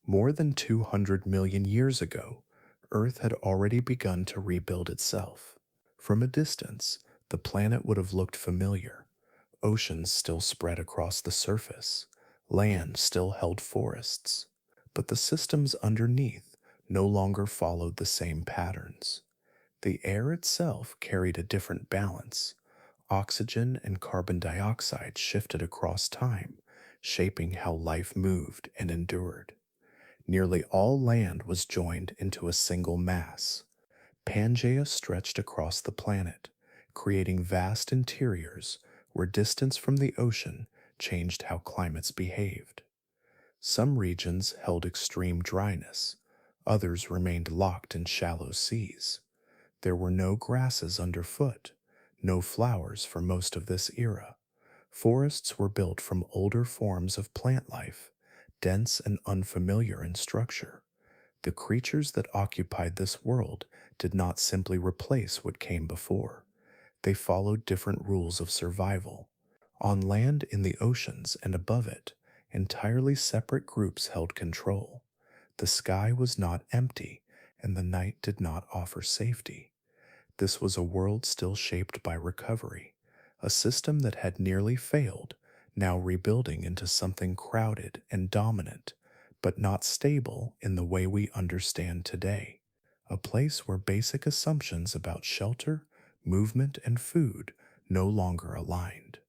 More than 200 million years ago, Earth had already begun to rebuild itself. From a distance, the planet would have looked familiar. Oceans still spread across the surface, land still held forests, but the systems underneath no longer followed the same patterns. The air itself carried a different balance. Oxygen and carbon dioxide shifted across time, shaping how life moved and endured. Nearly all land was joined into a single mass. Pangaea stretched across the planet, creating vast interiors where distance from the ocean changed how climates behaved. Some regions held extreme dryness, others remained locked in shallow seas. There were no grasses underfoot, no flowers for most of this era. Forests were built from older forms of plant life, dense and unfamiliar in structure. The creatures that occupied this world did not simply replace what came before. They followed different rules of survival. On land, in the oceans, and above it, entirely separate groups held control. The sky was not empty, and the night did not offer safety. This was a world still shaped by recovery, a system that had nearly failed, now rebuilding into something crowded and dominant, but not stable in the way we understand today. A place where basic assumptions about shelter, movement, and food no longer aligned.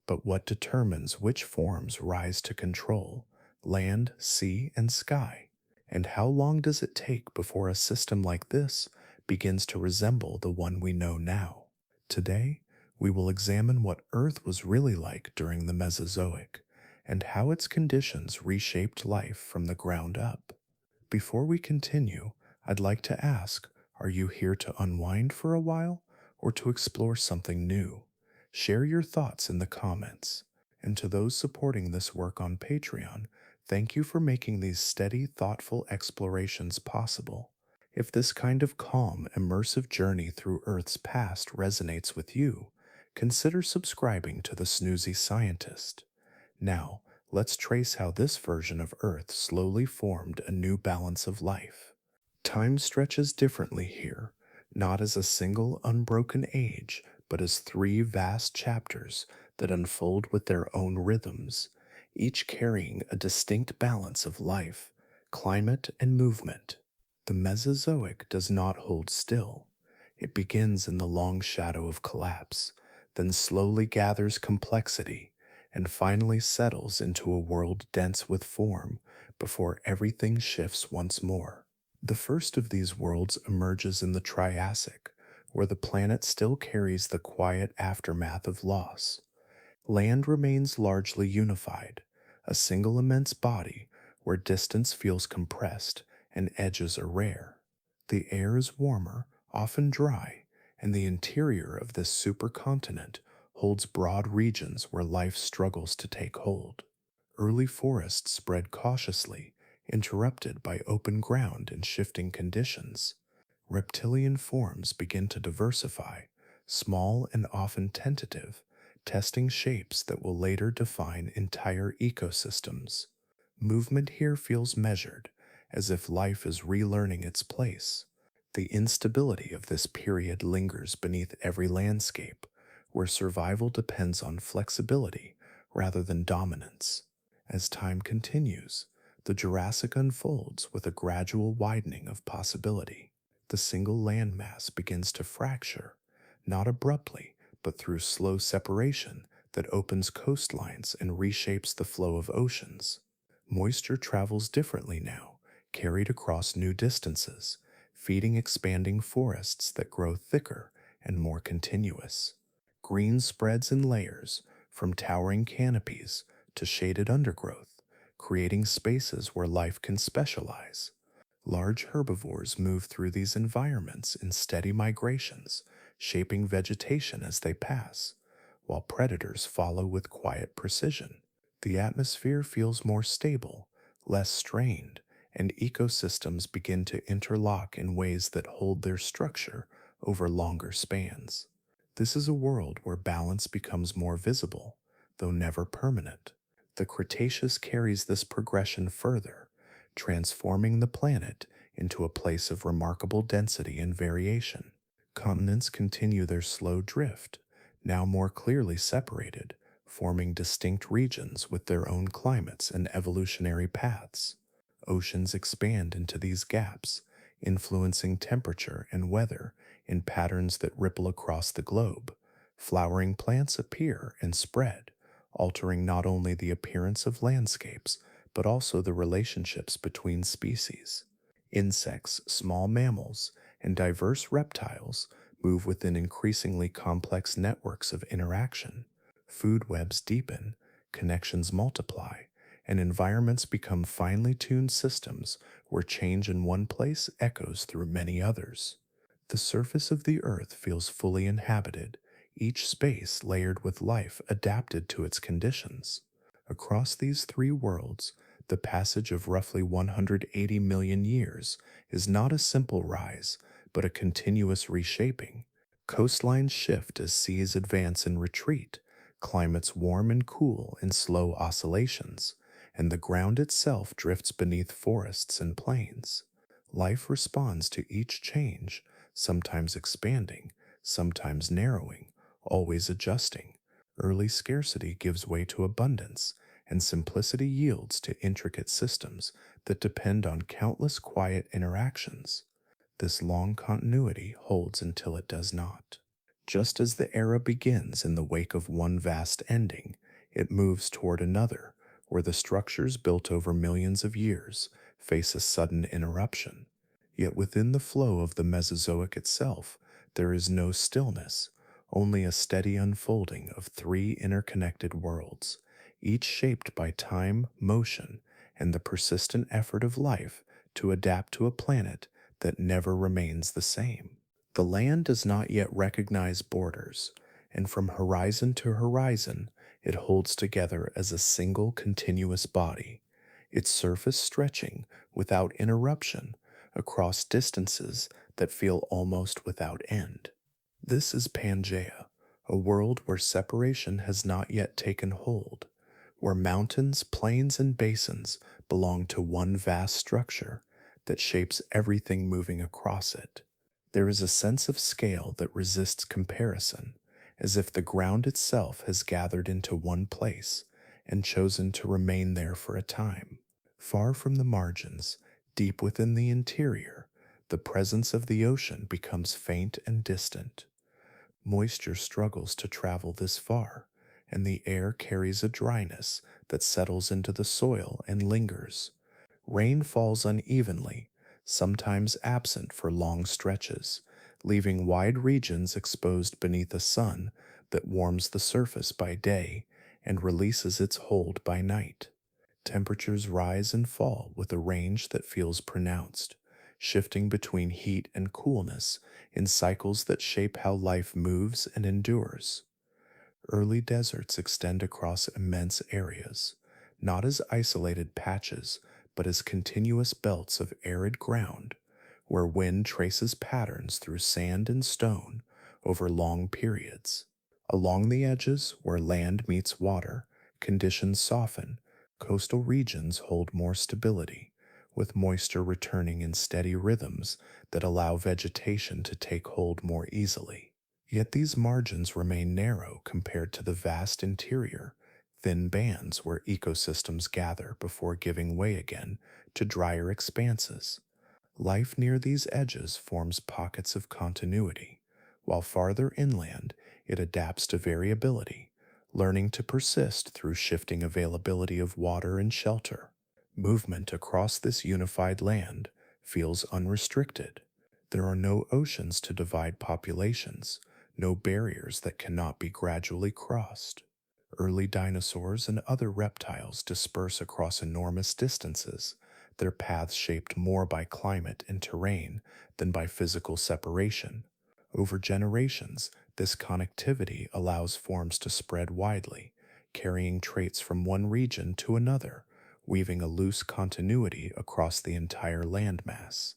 But what determines which forms rise to control land, sea, and sky? And how long does it take before a system like this begins to resemble the one we know now? Today, we will examine what Earth was really like during the Mesozoic and how its conditions reshaped life from the ground up. Before we continue, I'd like to ask, are you here to unwind for a while or to explore something new? Share your thoughts in the comments. And to those supporting this work on Patreon, thank you for making these steady, thoughtful explorations possible. If this kind of calm, immersive journey through Earth's past resonates with you, consider subscribing to the Snoozy Scientist. Now, let's trace how this version of Earth slowly formed a new balance of life. Time stretches differently here, not as a single unbroken age, but as three vast chapters that unfold with their own rhythms, each carrying a distinct balance of life, climate, and movement. The Mesozoic does not hold still. It begins in the long shadow of collapse, then slowly gathers complexity, and finally settles into a world dense with form before everything shifts once more. The first of these worlds emerges in the Triassic, where the planet still carries the quiet aftermath of loss. Land remains largely unified, a single immense body where distance feels compressed and edges are rare. The air is warmer, often dry, and the interior of this supercontinent holds broad regions where life struggles to take hold. Early forests spread cautiously, interrupted by open ground and shifting conditions. Reptilian forms begin to diversify, small and often tentative, testing shapes that will later define entire ecosystems. Movement here feels measured, as if life is relearning its place. The instability of this period lingers beneath every landscape, where survival depends on flexibility rather than dominance. As time continues, the Jurassic unfolds with a gradual widening of possibility. The single landmass begins to fracture, not abruptly, but through slow separation that opens coastlines and reshapes the flow of oceans. Moisture travels differently now, carried across new distances, feeding expanding forests that grow thicker and more continuous. Green spreads in layers, from towering canopies to shaded undergrowth, creating spaces where life can specialize. Large herbivores move through these environments in steady migrations, shaping vegetation as they pass, while predators follow with quiet precision. The atmosphere feels more stable, less strained, and ecosystems begin to interlock in ways that hold their structure over longer spans. This is a world where balance becomes more visible, though never permanent. The Cretaceous carries this progression further, transforming the planet into a place of remarkable density and variation. Continents continue their slow drift, now more clearly separated, forming distinct regions with their own climates and evolutionary paths. Oceans expand into these gaps, influencing temperature and weather in patterns that ripple across the globe. Flowering plants appear and spread, altering not only the appearance of landscapes, but also the relationships between species. Insects, small mammals, and diverse reptiles move within increasingly complex networks of interaction. Food webs deepen, connections multiply, and environments become finely tuned systems where change in one place echoes through many others. The surface of the earth feels fully inhabited, each space layered with life adapted to its conditions. Across these three worlds, the passage of roughly 180 million years is not a simple rise, but a continuous reshaping. Coastlines shift as seas advance and retreat, climates warm and cool in slow oscillations, and the ground itself drifts beneath forests and plains. Life responds to each change, sometimes expanding, sometimes narrowing, always adjusting. Early scarcity gives way to abundance, and simplicity yields to intricate systems that depend on countless quiet interactions. This long continuity holds until it does not. Just as the era begins in the wake of one vast ending, it moves toward another, where the structures built over millions of years face a sudden interruption. Yet within the flow of the Mesozoic itself, there is no stillness, only a steady unfolding of three interconnected worlds, each shaped by time, motion, and the persistent effort of life to adapt to a planet that never remains the same. The land does not yet recognize borders, and from horizon to horizon, it holds together as a single continuous body, its surface stretching without interruption across distances that feel almost without end. This is Pangaea, a world where separation has not yet taken hold, where mountains, plains, and basins belong to one vast structure that shapes everything moving across it. There is a sense of scale that resists comparison, as if the ground itself has gathered into one place and chosen to remain there for a time. Far from the margins, deep within the interior, the presence of the ocean becomes faint and distant. Moisture struggles to travel this far, and the air carries a dryness that settles into the soil and lingers. Rain falls unevenly, sometimes absent for long stretches, leaving wide regions exposed beneath a sun that warms the surface by day and releases its hold by night. Temperatures rise and fall with a range that feels pronounced, shifting between heat and coolness in cycles that shape how life moves and endures. Early deserts extend across immense areas, not as isolated patches, but as continuous belts of arid ground, where wind traces patterns through sand and stone over long periods. Along the edges, where land meets water, conditions soften. Coastal regions hold more stability, with moisture returning in steady rhythms that allow vegetation to take hold more easily. Yet these margins remain narrow compared to the vast interior, thin bands where ecosystems gather before giving way again to drier expanses. Life near these edges forms pockets of continuity, while farther inland it adapts to variability, learning to persist through shifting availability of water and shelter. Movement across this unified land feels unrestricted. There are no oceans to divide populations, no barriers that cannot be gradually crossed. Early dinosaurs and other reptiles disperse across enormous distances, their paths shaped more by climate and terrain than by physical separation. Over generations, this connectivity allows forms to spread widely, carrying traits from one region to another, weaving a loose continuity across the entire landmass.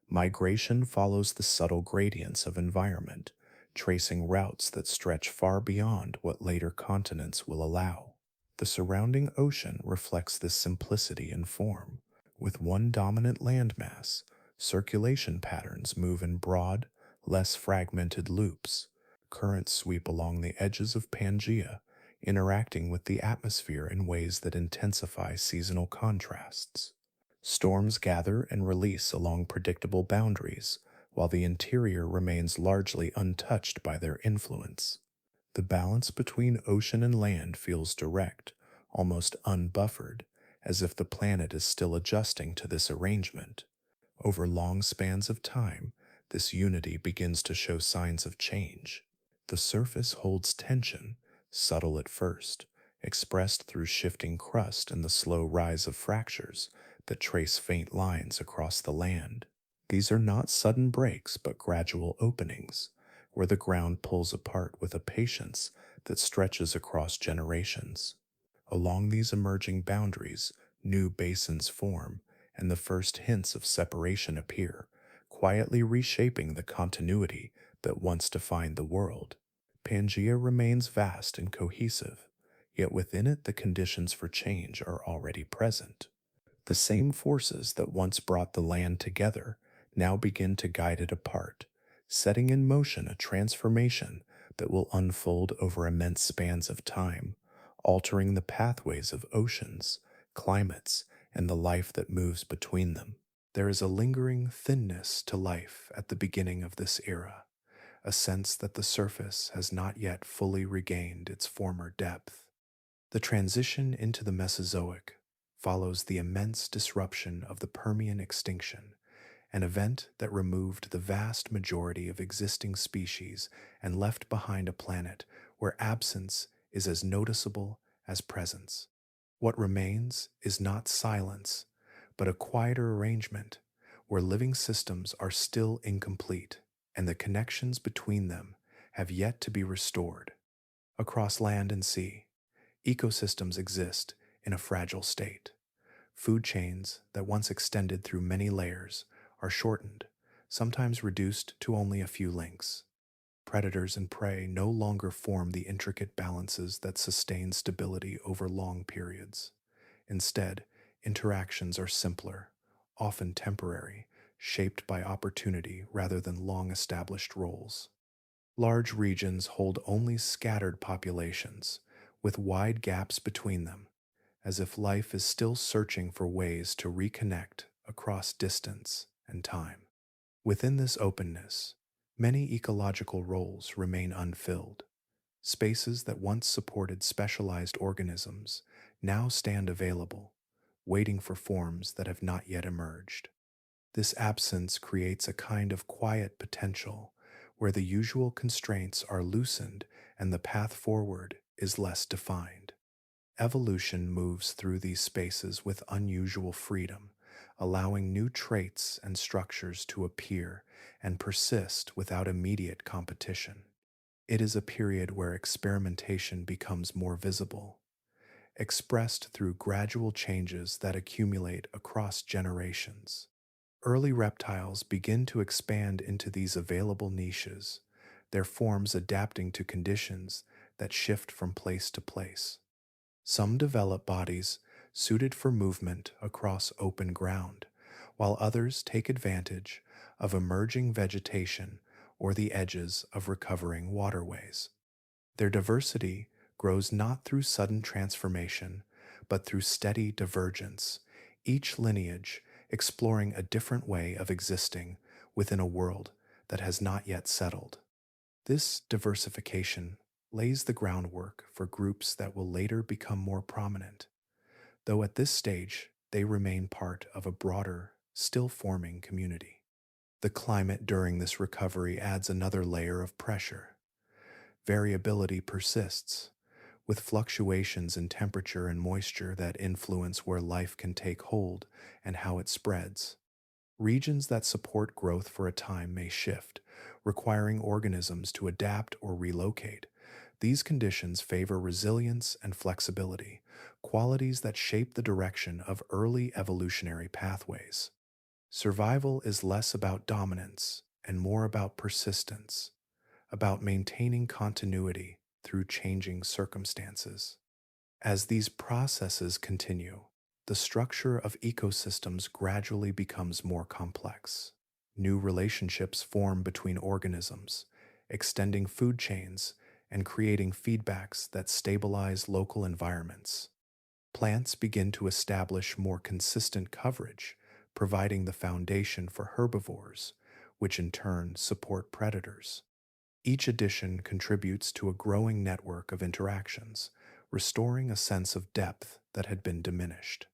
Migration follows the subtle gradients of environment, tracing routes that stretch far beyond what later continents will allow. The surrounding ocean reflects this simplicity in form. With one dominant landmass, circulation patterns move in broad, less fragmented loops. Currents sweep along the edges of Pangaea, interacting with the atmosphere in ways that intensify seasonal contrasts. Storms gather and release along predictable boundaries, while the interior remains largely untouched by their influence. The balance between ocean and land feels direct, almost unbuffered, as if the planet is still adjusting to this arrangement. Over long spans of time, this unity begins to show signs of change. The surface holds tension, subtle at first, expressed through shifting crust and the slow rise of fractures that trace faint lines across the land. These are not sudden breaks, but gradual openings, where the ground pulls apart with a patience that stretches across generations. Along these emerging boundaries, new basins form, and the first hints of separation appear, quietly reshaping the continuity that once defined the world. Pangaea remains vast and cohesive, yet within it the conditions for change are already present. The same forces that once brought the land together now begin to guide it apart, setting in motion a transformation that will unfold over immense spans of time, altering the pathways of oceans, climates, and the life that moves between them. There is a lingering thinness to life at the beginning of this era, a sense that the surface has not yet fully regained its former depth. The transition into the Mesozoic follows the immense disruption of the Permian extinction, an event that removed the vast majority of existing species and left behind a planet where absence is as noticeable as presence. What remains is not silence, but a quieter arrangement where living systems are still incomplete and the connections between them have yet to be restored. Across land and sea, ecosystems exist in a fragile state. Food chains that once extended through many layers are shortened, sometimes reduced to only a few links. Predators and prey no longer form the intricate balances that sustain stability over long periods. Instead, interactions are simpler, often temporary, shaped by opportunity rather than long-established roles. Large regions hold only scattered populations, with wide gaps between them, as if life is still searching for ways to reconnect across distance and time. Within this openness, many ecological roles remain unfilled. Spaces that once supported specialized organisms now stand available, waiting for forms that have not yet emerged. This absence creates a kind of quiet potential where the usual constraints are loosened and the path forward is less defined. Evolution moves through these spaces with unusual freedom, allowing new traits and structures to appear and persist without immediate competition. It is a period where experimentation becomes more visible, expressed through gradual changes that accumulate across generations. Early reptiles begin to expand into these available niches, their forms adapting to conditions that shift from place to place. Some develop bodies suited for movement across open ground, while others take advantage of emerging vegetation or the edges of recovering waterways. Their diversity grows not through sudden transformation, but through steady divergence, each lineage exploring a different way of existing within a world that has not yet settled. This diversification lays the groundwork for groups that will later become more prominent, though at this stage they remain part of a broader, still forming community. The climate during this recovery adds another layer of pressure. Variability persists, with fluctuations in temperature and moisture that influence where life can take hold and how it spreads. Regions that support growth for a time may shift, requiring organisms to adapt or relocate. These conditions favor resilience and flexibility, qualities that shape the direction of early evolutionary pathways. Survival is less about dominance and more about persistence, about maintaining continuity through changing circumstances. As these processes continue, the structure of ecosystems gradually becomes more complex. New relationships form between organisms, extending food chains and creating feedbacks that stabilize local environments. Plants begin to establish more consistent coverage, providing the foundation for herbivores, which in turn support predators. Each addition contributes to a growing network of interactions, restoring a sense of depth that had been diminished.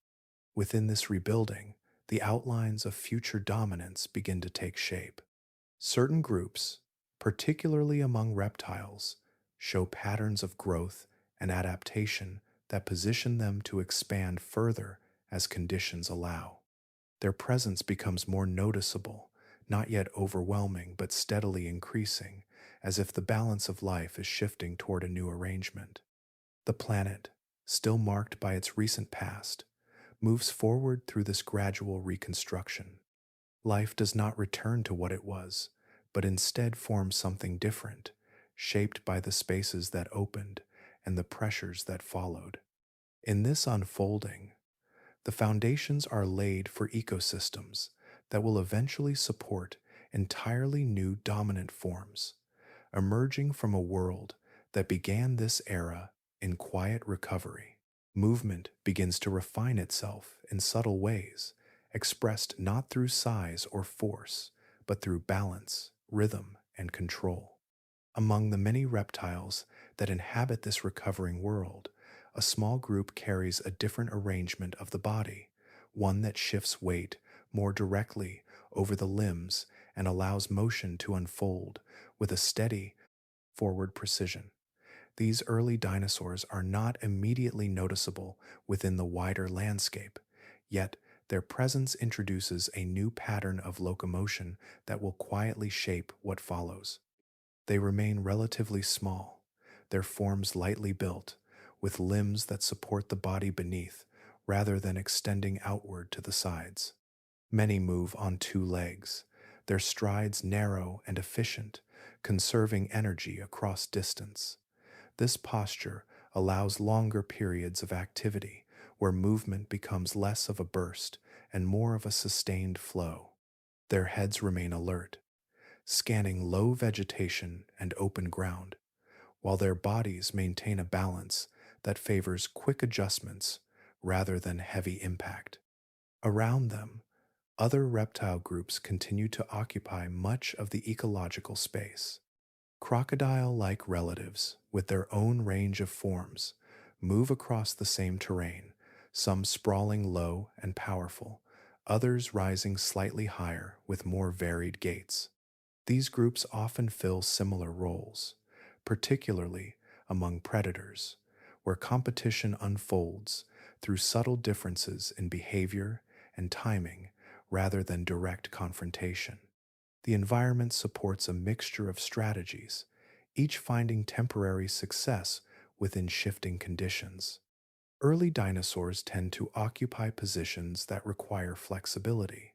Within this rebuilding, the outlines of future dominance begin to take shape. Certain groups, particularly among reptiles, show patterns of growth and adaptation that position them to expand further as conditions allow. Their presence becomes more noticeable, not yet overwhelming but steadily increasing, as if the balance of life is shifting toward a new arrangement. The planet, still marked by its recent past, moves forward through this gradual reconstruction. Life does not return to what it was, but instead forms something different, shaped by the spaces that opened and the pressures that followed. In this unfolding, the foundations are laid for ecosystems that will eventually support entirely new dominant forms, emerging from a world that began this era in quiet recovery. Movement begins to refine itself in subtle ways, expressed not through size or force, but through balance, rhythm, and control. Among the many reptiles that inhabit this recovering world, a small group carries a different arrangement of the body, one that shifts weight more directly over the limbs and allows motion to unfold with a steady, forward precision. These early dinosaurs are not immediately noticeable within the wider landscape, yet their presence introduces a new pattern of locomotion that will quietly shape what follows. They remain relatively small, their forms lightly built, with limbs that support the body beneath rather than extending outward to the sides. Many move on two legs, their strides narrow and efficient, conserving energy across distance. This posture allows longer periods of activity where movement becomes less of a burst and more of a sustained flow. Their heads remain alert, scanning low vegetation and open ground, while their bodies maintain a balance that favors quick adjustments rather than heavy impact. Around them, other reptile groups continue to occupy much of the ecological space. Crocodile-like relatives, with their own range of forms, move across the same terrain, some sprawling low and powerful, others rising slightly higher with more varied gaits. These groups often fill similar roles, particularly among predators, where competition unfolds through subtle differences in behavior and timing rather than direct confrontation. The environment supports a mixture of strategies, each finding temporary success within shifting conditions. Early dinosaurs tend to occupy positions that require flexibility.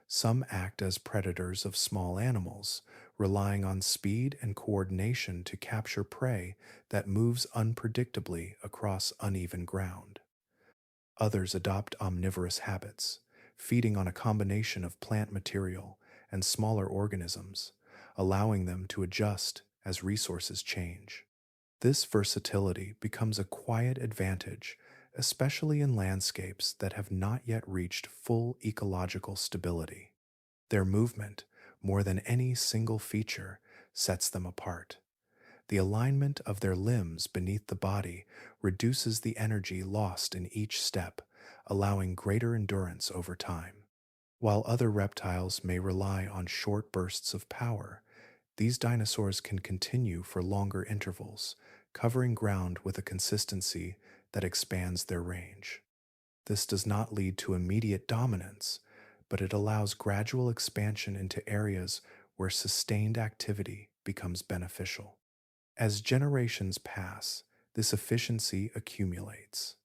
Some act as predators of small animals, relying on speed and coordination to capture prey that moves unpredictably across uneven ground. Others adopt omnivorous habits, feeding on a combination of plant material and smaller organisms, allowing them to adjust as resources change. This versatility becomes a quiet advantage, especially in landscapes that have not yet reached full ecological stability. Their movement, more than any single feature, sets them apart. The alignment of their limbs beneath the body reduces the energy lost in each step, allowing greater endurance over time. While other reptiles may rely on short bursts of power, these dinosaurs can continue for longer intervals, covering ground with a consistency that expands their range. This does not lead to immediate dominance, but it allows gradual expansion into areas where sustained activity becomes beneficial. As generations pass, this efficiency accumulates.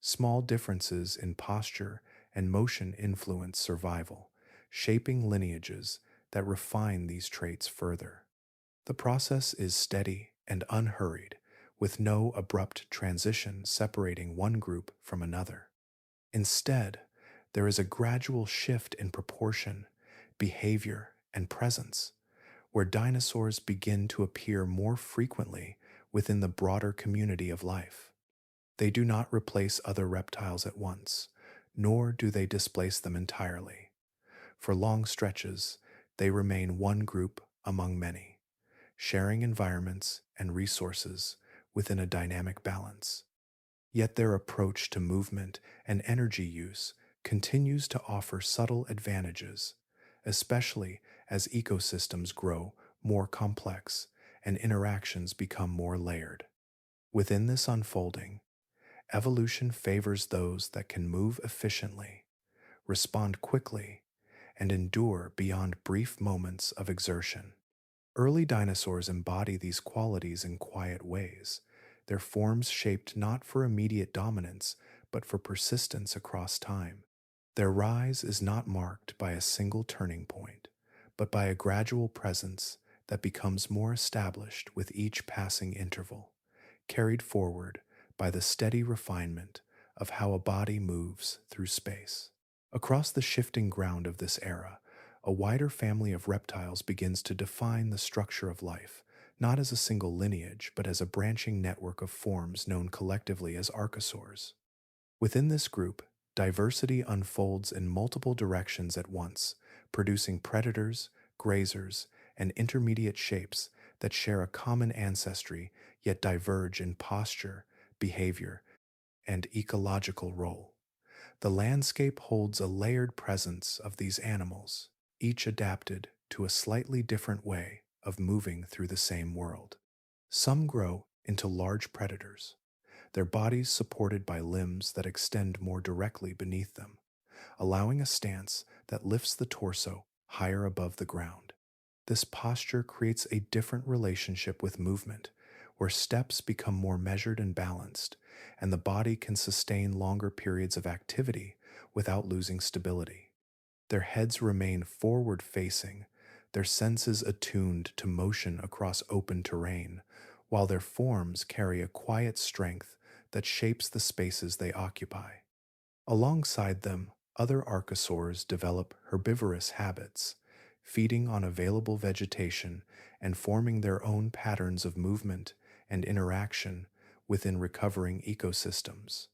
Small differences in posture and motion influence survival, shaping lineages that refine these traits further. The process is steady and unhurried, with no abrupt transition separating one group from another. Instead, there is a gradual shift in proportion, behavior, and presence, where dinosaurs begin to appear more frequently within the broader community of life. They do not replace other reptiles at once, nor do they displace them entirely. For long stretches, they remain one group among many, sharing environments and resources within a dynamic balance. Yet their approach to movement and energy use continues to offer subtle advantages, especially as ecosystems grow more complex and interactions become more layered. Within this unfolding, evolution favors those that can move efficiently, respond quickly, and endure beyond brief moments of exertion. Early dinosaurs embody these qualities in quiet ways, their forms shaped not for immediate dominance, but for persistence across time. Their rise is not marked by a single turning point, but by a gradual presence that becomes more established with each passing interval, carried forward by the steady refinement of how a body moves through space. Across the shifting ground of this era, a wider family of reptiles begins to define the structure of life, not as a single lineage, but as a branching network of forms known collectively as archosaurs. Within this group, diversity unfolds in multiple directions at once, producing predators, grazers, and intermediate shapes that share a common ancestry yet diverge in posture, behavior, and ecological role. The landscape holds a layered presence of these animals, each adapted to a slightly different way of moving through the same world. Some grow into large predators, their bodies supported by limbs that extend more directly beneath them, allowing a stance that lifts the torso higher above the ground. This posture creates a different relationship with movement, where steps become more measured and balanced, and the body can sustain longer periods of activity without losing stability. Their heads remain forward-facing, their senses attuned to motion across open terrain, while their forms carry a quiet strength that shapes the spaces they occupy. Alongside them, other archosaurs develop herbivorous habits, feeding on available vegetation and forming their own patterns of movement and interaction within recovering ecosystems.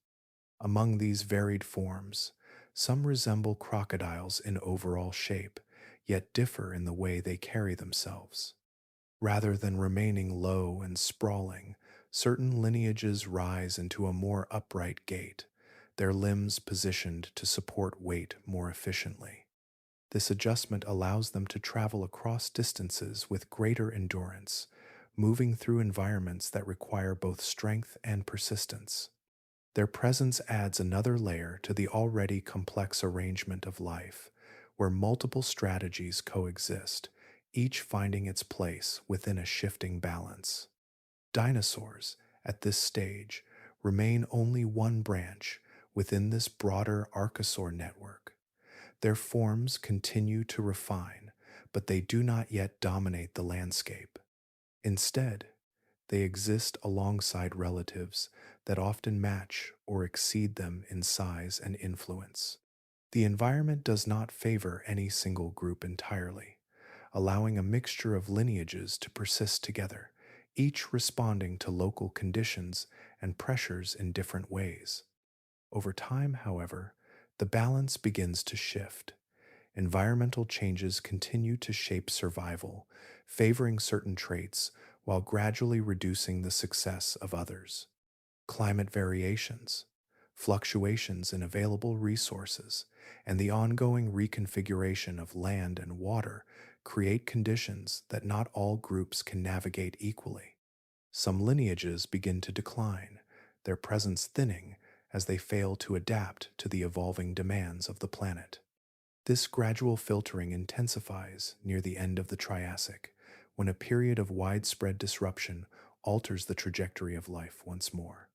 Among these varied forms, some resemble crocodiles in overall shape, yet differ in the way they carry themselves. Rather than remaining low and sprawling, certain lineages rise into a more upright gait, their limbs positioned to support weight more efficiently. This adjustment allows them to travel across distances with greater endurance, moving through environments that require both strength and persistence. Their presence adds another layer to the already complex arrangement of life, where multiple strategies coexist, each finding its place within a shifting balance. Dinosaurs, at this stage, remain only one branch within this broader archosaur network. Their forms continue to refine, but they do not yet dominate the landscape. Instead, they exist alongside relatives that often match or exceed them in size and influence. The environment does not favor any single group entirely, allowing a mixture of lineages to persist together, each responding to local conditions and pressures in different ways. Over time, however, the balance begins to shift. Environmental changes continue to shape survival, favoring certain traits while gradually reducing the success of others. Climate variations, fluctuations in available resources, and the ongoing reconfiguration of land and water create conditions that not all groups can navigate equally. Some lineages begin to decline, their presence thinning as they fail to adapt to the evolving demands of the planet. This gradual filtering intensifies near the end of the Triassic, when a period of widespread disruption alters the trajectory of life once more.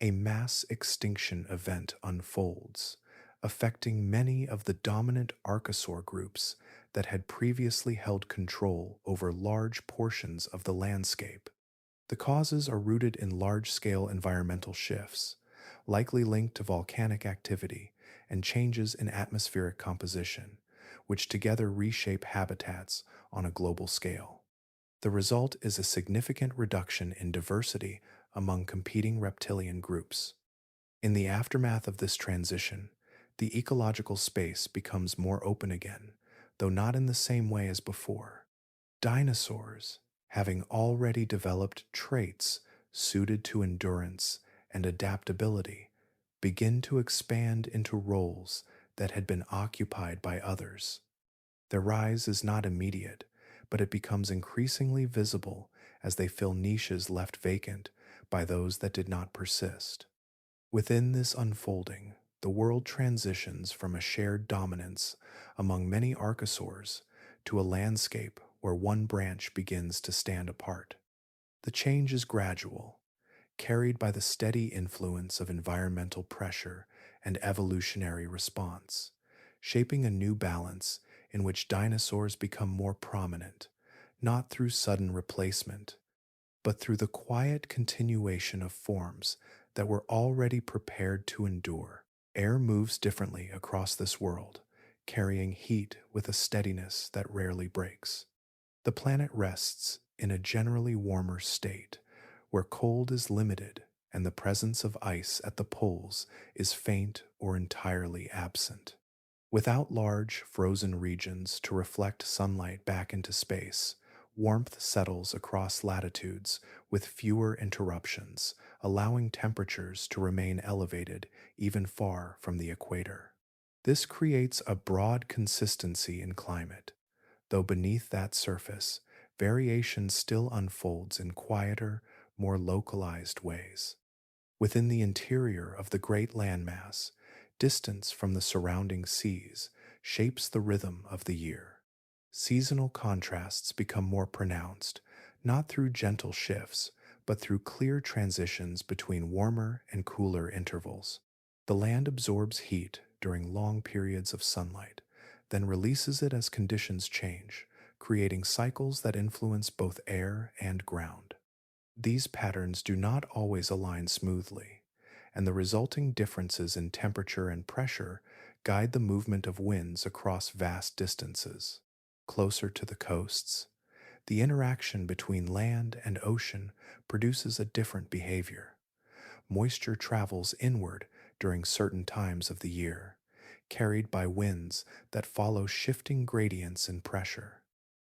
A mass extinction event unfolds, affecting many of the dominant archosaur groups that had previously held control over large portions of the landscape. The causes are rooted in large-scale environmental shifts, likely linked to volcanic activity and changes in atmospheric composition, which together reshape habitats on a global scale. The result is a significant reduction in diversity among competing reptilian groups. In the aftermath of this transition, the ecological space becomes more open again, though not in the same way as before. Dinosaurs, having already developed traits suited to endurance and adaptability, begin to expand into roles that had been occupied by others. Their rise is not immediate, but it becomes increasingly visible as they fill niches left vacant by those that did not persist. Within this unfolding, the world transitions from a shared dominance among many archosaurs to a landscape where one branch begins to stand apart. The change is gradual, carried by the steady influence of environmental pressure and evolutionary response, shaping a new balance in which dinosaurs become more prominent, not through sudden replacement, but through the quiet continuation of forms that were already prepared to endure. Air moves differently across this world, carrying heat with a steadiness that rarely breaks. The planet rests in a generally warmer state, where cold is limited and the presence of ice at the poles is faint or entirely absent. Without large, frozen regions to reflect sunlight back into space, warmth settles across latitudes with fewer interruptions, allowing temperatures to remain elevated even far from the equator. This creates a broad consistency in climate, though beneath that surface, variation still unfolds in quieter, more localized ways. Within the interior of the great landmass, distance from the surrounding seas shapes the rhythm of the year. Seasonal contrasts become more pronounced, not through gentle shifts, but through clear transitions between warmer and cooler intervals. The land absorbs heat during long periods of sunlight, then releases it as conditions change, creating cycles that influence both air and ground. These patterns do not always align smoothly, and the resulting differences in temperature and pressure guide the movement of winds across vast distances. Closer to the coasts, the interaction between land and ocean produces a different behavior. Moisture travels inward during certain times of the year, carried by winds that follow shifting gradients in pressure.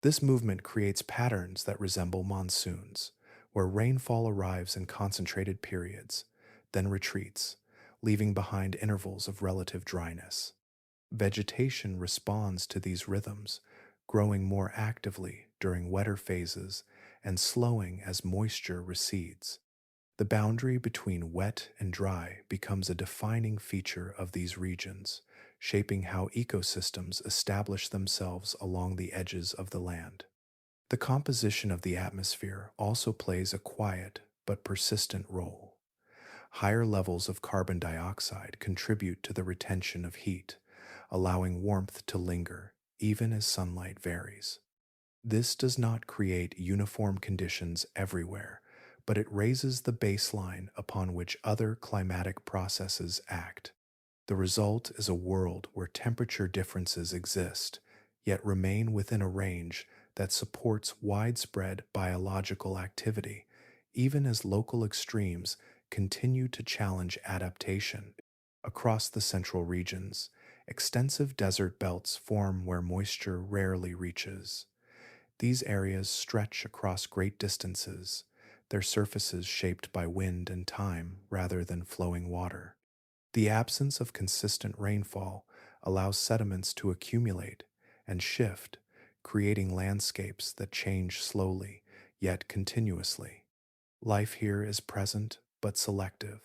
This movement creates patterns that resemble monsoons, where rainfall arrives in concentrated periods, then retreats, leaving behind intervals of relative dryness. Vegetation responds to these rhythms, growing more actively during wetter phases and slowing as moisture recedes. The boundary between wet and dry becomes a defining feature of these regions, shaping how ecosystems establish themselves along the edges of the land. The composition of the atmosphere also plays a quiet but persistent role. Higher levels of carbon dioxide contribute to the retention of heat, allowing warmth to linger even as sunlight varies. This does not create uniform conditions everywhere, but it raises the baseline upon which other climatic processes act. The result is a world where temperature differences exist, yet remain within a range that supports widespread biological activity, even as local extremes continue to challenge adaptation. Across the central regions, extensive desert belts form where moisture rarely reaches. These areas stretch across great distances, their surfaces shaped by wind and time rather than flowing water. The absence of consistent rainfall allows sediments to accumulate and shift, creating landscapes that change slowly yet continuously. Life here is present but selective,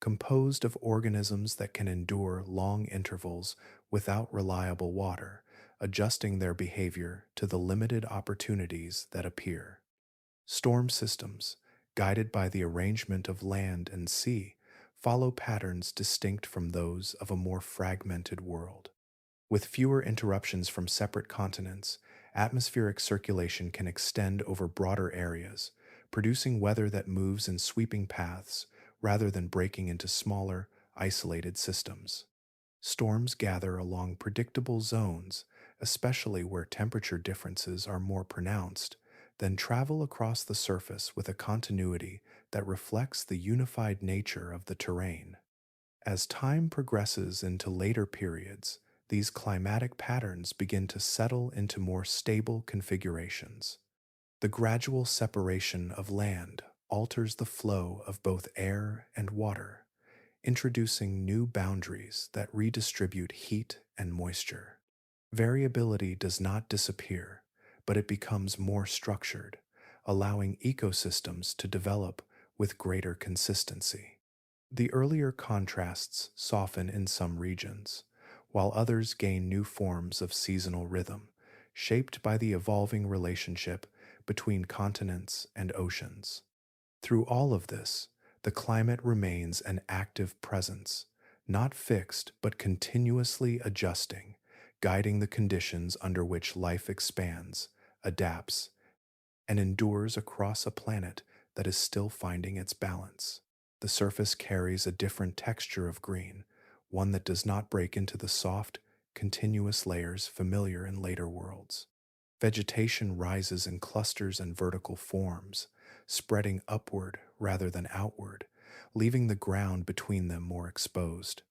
composed of organisms that can endure long intervals without reliable water, adjusting their behavior to the limited opportunities that appear. Storm systems, guided by the arrangement of land and sea, follow patterns distinct from those of a more fragmented world. With fewer interruptions from separate continents, atmospheric circulation can extend over broader areas, producing weather that moves in sweeping paths rather than breaking into smaller, isolated systems. Storms gather along predictable zones, especially where temperature differences are more pronounced, then travel across the surface with a continuity that reflects the unified nature of the terrain. As time progresses into later periods, these climatic patterns begin to settle into more stable configurations. The gradual separation of land alters the flow of both air and water, introducing new boundaries that redistribute heat and moisture. Variability does not disappear, but it becomes more structured, allowing ecosystems to develop with greater consistency. The earlier contrasts soften in some regions, while others gain new forms of seasonal rhythm, shaped by the evolving relationship between continents and oceans. Through all of this, the climate remains an active presence, not fixed but continuously adjusting, guiding the conditions under which life expands, adapts, and endures across a planet that is still finding its balance. The surface carries a different texture of green, one that does not break into the soft, continuous layers familiar in later worlds. Vegetation rises in clusters and vertical forms, spreading upward rather than outward, leaving the ground between them more exposed.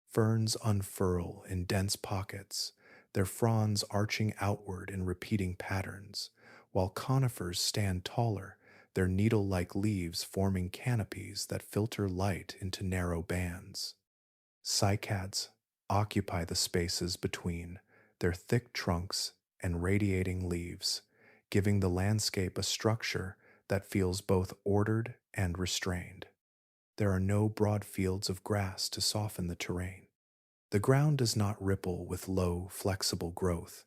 Ferns unfurl in dense pockets, their fronds arching outward in repeating patterns, while conifers stand taller, their needle-like leaves forming canopies that filter light into narrow bands. Cycads occupy the spaces between, their thick trunks and radiating leaves, giving the landscape a structure that feels both ordered and restrained. There are no broad fields of grass to soften the terrain. The ground does not ripple with low, flexible growth,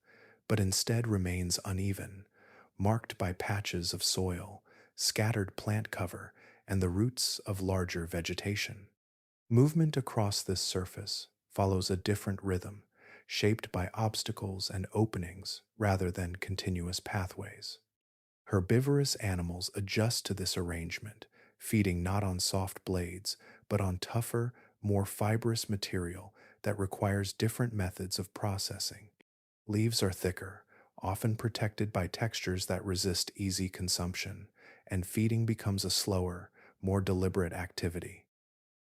but instead remains uneven, marked by patches of soil, scattered plant cover, and the roots of larger vegetation. Movement across this surface follows a different rhythm, shaped by obstacles and openings rather than continuous pathways. Herbivorous animals adjust to this arrangement, feeding not on soft blades, but on tougher, more fibrous material that requires different methods of processing. Leaves are thicker, often protected by textures that resist easy consumption, and feeding becomes a slower, more deliberate activity.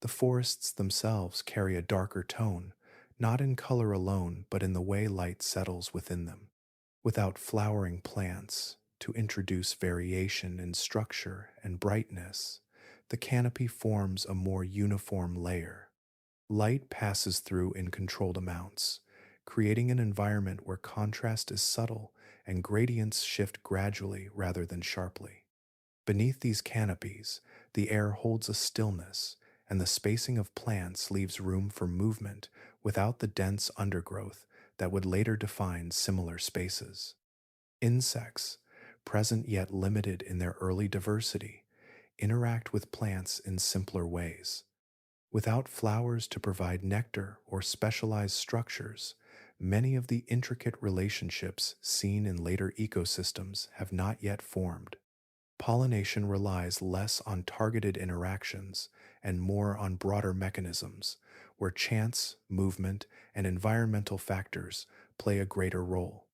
The forests themselves carry a darker tone, not in color alone, but in the way light settles within them. Without flowering plants to introduce variation in structure and brightness, the canopy forms a more uniform layer. Light passes through in controlled amounts, creating an environment where contrast is subtle and gradients shift gradually rather than sharply. Beneath these canopies, the air holds a stillness, and the spacing of plants leaves room for movement without the dense undergrowth that would later define similar spaces. Insects, present yet limited in their early diversity, interact with plants in simpler ways. Without flowers to provide nectar or specialized structures, many of the intricate relationships seen in later ecosystems have not yet formed. Pollination relies less on targeted interactions and more on broader mechanisms, where chance, movement, and environmental factors play a greater role.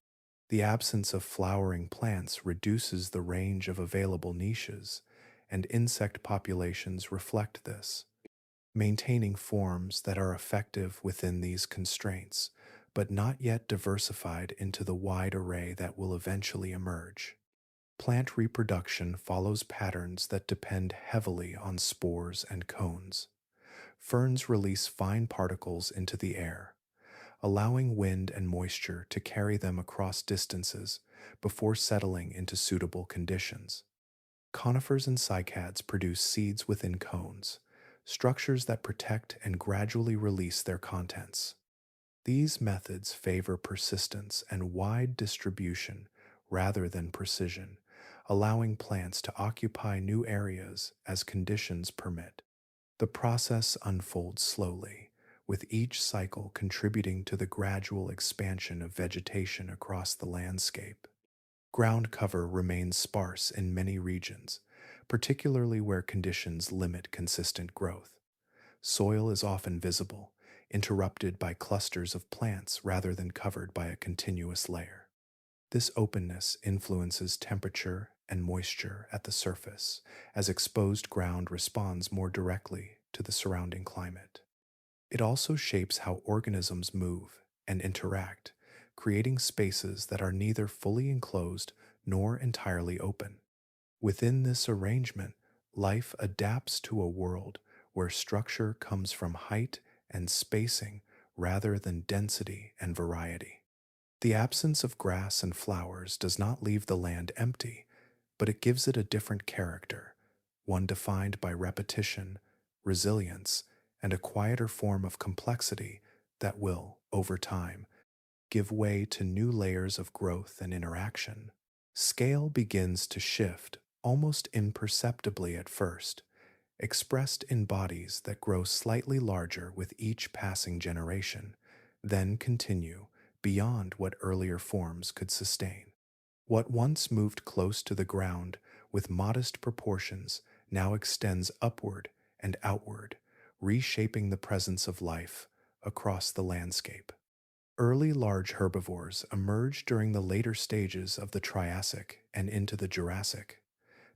The absence of flowering plants reduces the range of available niches, and insect populations reflect this, maintaining forms that are effective within these constraints, but not yet diversified into the wide array that will eventually emerge. Plant reproduction follows patterns that depend heavily on spores and cones. Ferns release fine particles into the air, allowing wind and moisture to carry them across distances before settling into suitable conditions. Conifers and cycads produce seeds within cones, structures that protect and gradually release their contents. These methods favor persistence and wide distribution rather than precision, allowing plants to occupy new areas as conditions permit. The process unfolds slowly, with each cycle contributing to the gradual expansion of vegetation across the landscape. Ground cover remains sparse in many regions, particularly where conditions limit consistent growth. Soil is often visible, interrupted by clusters of plants rather than covered by a continuous layer. This openness influences temperature and moisture at the surface, as exposed ground responds more directly to the surrounding climate. It also shapes how organisms move and interact, creating spaces that are neither fully enclosed nor entirely open. Within this arrangement, life adapts to a world where structure comes from height and spacing rather than density and variety. The absence of grass and flowers does not leave the land empty, but it gives it a different character, one defined by repetition, resilience, and a quieter form of complexity that will, over time, give way to new layers of growth and interaction. Scale begins to shift almost imperceptibly at first, expressed in bodies that grow slightly larger with each passing generation, then continue beyond what earlier forms could sustain. What once moved close to the ground with modest proportions now extends upward and outward, reshaping the presence of life across the landscape. Early large herbivores emerged during the later stages of the Triassic and into the Jurassic,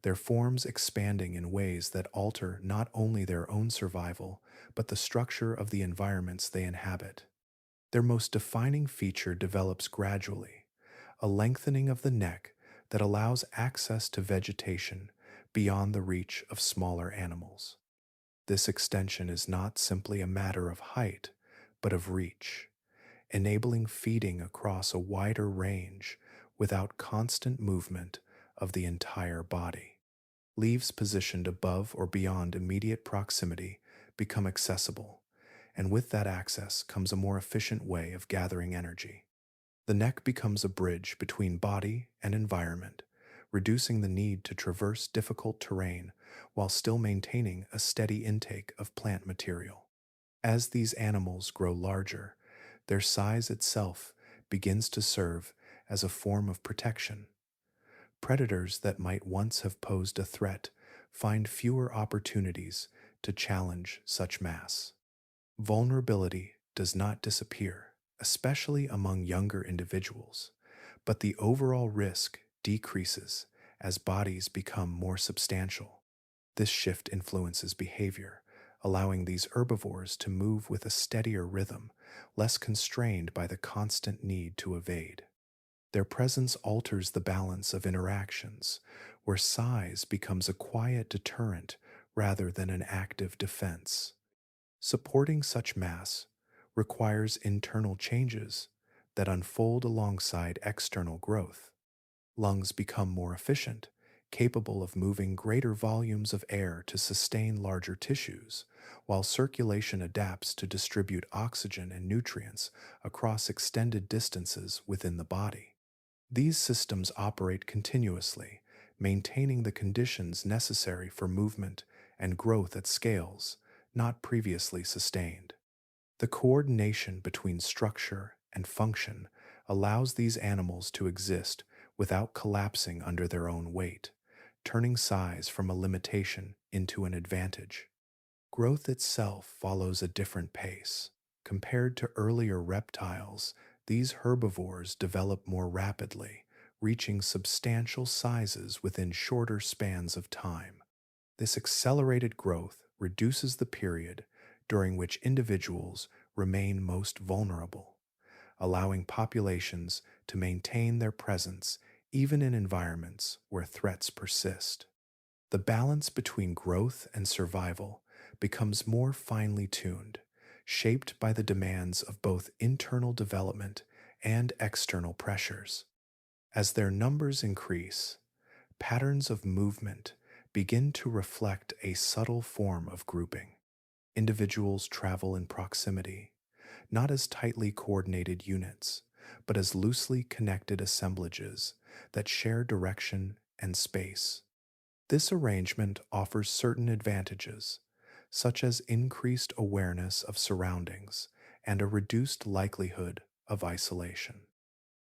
their forms expanding in ways that alter not only their own survival, but the structure of the environments they inhabit. Their most defining feature develops gradually, a lengthening of the neck that allows access to vegetation beyond the reach of smaller animals. This extension is not simply a matter of height, but of reach, enabling feeding across a wider range without constant movement of the entire body. Leaves positioned above or beyond immediate proximity become accessible, and with that access comes a more efficient way of gathering energy. The neck becomes a bridge between body and environment, reducing the need to traverse difficult terrain while still maintaining a steady intake of plant material. As these animals grow larger, their size itself begins to serve as a form of protection. Predators that might once have posed a threat find fewer opportunities to challenge such mass. Vulnerability does not disappear, especially among younger individuals, but the overall risk decreases as bodies become more substantial. This shift influences behavior, allowing these herbivores to move with a steadier rhythm, less constrained by the constant need to evade. Their presence alters the balance of interactions, where size becomes a quiet deterrent rather than an active defense. Supporting such mass requires internal changes that unfold alongside external growth. Lungs become more efficient, capable of moving greater volumes of air to sustain larger tissues, while circulation adapts to distribute oxygen and nutrients across extended distances within the body. These systems operate continuously, maintaining the conditions necessary for movement and growth at scales not previously sustained. The coordination between structure and function allows these animals to exist without collapsing under their own weight, turning size from a limitation into an advantage. Growth itself follows a different pace. Compared to earlier reptiles, these herbivores develop more rapidly, reaching substantial sizes within shorter spans of time. This accelerated growth reduces the period during which individuals remain most vulnerable, allowing populations to maintain their presence even in environments where threats persist. The balance between growth and survival becomes more finely tuned, shaped by the demands of both internal development and external pressures. As their numbers increase, patterns of movement begin to reflect a subtle form of grouping. Individuals travel in proximity, not as tightly coordinated units, but as loosely connected assemblages that share direction and space. This arrangement offers certain advantages, such as increased awareness of surroundings and a reduced likelihood of isolation.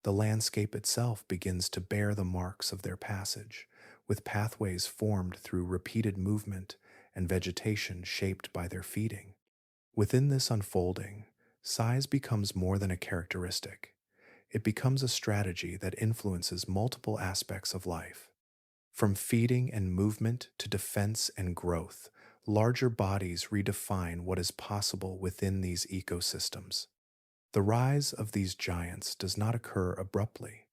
The landscape itself begins to bear the marks of their passage, with pathways formed through repeated movement and vegetation shaped by their feeding. Within this unfolding, Size becomes more than a characteristic. It becomes a strategy that influences multiple aspects of life. From feeding and movement to defense and growth, larger bodies redefine what is possible within these ecosystems. The rise of these giants does not occur abruptly,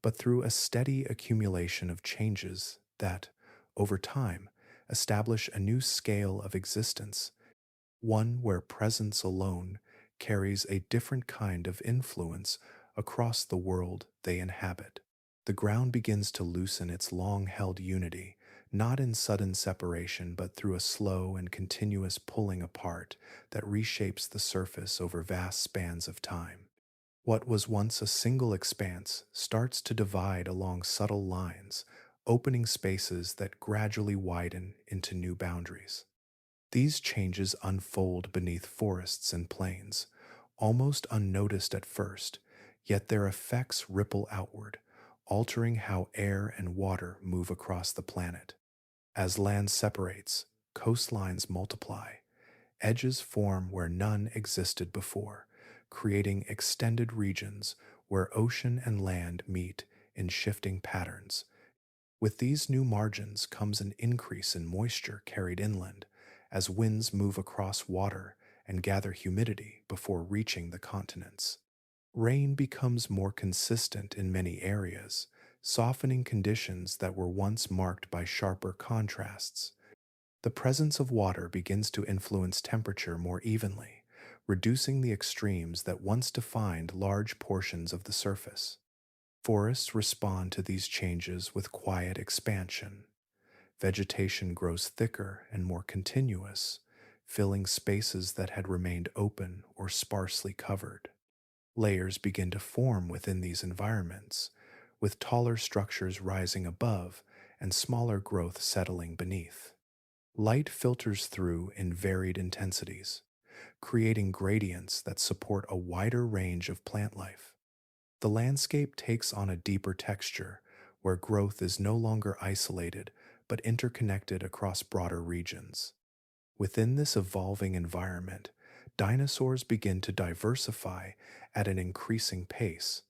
but through a steady accumulation of changes that, over time, establish a new scale of existence, one where presence alone carries a different kind of influence across the world they inhabit. The ground begins to loosen its long held unity, not in sudden separation, but through a slow and continuous pulling apart that reshapes the surface over vast spans of time. What was once a single expanse starts to divide along subtle lines, opening spaces that gradually widen into new boundaries. These changes unfold beneath forests and plains, almost unnoticed at first, yet their effects ripple outward, altering how air and water move across the planet. As land separates, coastlines multiply, edges form where none existed before, creating extended regions where ocean and land meet in shifting patterns. With these new margins comes an increase in moisture carried inland as winds move across water and gather humidity before reaching the continents. Rain becomes more consistent in many areas, softening conditions that were once marked by sharper contrasts. The presence of water begins to influence temperature more evenly, reducing the extremes that once defined large portions of the surface. Forests respond to these changes with quiet expansion. Vegetation grows thicker and more continuous, filling spaces that had remained open or sparsely covered. Layers begin to form within these environments, with taller structures rising above and smaller growth settling beneath. Light filters through in varied intensities, creating gradients that support a wider range of plant life. The landscape takes on a deeper texture, where growth is no longer isolated but interconnected across broader regions. Within this evolving environment, dinosaurs begin to diversify at an increasing pace.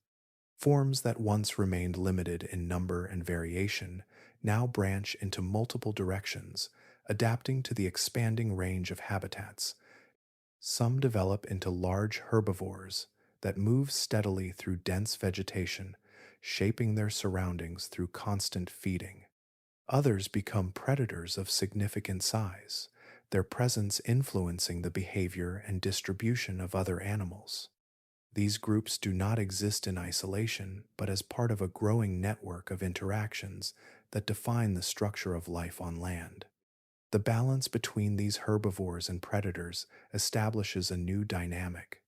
Forms that once remained limited in number and variation now branch into multiple directions, adapting to the expanding range of habitats. Some develop into large herbivores that move steadily through dense vegetation, shaping their surroundings through constant feeding. Others become predators of significant size, their presence influencing the behavior and distribution of other animals. These groups do not exist in isolation, but as part of a growing network of interactions that define the structure of life on land. The balance between these herbivores and predators establishes a new dynamic.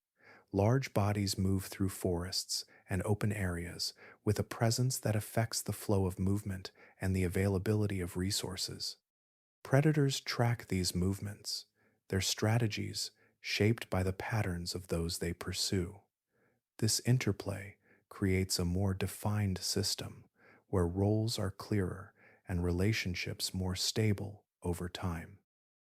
Large bodies move through forests and open areas with a presence that affects the flow of movement and the availability of resources. Predators track these movements, their strategies shaped by the patterns of those they pursue. This interplay creates a more defined system where roles are clearer and relationships more stable over time.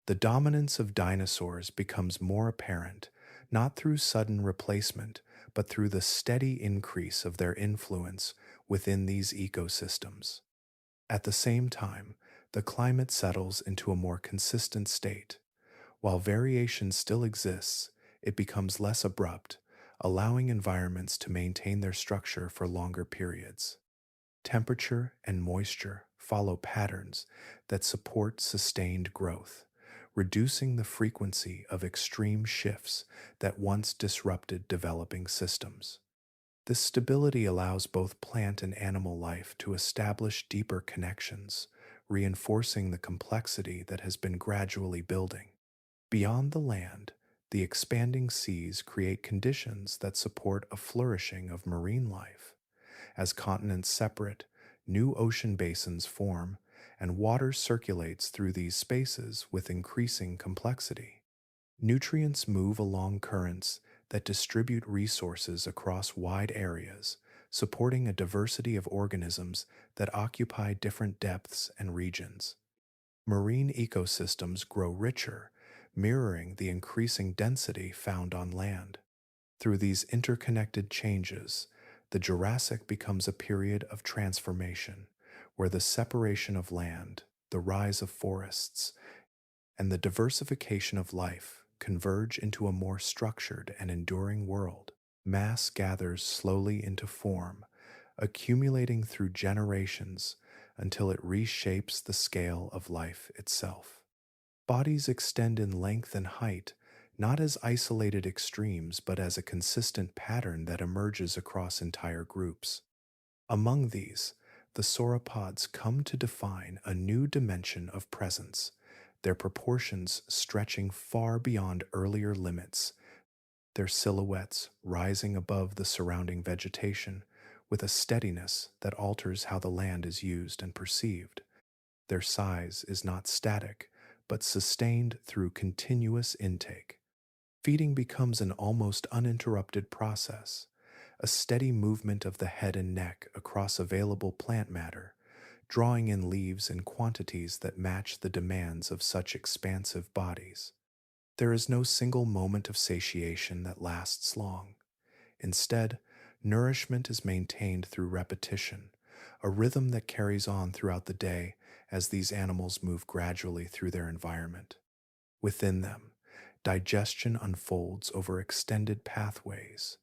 The dominance of dinosaurs becomes more apparent not through sudden replacement, but through the steady increase of their influence within these ecosystems. At the same time, the climate settles into a more consistent state. While variation still exists, it becomes less abrupt, allowing environments to maintain their structure for longer periods. Temperature and moisture follow patterns that support sustained growth, reducing the frequency of extreme shifts that once disrupted developing systems. This stability allows both plant and animal life to establish deeper connections, reinforcing the complexity that has been gradually building. Beyond the land, the expanding seas create conditions that support a flourishing of marine life. As continents separate, new ocean basins form, and water circulates through these spaces with increasing complexity. Nutrients move along currents that distribute resources across wide areas, supporting a diversity of organisms that occupy different depths and regions. Marine ecosystems grow richer, mirroring the increasing density found on land. Through these interconnected changes, the Jurassic becomes a period of transformation, where the separation of land, the rise of forests, and the diversification of life converge into a more structured and enduring world. Mass gathers slowly into form, accumulating through generations until it reshapes the scale of life itself. Bodies extend in length and height, not as isolated extremes, but as a consistent pattern that emerges across entire groups. Among these, the sauropods come to define a new dimension of presence, their proportions stretching far beyond earlier limits, their silhouettes rising above the surrounding vegetation with a steadiness that alters how the land is used and perceived. Their size is not static, but sustained through continuous intake. Feeding becomes an almost uninterrupted process, a steady movement of the head and neck across available plant matter, drawing in leaves in quantities that match the demands of such expansive bodies. There is no single moment of satiation that lasts long. Instead, nourishment is maintained through repetition, a rhythm that carries on throughout the day as these animals move gradually through their environment. Within them, digestion unfolds over extended pathways.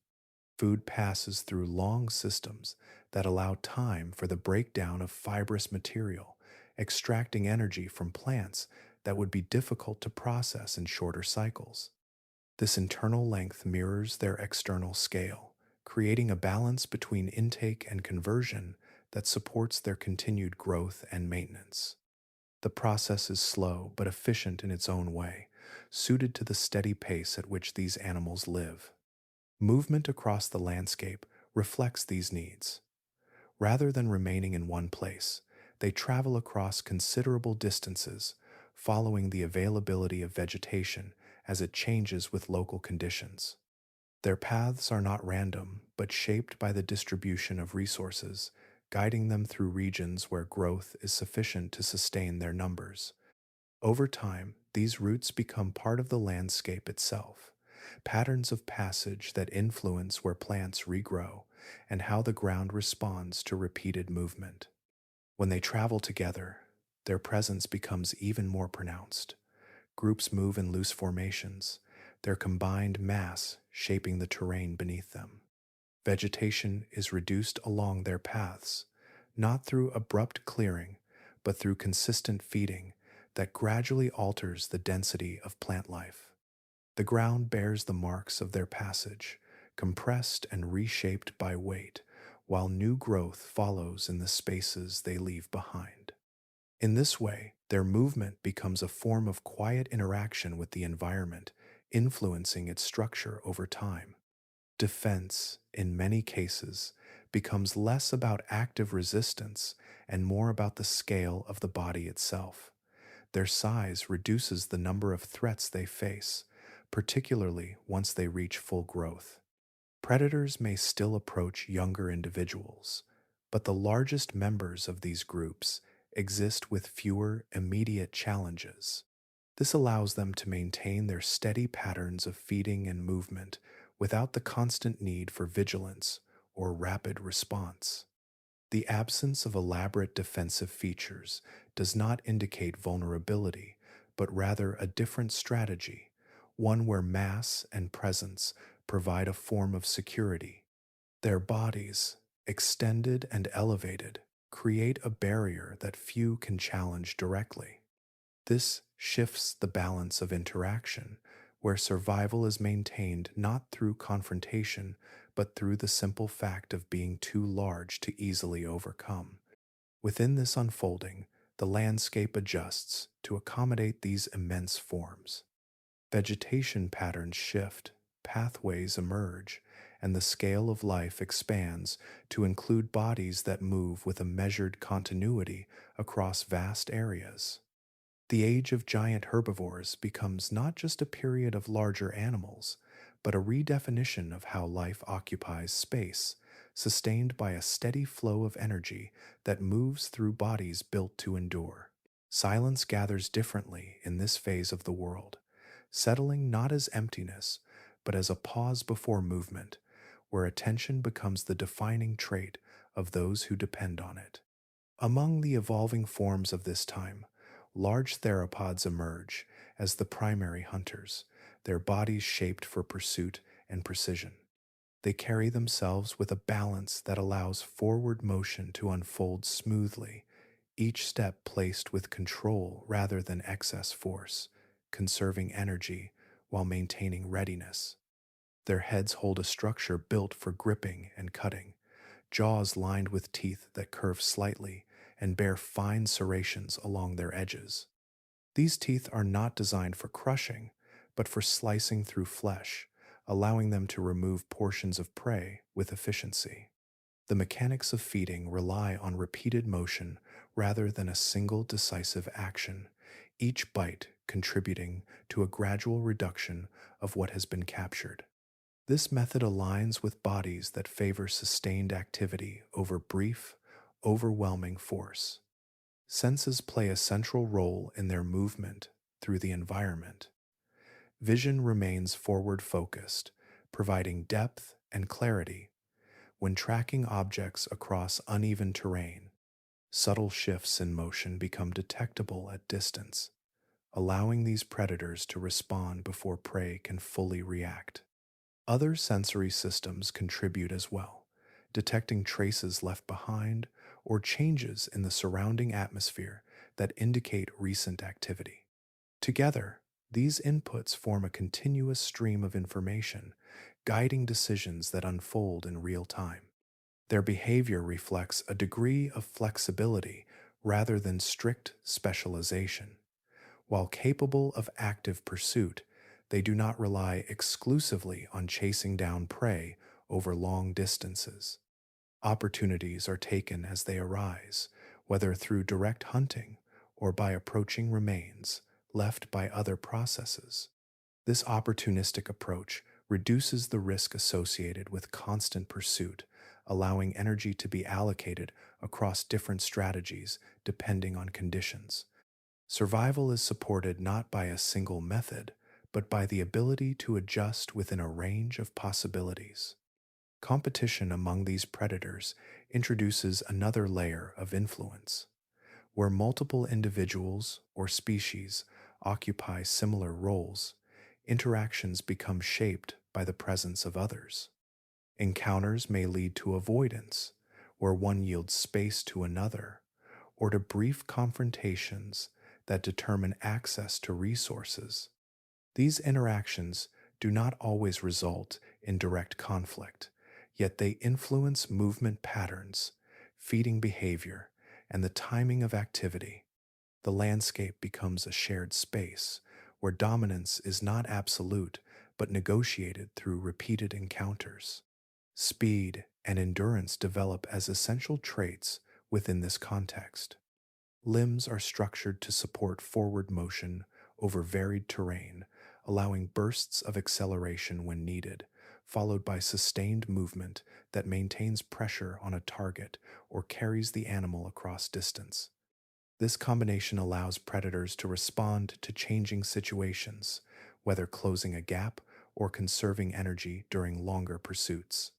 Food passes through long systems that allow time for the breakdown of fibrous material, extracting energy from plants that would be difficult to process in shorter cycles. This internal length mirrors their external scale, creating a balance between intake and conversion that supports their continued growth and maintenance. The process is slow but efficient in its own way, suited to the steady pace at which these animals live. Movement across the landscape reflects these needs. Rather than remaining in one place, they travel across considerable distances, following the availability of vegetation as it changes with local conditions. Their paths are not random, but shaped by the distribution of resources, guiding them through regions where growth is sufficient to sustain their numbers. Over time, these routes become part of the landscape itself, patterns of passage that influence where plants regrow and how the ground responds to repeated movement. When they travel together, their presence becomes even more pronounced. Groups move in loose formations, their combined mass shaping the terrain beneath them. Vegetation is reduced along their paths, not through abrupt clearing, but through consistent feeding that gradually alters the density of plant life. The ground bears the marks of their passage, compressed and reshaped by weight, while new growth follows in the spaces they leave behind. In this way, their movement becomes a form of quiet interaction with the environment, influencing its structure over time. Defense, in many cases, becomes less about active resistance and more about the scale of the body itself. Their size reduces the number of threats they face, particularly once they reach full growth. Predators may still approach younger individuals, but the largest members of these groups exist with fewer immediate challenges. This allows them to maintain their steady patterns of feeding and movement without the constant need for vigilance or rapid response. The absence of elaborate defensive features does not indicate vulnerability, but rather a different strategy, one where mass and presence provide a form of security. Their bodies, extended and elevated, create a barrier that few can challenge directly. This shifts the balance of interaction, where survival is maintained not through confrontation, but through the simple fact of being too large to easily overcome. Within this unfolding, the landscape adjusts to accommodate these immense forms. Vegetation patterns shift, pathways emerge, and the scale of life expands to include bodies that move with a measured continuity across vast areas. The age of giant herbivores becomes not just a period of larger animals, but a redefinition of how life occupies space, sustained by a steady flow of energy that moves through bodies built to endure. Silence gathers differently in this phase of the world, settling not as emptiness, but as a pause before movement, where attention becomes the defining trait of those who depend on it. Among the evolving forms of this time, large theropods emerge as the primary hunters, their bodies shaped for pursuit and precision. They carry themselves with a balance that allows forward motion to unfold smoothly, each step placed with control rather than excess force, conserving energy while maintaining readiness. Their heads hold a structure built for gripping and cutting, jaws lined with teeth that curve slightly and bear fine serrations along their edges. These teeth are not designed for crushing, but for slicing through flesh, allowing them to remove portions of prey with efficiency. The mechanics of feeding rely on repeated motion rather than a single decisive action, each bite contributing to a gradual reduction of what has been captured. This method aligns with bodies that favor sustained activity over brief, overwhelming force. Senses play a central role in their movement through the environment. Vision remains forward focused, providing depth and clarity when tracking objects across uneven terrain. Subtle shifts in motion become detectable at distance, allowing these predators to respond before prey can fully react. Other sensory systems contribute as well, detecting traces left behind or changes in the surrounding atmosphere that indicate recent activity. Together, these inputs form a continuous stream of information, guiding decisions that unfold in real time. Their behavior reflects a degree of flexibility rather than strict specialization. While capable of active pursuit, they do not rely exclusively on chasing down prey over long distances. Opportunities are taken as they arise, whether through direct hunting or by approaching remains left by other processes. This opportunistic approach reduces the risk associated with constant pursuit, allowing energy to be allocated across different strategies depending on conditions. Survival is supported not by a single method, but by the ability to adjust within a range of possibilities. Competition among these predators introduces another layer of influence. Where multiple individuals or species occupy similar roles, interactions become shaped by the presence of others. Encounters may lead to avoidance, where one yields space to another, or to brief confrontations that determine access to resources. These interactions do not always result in direct conflict, yet they influence movement patterns, feeding behavior, and the timing of activity. The landscape becomes a shared space where dominance is not absolute but negotiated through repeated encounters. Speed and endurance develop as essential traits within this context. Limbs are structured to support forward motion over varied terrain, allowing bursts of acceleration when needed, followed by sustained movement that maintains pressure on a target or carries the animal across distance. This combination allows predators to respond to changing situations, whether closing a gap or conserving energy during longer pursuits.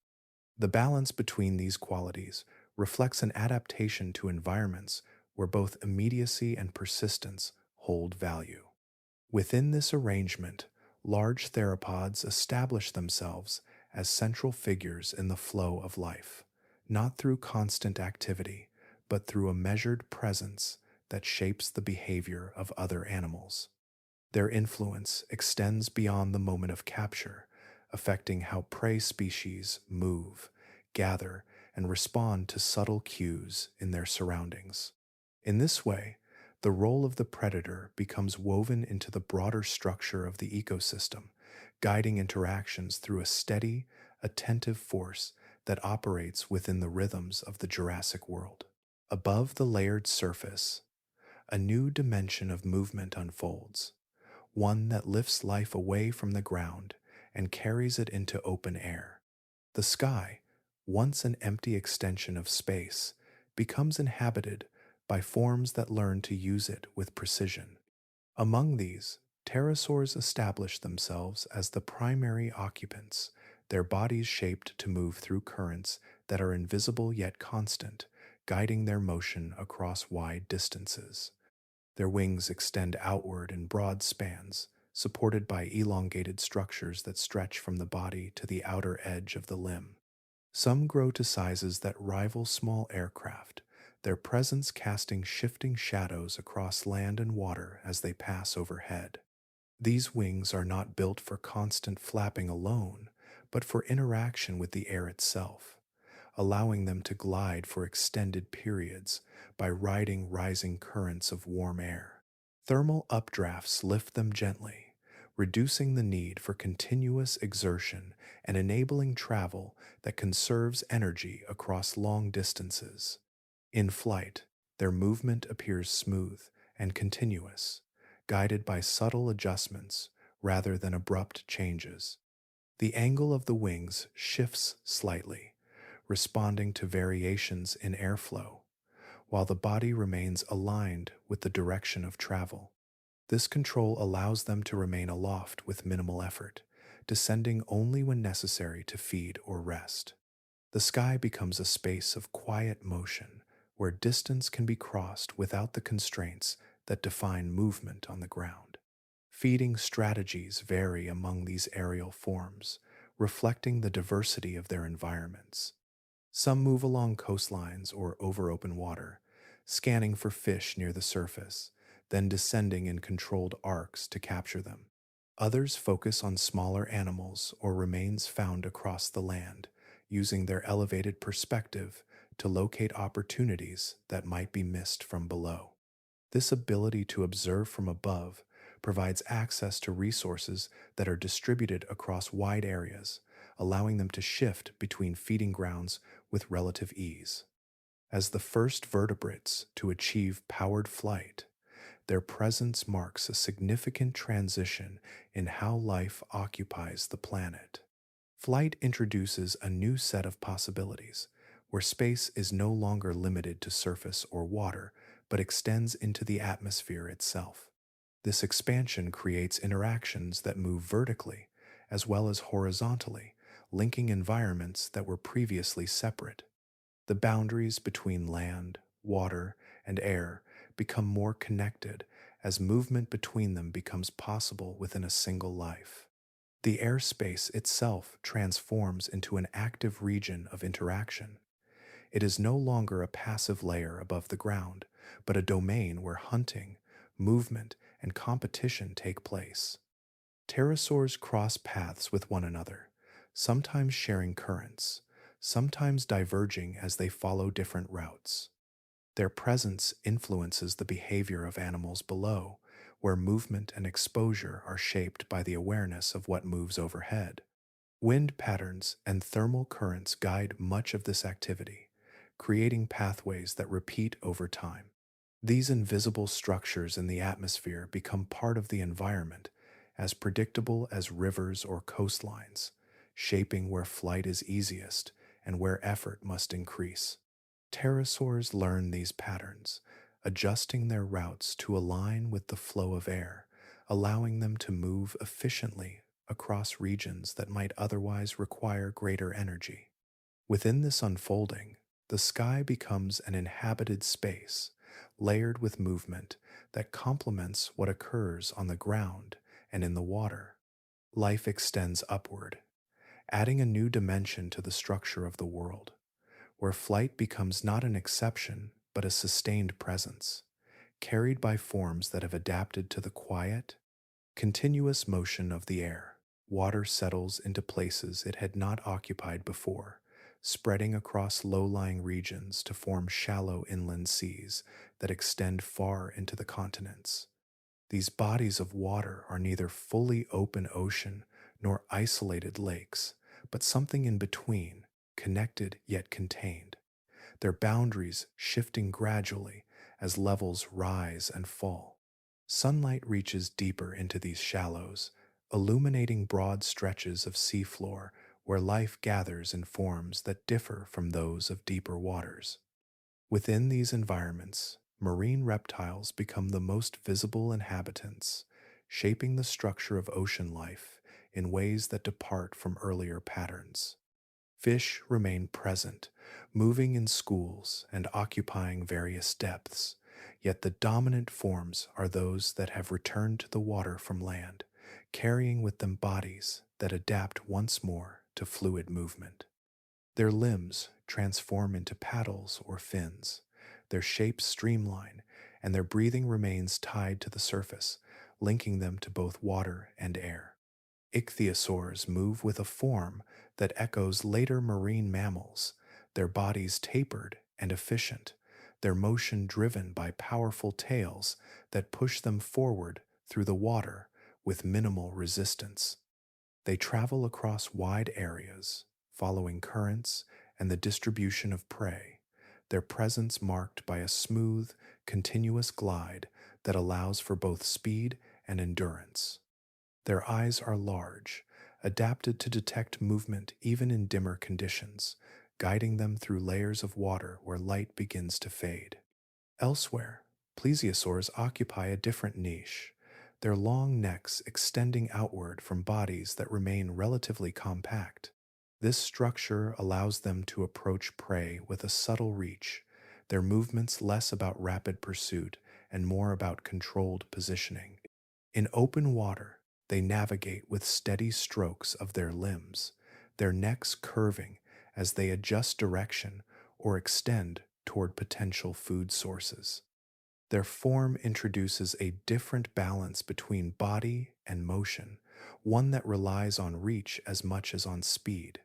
The balance between these qualities reflects an adaptation to environments where both immediacy and persistence hold value. Within this arrangement, large theropods establish themselves as central figures in the flow of life, not through constant activity, but through a measured presence that shapes the behavior of other animals. Their influence extends beyond the moment of capture, affecting how prey species move, gather, and respond to subtle cues in their surroundings. In this way, the role of the predator becomes woven into the broader structure of the ecosystem, guiding interactions through a steady, attentive force that operates within the rhythms of the Jurassic world. Above the layered surface, a new dimension of movement unfolds, one that lifts life away from the ground and carries it into open air. The sky, once an empty extension of space, becomes inhabited by forms that learn to use it with precision. Among these, Pterosaurs established themselves as the primary occupants, their bodies shaped to move through currents that are invisible yet constant, guiding their motion across wide distances. Their wings extend outward in broad spans, supported by elongated structures that stretch from the body to the outer edge of the limb. Some grow to sizes that rival small aircraft, their presence casting shifting shadows across land and water as they pass overhead. These wings are not built for constant flapping alone, but for interaction with the air itself, allowing them to glide for extended periods by riding rising currents of warm air. Thermal updrafts lift them gently, reducing the need for continuous exertion and enabling travel that conserves energy across long distances. In flight, their movement appears smooth and continuous, guided by subtle adjustments rather than abrupt changes. The angle of the wings shifts slightly, responding to variations in airflow, while the body remains aligned with the direction of travel. This control allows them to remain aloft with minimal effort, descending only when necessary to feed or rest. The sky becomes a space of quiet motion where distance can be crossed without the constraints that define movement on the ground. Feeding strategies vary among these aerial forms, reflecting the diversity of their environments. Some move along coastlines or over open water, scanning for fish near the surface, then descending in controlled arcs to capture them. Others focus on smaller animals or remains found across the land, using their elevated perspective to locate opportunities that might be missed from below. This ability to observe from above provides access to resources that are distributed across wide areas, allowing them to shift between feeding grounds with relative ease. As the first vertebrates to achieve powered flight, their presence marks a significant transition in how life occupies the planet. Flight introduces a new set of possibilities, where space is no longer limited to surface or water, but extends into the atmosphere itself. This expansion creates interactions that move vertically, as well as horizontally, linking environments that were previously separate. The boundaries between land, water, and air become more connected as movement between them becomes possible within a single life. The airspace itself transforms into an active region of interaction. It is no longer a passive layer above the ground, but a domain where hunting, movement, and competition take place. Pterosaurs cross paths with one another, sometimes sharing currents, sometimes diverging as they follow different routes. Their presence influences the behavior of animals below, where movement and exposure are shaped by the awareness of what moves overhead. Wind patterns and thermal currents guide much of this activity, creating pathways that repeat over time. These invisible structures in the atmosphere become part of the environment, as predictable as rivers or coastlines, shaping where flight is easiest and where effort must increase. Pterosaurs learn these patterns, adjusting their routes to align with the flow of air, allowing them to move efficiently across regions that might otherwise require greater energy. Within this unfolding, the sky becomes an inhabited space, layered with movement that complements what occurs on the ground and in the water. Life extends upward, adding a new dimension to the structure of the world, where flight becomes not an exception but a sustained presence, carried by forms that have adapted to the quiet, continuous motion of the air. Water settles into places it had not occupied before, spreading across low-lying regions to form shallow inland seas that extend far into the continents. These bodies of water are neither fully open ocean nor isolated lakes, but something in between, connected yet contained, their boundaries shifting gradually as levels rise and fall. Sunlight reaches deeper into these shallows, illuminating broad stretches of seafloor where life gathers in forms that differ from those of deeper waters. Within these environments, marine reptiles become the most visible inhabitants, shaping the structure of ocean life in ways that depart from earlier patterns. Fish remain present, moving in schools and occupying various depths, yet the dominant forms are those that have returned to the water from land, carrying with them bodies that adapt once more to fluid movement. Their limbs transform into paddles or fins, their shapes streamline, and their breathing remains tied to the surface, linking them to both water and air. Ichthyosaurs move with a form that echoes later marine mammals, their bodies tapered and efficient, their motion driven by powerful tails that push them forward through the water with minimal resistance. They travel across wide areas, following currents and the distribution of prey, their presence marked by a smooth, continuous glide that allows for both speed and endurance. Their eyes are large, adapted to detect movement even in dimmer conditions, guiding them through layers of water where light begins to fade. Elsewhere, plesiosaurs occupy a different niche, their long necks extending outward from bodies that remain relatively compact. This structure allows them to approach prey with a subtle reach, their movements less about rapid pursuit and more about controlled positioning. In open water, they navigate with steady strokes of their limbs, their necks curving as they adjust direction or extend toward potential food sources. Their form introduces a different balance between body and motion, one that relies on reach as much as on speed.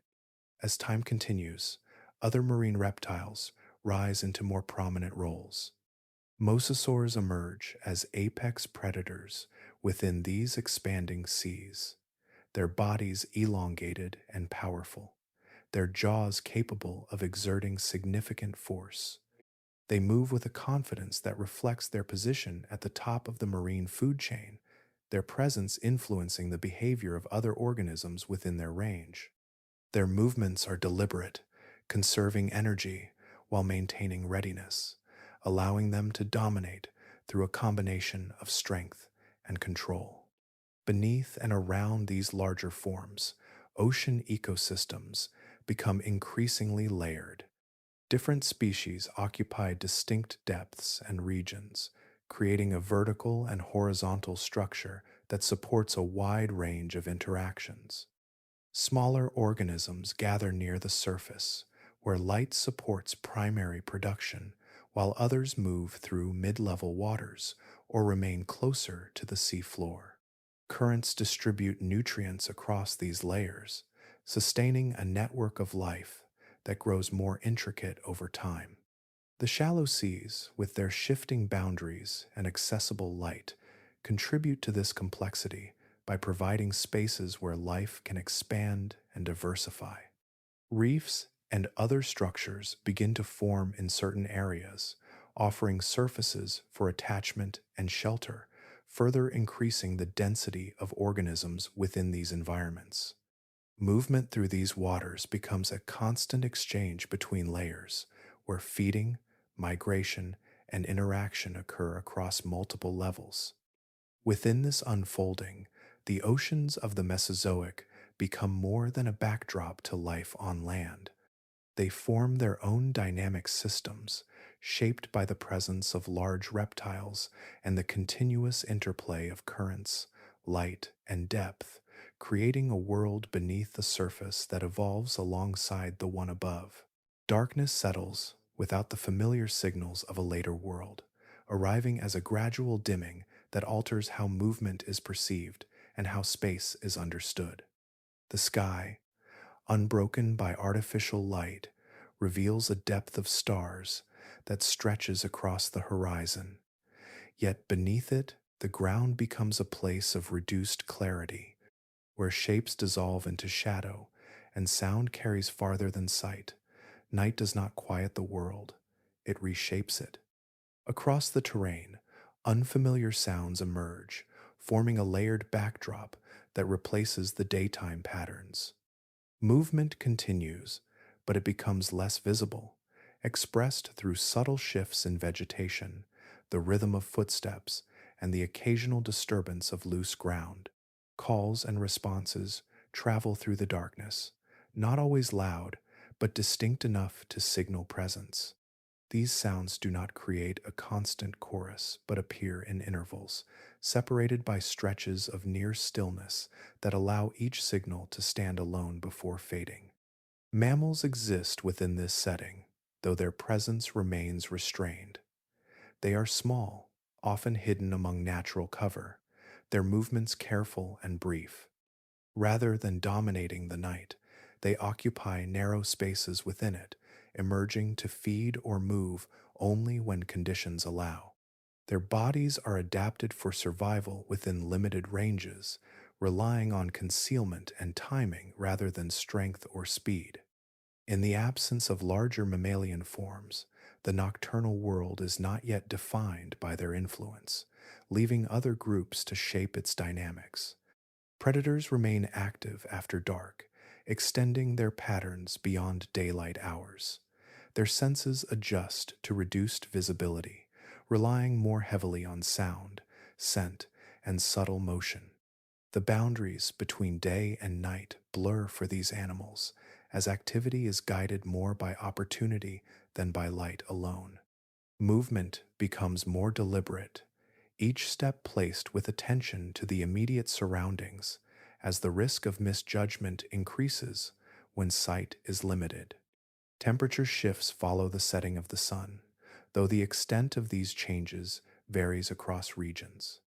As time continues, other marine reptiles rise into more prominent roles. Mosasaurs emerge as apex predators within these expanding seas, their bodies elongated and powerful, their jaws capable of exerting significant force. They move with a confidence that reflects their position at the top of the marine food chain, their presence influencing the behavior of other organisms within their range. Their movements are deliberate, conserving energy while maintaining readiness, allowing them to dominate through a combination of strength and control. Beneath and around these larger forms, ocean ecosystems become increasingly layered. Different species occupy distinct depths and regions, creating a vertical and horizontal structure that supports a wide range of interactions. Smaller organisms gather near the surface, where light supports primary production, while others move through mid-level waters or remain closer to the seafloor. Currents distribute nutrients across these layers, sustaining a network of life that grows more intricate over time. The shallow seas, with their shifting boundaries and accessible light, contribute to this complexity by providing spaces where life can expand and diversify. Reefs and other structures begin to form in certain areas, offering surfaces for attachment and shelter, further increasing the density of organisms within these environments. Movement through these waters becomes a constant exchange between layers, where feeding, migration, and interaction occur across multiple levels. Within this unfolding, the oceans of the Mesozoic become more than a backdrop to life on land. They form their own dynamic systems, shaped by the presence of large reptiles and the continuous interplay of currents, light, and depth, creating a world beneath the surface that evolves alongside the one above. Darkness settles without the familiar signals of a later world, arriving as a gradual dimming that alters how movement is perceived and how space is understood. The sky, unbroken by artificial light, reveals a depth of stars that stretches across the horizon. Yet beneath it, the ground becomes a place of reduced clarity, where shapes dissolve into shadow and sound carries farther than sight. Night does not quiet the world, it reshapes it. Across the terrain, unfamiliar sounds emerge, forming a layered backdrop that replaces the daytime patterns. Movement continues, but it becomes less visible, expressed through subtle shifts in vegetation, the rhythm of footsteps, and the occasional disturbance of loose ground. Calls and responses travel through the darkness, not always loud, but distinct enough to signal presence. These sounds do not create a constant chorus, but appear in intervals, separated by stretches of near stillness that allow each signal to stand alone before fading. Mammals exist within this setting, though their presence remains restrained. They are small, often hidden among natural cover, their movements careful and brief. Rather than dominating the night, they occupy narrow spaces within it, emerging to feed or move only when conditions allow. Their bodies are adapted for survival within limited ranges, relying on concealment and timing rather than strength or speed. In the absence of larger mammalian forms, the nocturnal world is not yet defined by their influence, leaving other groups to shape its dynamics. Predators remain active after dark, extending their patterns beyond daylight hours. Their senses adjust to reduced visibility, relying more heavily on sound, scent, and subtle motion. The boundaries between day and night blur for these animals, as activity is guided more by opportunity than by light alone. Movement becomes more deliberate, each step placed with attention to the immediate surroundings, as the risk of misjudgment increases when sight is limited. Temperature shifts follow the setting of the sun, though the extent of these changes varies across regions.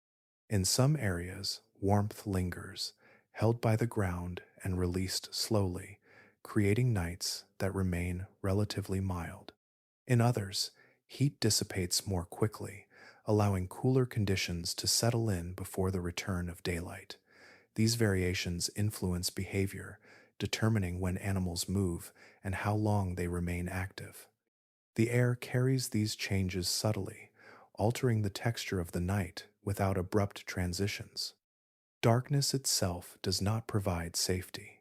In some areas, warmth lingers, held by the ground and released slowly, creating nights that remain relatively mild. In others, heat dissipates more quickly, allowing cooler conditions to settle in before the return of daylight. These variations influence behavior, determining when animals move and how long they remain active. The air carries these changes subtly, altering the texture of the night without abrupt transitions. Darkness itself does not provide safety.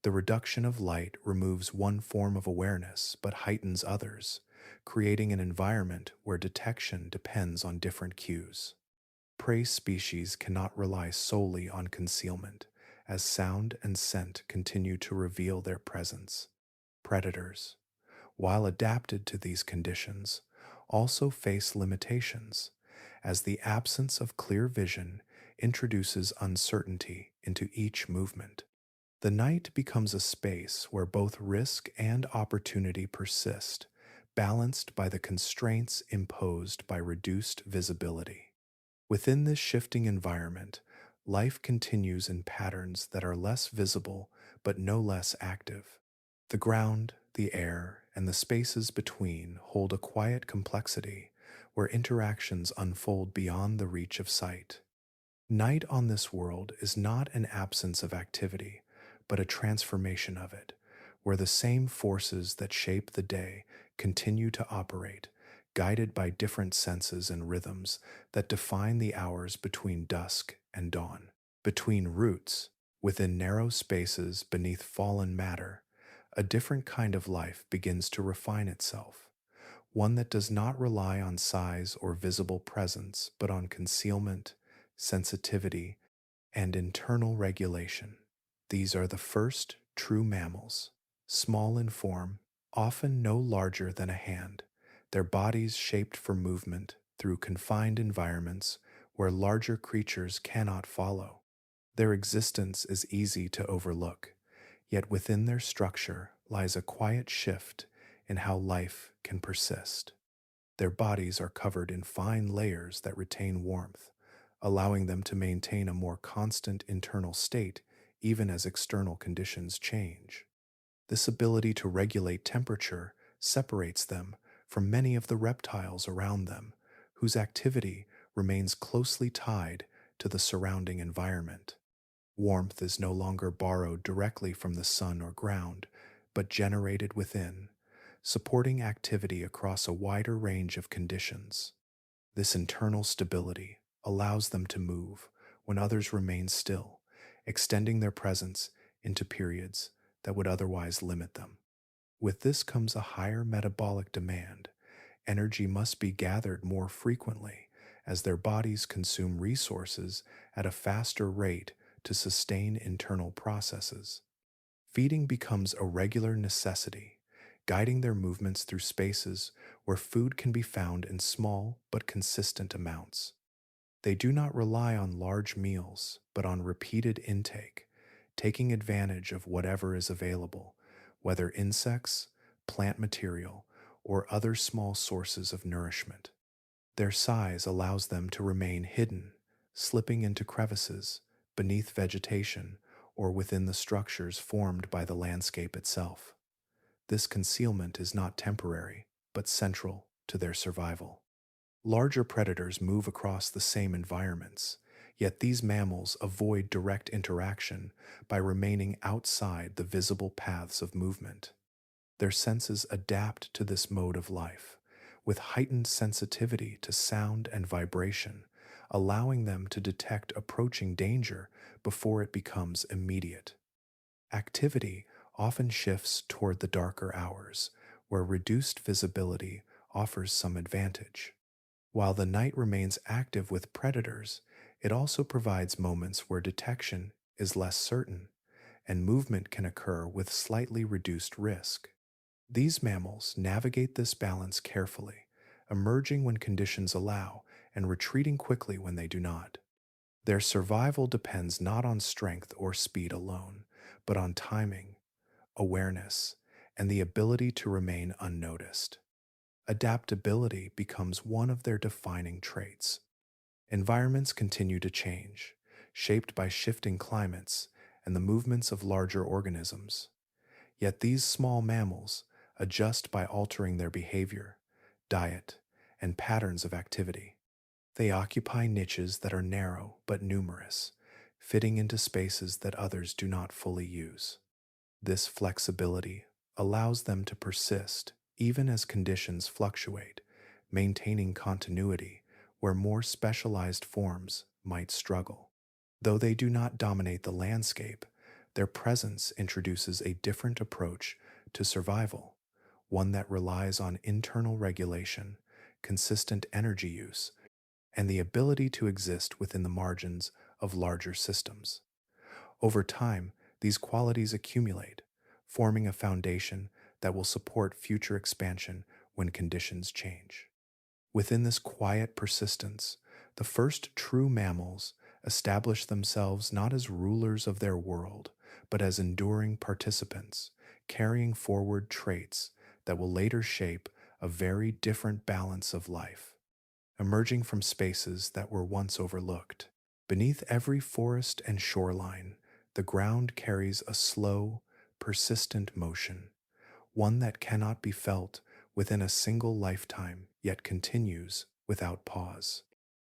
The reduction of light removes one form of awareness but heightens others, creating an environment where detection depends on different cues. Prey species cannot rely solely on concealment, as sound and scent continue to reveal their presence. Predators, while adapted to these conditions, also face limitations, as the absence of clear vision introduces uncertainty into each movement. The night becomes a space where both risk and opportunity persist, balanced by the constraints imposed by reduced visibility. Within this shifting environment, life continues in patterns that are less visible but no less active. The ground, the air, and the spaces between hold a quiet complexity where interactions unfold beyond the reach of sight. Night on this world is not an absence of activity, but a transformation of it, where the same forces that shape the day continue to operate, guided by different senses and rhythms that define the hours between dusk and dawn. Between roots, within narrow spaces beneath fallen matter, a different kind of life begins to refine itself, one that does not rely on size or visible presence, but on concealment, sensitivity, and internal regulation. These are the first true mammals, small in form, often no larger than a hand, their bodies shaped for movement through confined environments where larger creatures cannot follow. Their existence is easy to overlook, yet within their structure lies a quiet shift in how life can persist. Their bodies are covered in fine layers that retain warmth, allowing them to maintain a more constant internal state even as external conditions change. This ability to regulate temperature separates them from many of the reptiles around them, whose activity remains closely tied to the surrounding environment. Warmth is no longer borrowed directly from the sun or ground, but generated within, supporting activity across a wider range of conditions. This internal stability allows them to move when others remain still, extending their presence into periods that would otherwise limit them. With this comes a higher metabolic demand. Energy must be gathered more frequently, as their bodies consume resources at a faster rate to sustain internal processes. Feeding becomes a regular necessity, guiding their movements through spaces where food can be found in small but consistent amounts. They do not rely on large meals, but on repeated intake, taking advantage of whatever is available, whether insects, plant material, or other small sources of nourishment. Their size allows them to remain hidden, slipping into crevices, beneath vegetation, or within the structures formed by the landscape itself. This concealment is not temporary, but central to their survival. Larger predators move across the same environments, yet these mammals avoid direct interaction by remaining outside the visible paths of movement. Their senses adapt to this mode of life, with heightened sensitivity to sound and vibration, allowing them to detect approaching danger before it becomes immediate. Activity often shifts toward the darker hours, where reduced visibility offers some advantage. While the night remains active with predators, it also provides moments where detection is less certain, and movement can occur with slightly reduced risk. These mammals navigate this balance carefully, emerging when conditions allow and retreating quickly when they do not. Their survival depends not on strength or speed alone, but on timing, awareness, and the ability to remain unnoticed. Adaptability becomes one of their defining traits. Environments continue to change, shaped by shifting climates and the movements of larger organisms. Yet these small mammals adjust by altering their behavior, diet, and patterns of activity. They occupy niches that are narrow but numerous, fitting into spaces that others do not fully use. This flexibility allows them to persist even as conditions fluctuate, maintaining continuity where more specialized forms might struggle. Though they do not dominate the landscape, their presence introduces a different approach to survival, one that relies on internal regulation, consistent energy use, and the ability to exist within the margins of larger systems. Over time, these qualities accumulate, forming a foundation that will support future expansion when conditions change. Within this quiet persistence, the first true mammals establish themselves not as rulers of their world, but as enduring participants, carrying forward traits that will later shape a very different balance of life. Emerging from spaces that were once overlooked, beneath every forest and shoreline, the ground carries a slow, persistent motion, one that cannot be felt within a single lifetime, yet continues without pause.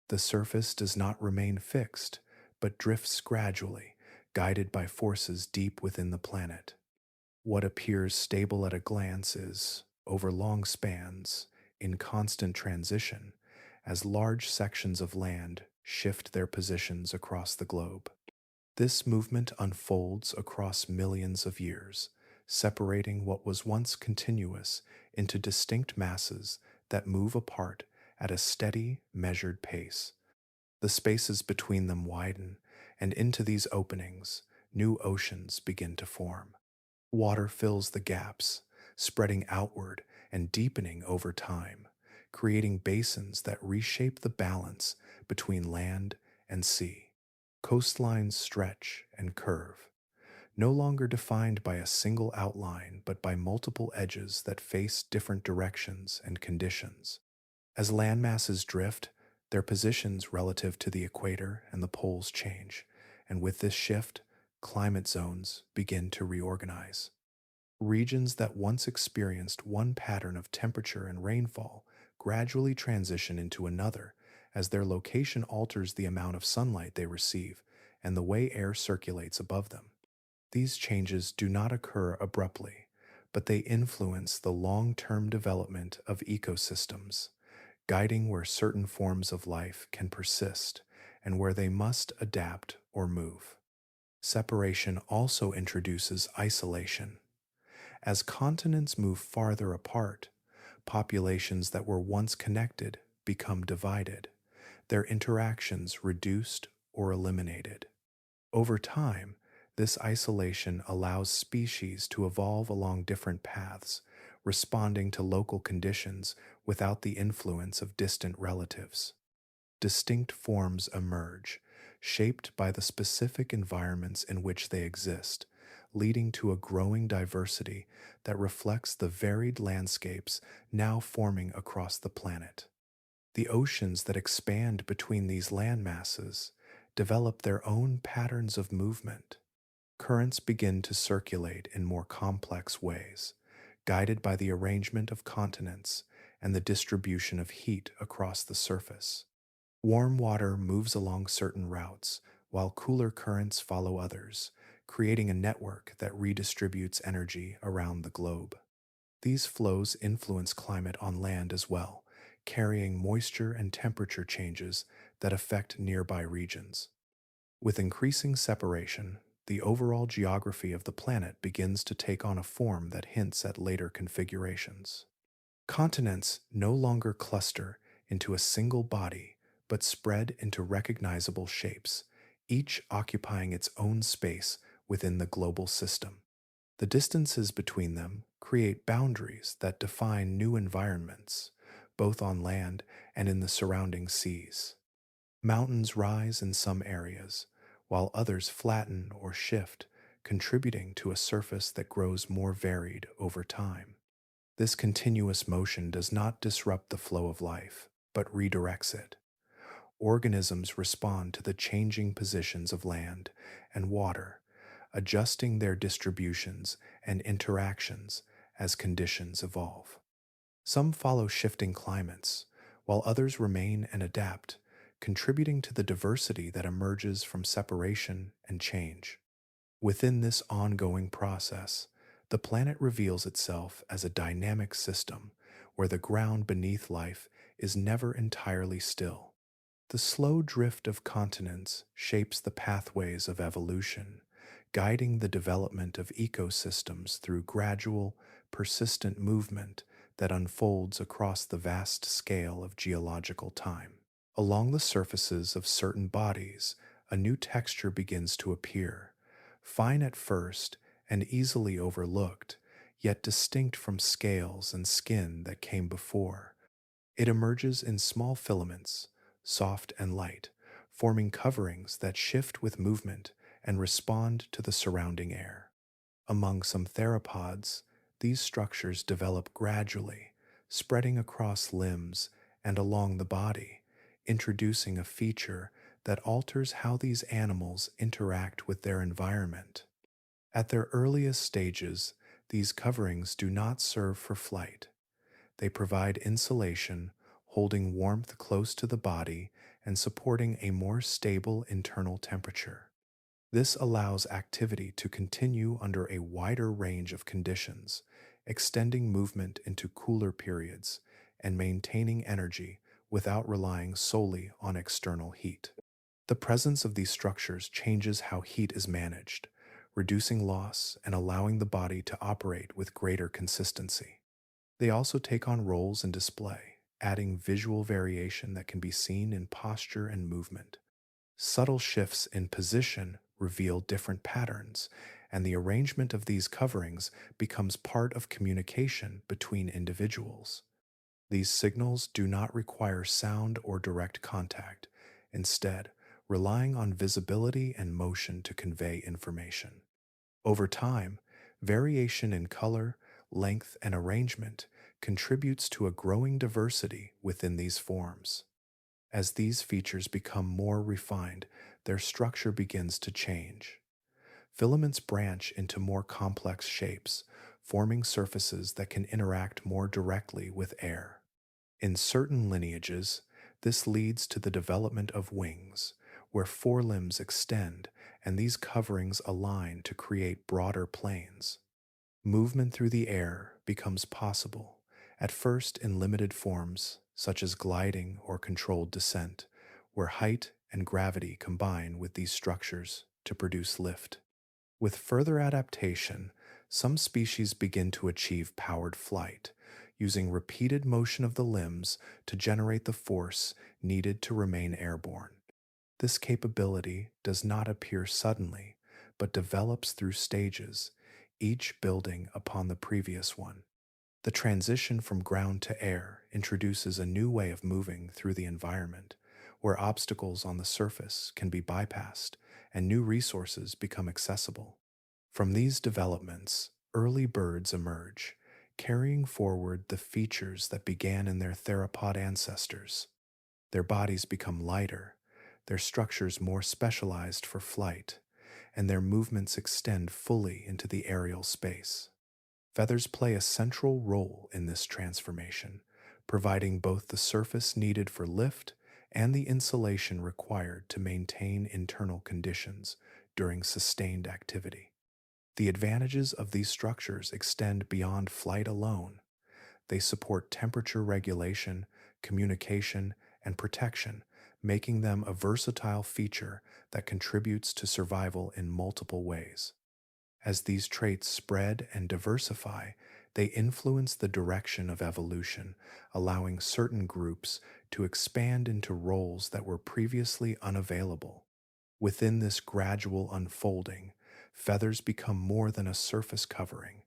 The surface does not remain fixed, but drifts gradually, guided by forces deep within the planet. What appears stable at a glance is, over long spans, in constant transition, as large sections of land shift their positions across the globe. This movement unfolds across millions of years, separating what was once continuous into distinct masses that move apart at a steady, measured pace. The spaces between them widen, and into these openings, new oceans begin to form. Water fills the gaps, spreading outward and deepening over time, creating basins that reshape the balance between land and sea. Coastlines stretch and curve, no longer defined by a single outline but by multiple edges that face different directions and conditions. As landmasses drift, their positions relative to the equator and the poles change, and with this shift, climate zones begin to reorganize. Regions that once experienced one pattern of temperature and rainfall gradually transition into another as their location alters the amount of sunlight they receive and the way air circulates above them. These changes do not occur abruptly, but they influence the long-term development of ecosystems, guiding where certain forms of life can persist and where they must adapt or move. Separation also introduces isolation. As continents move farther apart, populations that were once connected become divided. their interactions reduced or eliminated. Over time, this isolation allows species to evolve along different paths, responding to local conditions without the influence of distant relatives. Distinct forms emerge, shaped by the specific environments in which they exist, leading to a growing diversity that reflects the varied landscapes now forming across the planet. The oceans that expand between these landmasses develop their own patterns of movement. Currents begin to circulate in more complex ways, guided by the arrangement of continents and the distribution of heat across the surface. Warm water moves along certain routes, while cooler currents follow others, creating a network that redistributes energy around the globe. These flows influence climate on land as well, carrying moisture and temperature changes that affect nearby regions. With increasing separation, the overall geography of the planet begins to take on a form that hints at later configurations. Continents no longer cluster into a single body, but spread into recognizable shapes, each occupying its own space within the global system. The distances between them create boundaries that define new environments, both on land and in the surrounding seas. Mountains rise in some areas, while others flatten or shift, contributing to a surface that grows more varied over time. This continuous motion does not disrupt the flow of life, but redirects it. Organisms respond to the changing positions of land and water, adjusting their distributions and interactions as conditions evolve. Some follow shifting climates, while others remain and adapt, contributing to the diversity that emerges from separation and change. Within this ongoing process, the planet reveals itself as a dynamic system where the ground beneath life is never entirely still. The slow drift of continents shapes the pathways of evolution, guiding the development of ecosystems through gradual, persistent movement that unfolds across the vast scale of geological time. Along the surfaces of certain bodies, a new texture begins to appear, fine at first and easily overlooked, yet distinct from scales and skin that came before. It emerges in small filaments, soft and light, forming coverings that shift with movement and respond to the surrounding air. Among some theropods, these structures develop gradually, spreading across limbs and along the body, introducing a feature that alters how these animals interact with their environment. At their earliest stages, these coverings do not serve for flight. They provide insulation, holding warmth close to the body and supporting a more stable internal temperature. This allows activity to continue under a wider range of conditions, extending movement into cooler periods and maintaining energy without relying solely on external heat. The presence of these structures changes how heat is managed, reducing loss and allowing the body to operate with greater consistency. They also take on roles in display, adding visual variation that can be seen in posture and movement. Subtle shifts in position reveal different patterns, and the arrangement of these coverings becomes part of communication between individuals. These signals do not require sound or direct contact, instead, relying on visibility and motion to convey information. Over time, variation in color, length, and arrangement contributes to a growing diversity within these forms. As these features become more refined, their structure begins to change. Filaments branch into more complex shapes, forming surfaces that can interact more directly with air. In certain lineages, this leads to the development of wings, where forelimbs extend and these coverings align to create broader planes. Movement through the air becomes possible, at first in limited forms, such as gliding or controlled descent, where height and gravity combine with these structures to produce lift. With further adaptation, some species begin to achieve powered flight, using repeated motion of the limbs to generate the force needed to remain airborne. This capability does not appear suddenly, but develops through stages, each building upon the previous one. The transition from ground to air introduces a new way of moving through the environment, where obstacles on the surface can be bypassed and new resources become accessible. From these developments, early birds emerge, carrying forward the features that began in their theropod ancestors. Their bodies become lighter, their structures more specialized for flight, and their movements extend fully into the aerial space. Feathers play a central role in this transformation, providing both the surface needed for lift and the insulation required to maintain internal conditions during sustained activity. The advantages of these structures extend beyond flight alone. They support temperature regulation, communication, and protection, making them a versatile feature that contributes to survival in multiple ways. As these traits spread and diversify, they influence the direction of evolution, allowing certain groups to expand into roles that were previously unavailable. Within this gradual unfolding, feathers become more than a surface covering.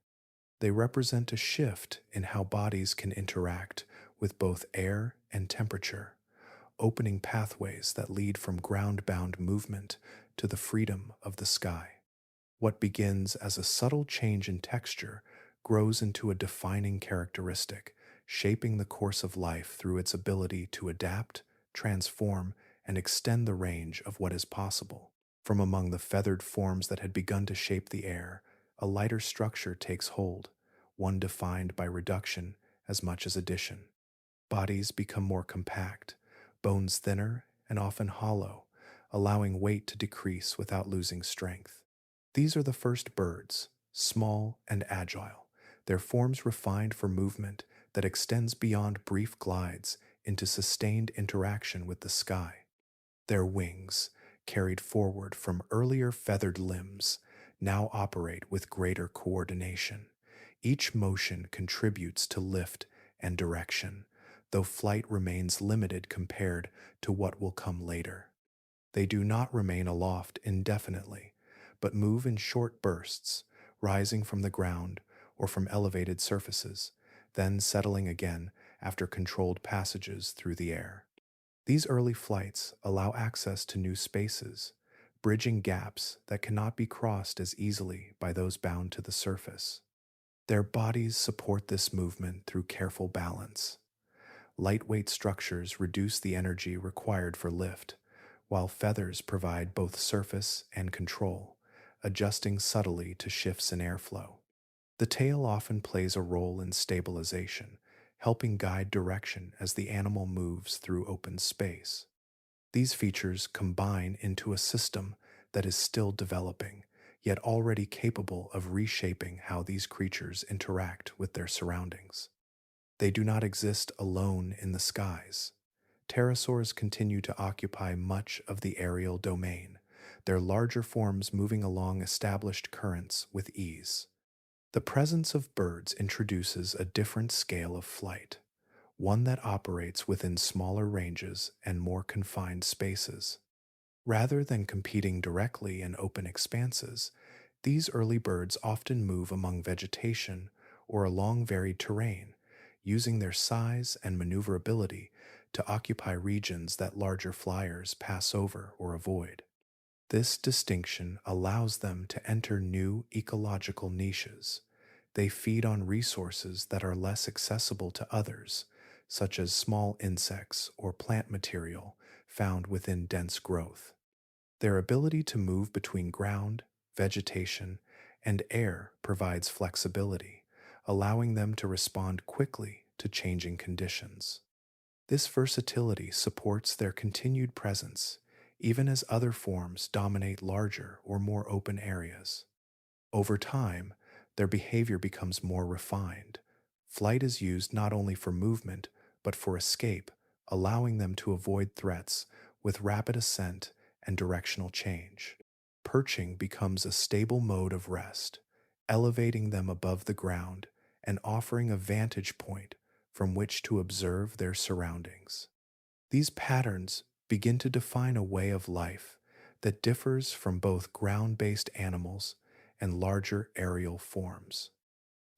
They represent a shift in how bodies can interact with both air and temperature, opening pathways that lead from ground-bound movement to the freedom of the sky. What begins as a subtle change in texture grows into a defining characteristic, shaping the course of life through its ability to adapt, transform, and extend the range of what is possible. From among the feathered forms that had begun to shape the air, a lighter structure takes hold, one defined by reduction as much as addition. Bodies become more compact, bones thinner and often hollow, allowing weight to decrease without losing strength. These are the first birds, small and agile, their forms refined for movement that extends beyond brief glides into sustained interaction with the sky. Their wings, carried forward from earlier feathered limbs, now operate with greater coordination. Each motion contributes to lift and direction, though flight remains limited compared to what will come later. They do not remain aloft indefinitely, but move in short bursts, rising from the ground or from elevated surfaces, then settling again after controlled passages through the air. These early flights allow access to new spaces, bridging gaps that cannot be crossed as easily by those bound to the surface. Their bodies support this movement through careful balance. Lightweight structures reduce the energy required for lift, while feathers provide both surface and control, adjusting subtly to shifts in airflow. The tail often plays a role in stabilization, helping guide direction as the animal moves through open space. These features combine into a system that is still developing, yet already capable of reshaping how these creatures interact with their surroundings. They do not exist alone in the skies. Pterosaurs continue to occupy much of the aerial domain, their larger forms moving along established currents with ease. The presence of birds introduces a different scale of flight, one that operates within smaller ranges and more confined spaces. Rather than competing directly in open expanses, these early birds often move among vegetation or along varied terrain, using their size and maneuverability to occupy regions that larger flyers pass over or avoid. This distinction allows them to enter new ecological niches. They feed on resources that are less accessible to others, such as small insects or plant material found within dense growth. Their ability to move between ground, vegetation, and air provides flexibility, allowing them to respond quickly to changing conditions. This versatility supports their continued presence, even as other forms dominate larger or more open areas. Over time, their behavior becomes more refined. Flight is used not only for movement, but for escape, allowing them to avoid threats with rapid ascent and directional change. Perching becomes a stable mode of rest, elevating them above the ground and offering a vantage point from which to observe their surroundings. These patterns begin to define a way of life that differs from both ground based animals and larger aerial forms.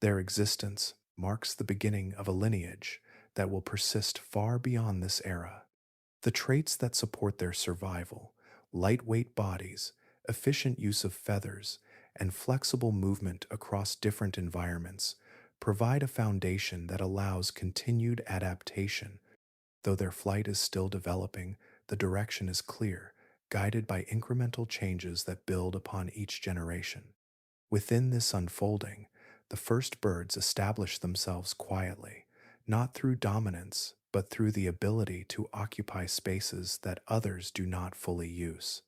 Their existence marks the beginning of a lineage that will persist far beyond this era. The traits that support their survival, lightweight bodies, efficient use of feathers, and flexible movement across different environments, provide a foundation that allows continued adaptation. Though their flight is still developing, the direction is clear, guided by incremental changes that build upon each generation. Within this unfolding, the first birds establish themselves quietly, not through dominance, but through the ability to occupy spaces that others do not fully use.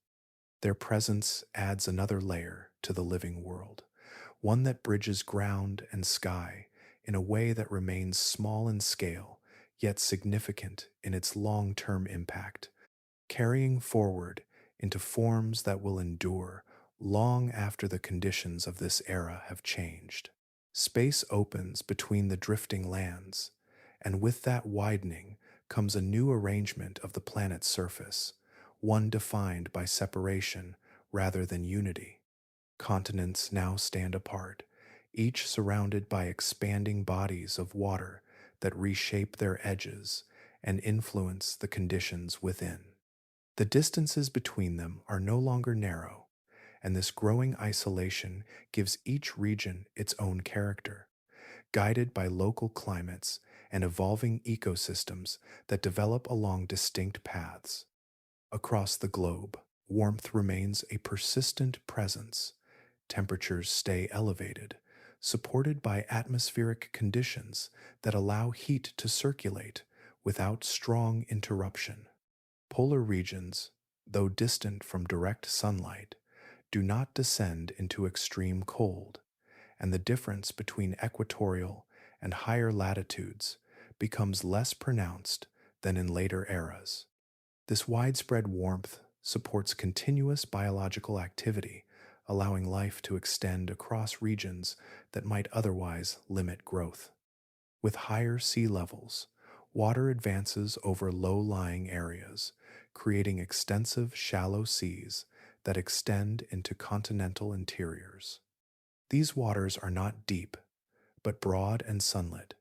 Their presence adds another layer to the living world, one that bridges ground and sky in a way that remains small in scale, yet significant in its long term impact, carrying forward into forms that will endure long after the conditions of this era have changed. Space opens between the drifting lands, and with that widening comes a new arrangement of the planet's surface, one defined by separation rather than unity. Continents now stand apart, each surrounded by expanding bodies of water that reshape their edges and influence the conditions within. The distances between them are no longer narrow, and this growing isolation gives each region its own character, guided by local climates and evolving ecosystems that develop along distinct paths. Across the globe, warmth remains a persistent presence. Temperatures stay elevated, supported by atmospheric conditions that allow heat to circulate without strong interruption. Polar regions, though distant from direct sunlight, do not descend into extreme cold, and the difference between equatorial and higher latitudes becomes less pronounced than in later eras. This widespread warmth supports continuous biological activity, allowing life to extend across regions that might otherwise limit growth. With higher sea levels, water advances over low-lying areas, creating extensive shallow seas that extend into continental interiors. These waters are not deep, but broad and sunlit,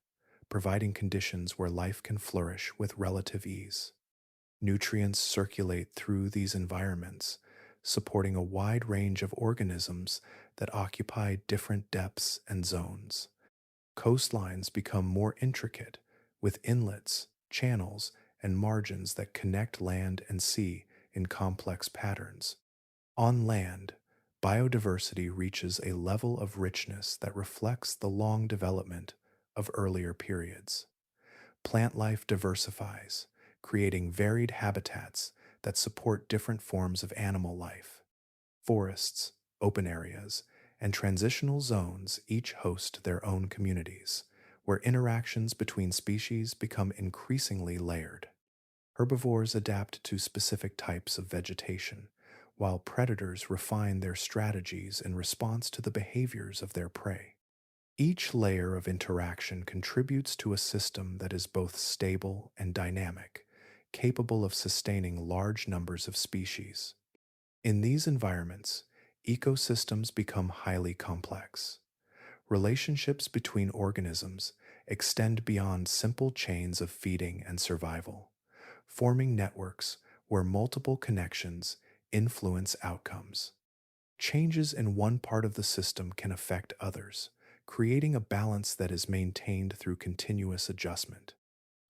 providing conditions where life can flourish with relative ease. Nutrients circulate through these environments, supporting a wide range of organisms that occupy different depths and zones. Coastlines become more intricate, with inlets, channels, and margins that connect land and sea in complex patterns. On land, biodiversity reaches a level of richness that reflects the long development of earlier periods. Plant life diversifies, creating varied habitats that support different forms of animal life. Forests, open areas, and transitional zones each host their own communities, where interactions between species become increasingly layered. Herbivores adapt to specific types of vegetation, while predators refine their strategies in response to the behaviors of their prey. Each layer of interaction contributes to a system that is both stable and dynamic, capable of sustaining large numbers of species. In these environments, ecosystems become highly complex. Relationships between organisms extend beyond simple chains of feeding and survival, forming networks where multiple connections influence outcomes. Changes in one part of the system can affect others, creating a balance that is maintained through continuous adjustment.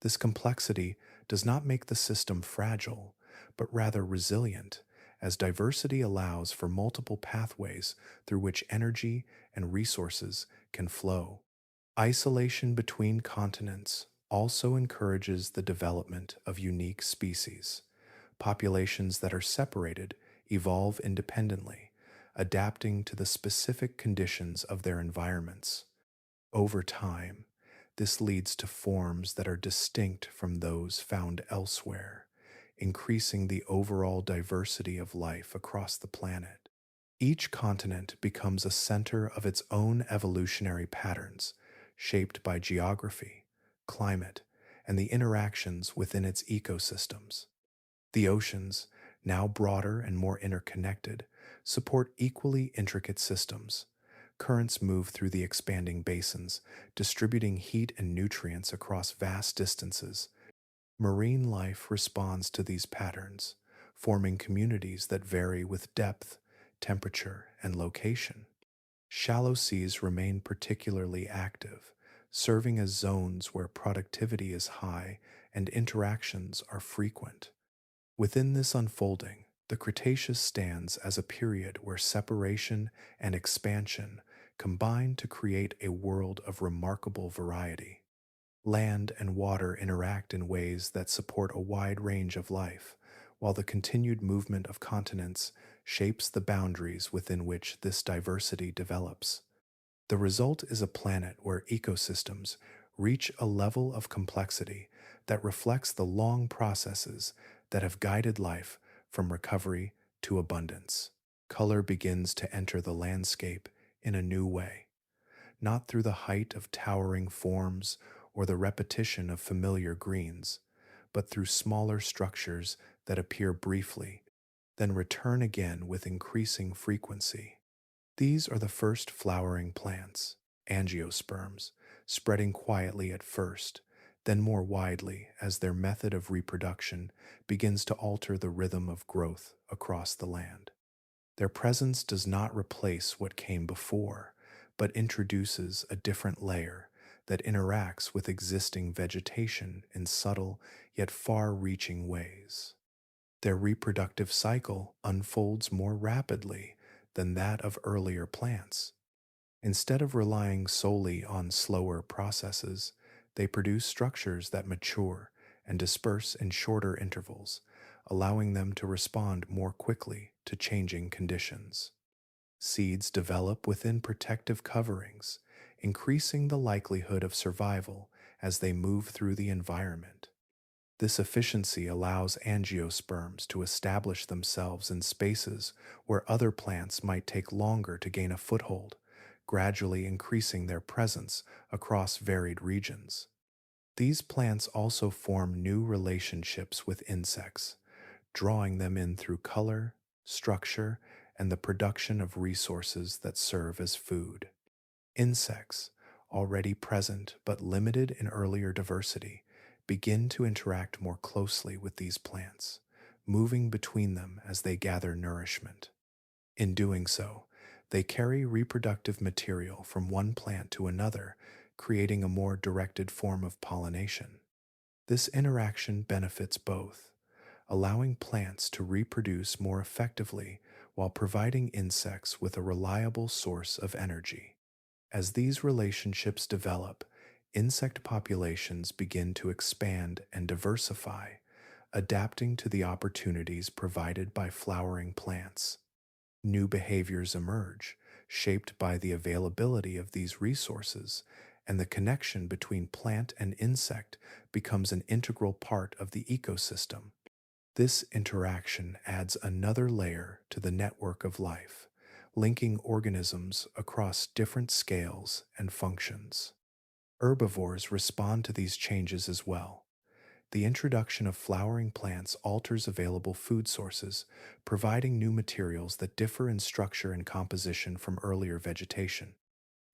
This complexity does not make the system fragile, but rather resilient, as diversity allows for multiple pathways through which energy and resources can flow. Isolation between continents also encourages the development of unique species. Populations that are separated evolve independently, adapting to the specific conditions of their environments. Over time, this leads to forms that are distinct from those found elsewhere, increasing the overall diversity of life across the planet. Each continent becomes a center of its own evolutionary patterns, shaped by geography, climate, and the interactions within its ecosystems. The oceans, now broader and more interconnected, support equally intricate systems. Currents move through the expanding basins, distributing heat and nutrients across vast distances. Marine life responds to these patterns, forming communities that vary with depth, temperature, and location. Shallow seas remain particularly active, serving as zones where productivity is high and interactions are frequent. Within this unfolding, the Cretaceous stands as a period where separation and expansion combine to create a world of remarkable variety. Land and water interact in ways that support a wide range of life, while the continued movement of continents shapes the boundaries within which this diversity develops. The result is a planet where ecosystems reach a level of complexity that reflects the long processes that have guided life from recovery to abundance. Color begins to enter the landscape in a new way, not through the height of towering forms or the repetition of familiar greens, but through smaller structures that appear briefly, then return again with increasing frequency. These are the first flowering plants, angiosperms, spreading quietly at first, then more widely as their method of reproduction begins to alter the rhythm of growth across the land. Their presence does not replace what came before, but introduces a different layer that interacts with existing vegetation in subtle yet far reaching ways. Their reproductive cycle unfolds more rapidly than that of earlier plants. Instead of relying solely on slower processes, they produce structures that mature and disperse in shorter intervals, allowing them to respond more quickly to changing conditions. Seeds develop within protective coverings, increasing the likelihood of survival as they move through the environment. This efficiency allows angiosperms to establish themselves in spaces where other plants might take longer to gain a foothold, gradually increasing their presence across varied regions. These plants also form new relationships with insects, drawing them in through color, structure, and the production of resources that serve as food. Insects, already present but limited in earlier diversity, begin to interact more closely with these plants, moving between them as they gather nourishment. In doing so, they carry reproductive material from one plant to another, creating a more directed form of pollination. This interaction benefits both, allowing plants to reproduce more effectively while providing insects with a reliable source of energy. As these relationships develop, insect populations begin to expand and diversify, adapting to the opportunities provided by flowering plants. New behaviors emerge, shaped by the availability of these resources, and the connection between plant and insect becomes an integral part of the ecosystem. This interaction adds another layer to the network of life, linking organisms across different scales and functions. Herbivores respond to these changes as well. The introduction of flowering plants alters available food sources, providing new materials that differ in structure and composition from earlier vegetation.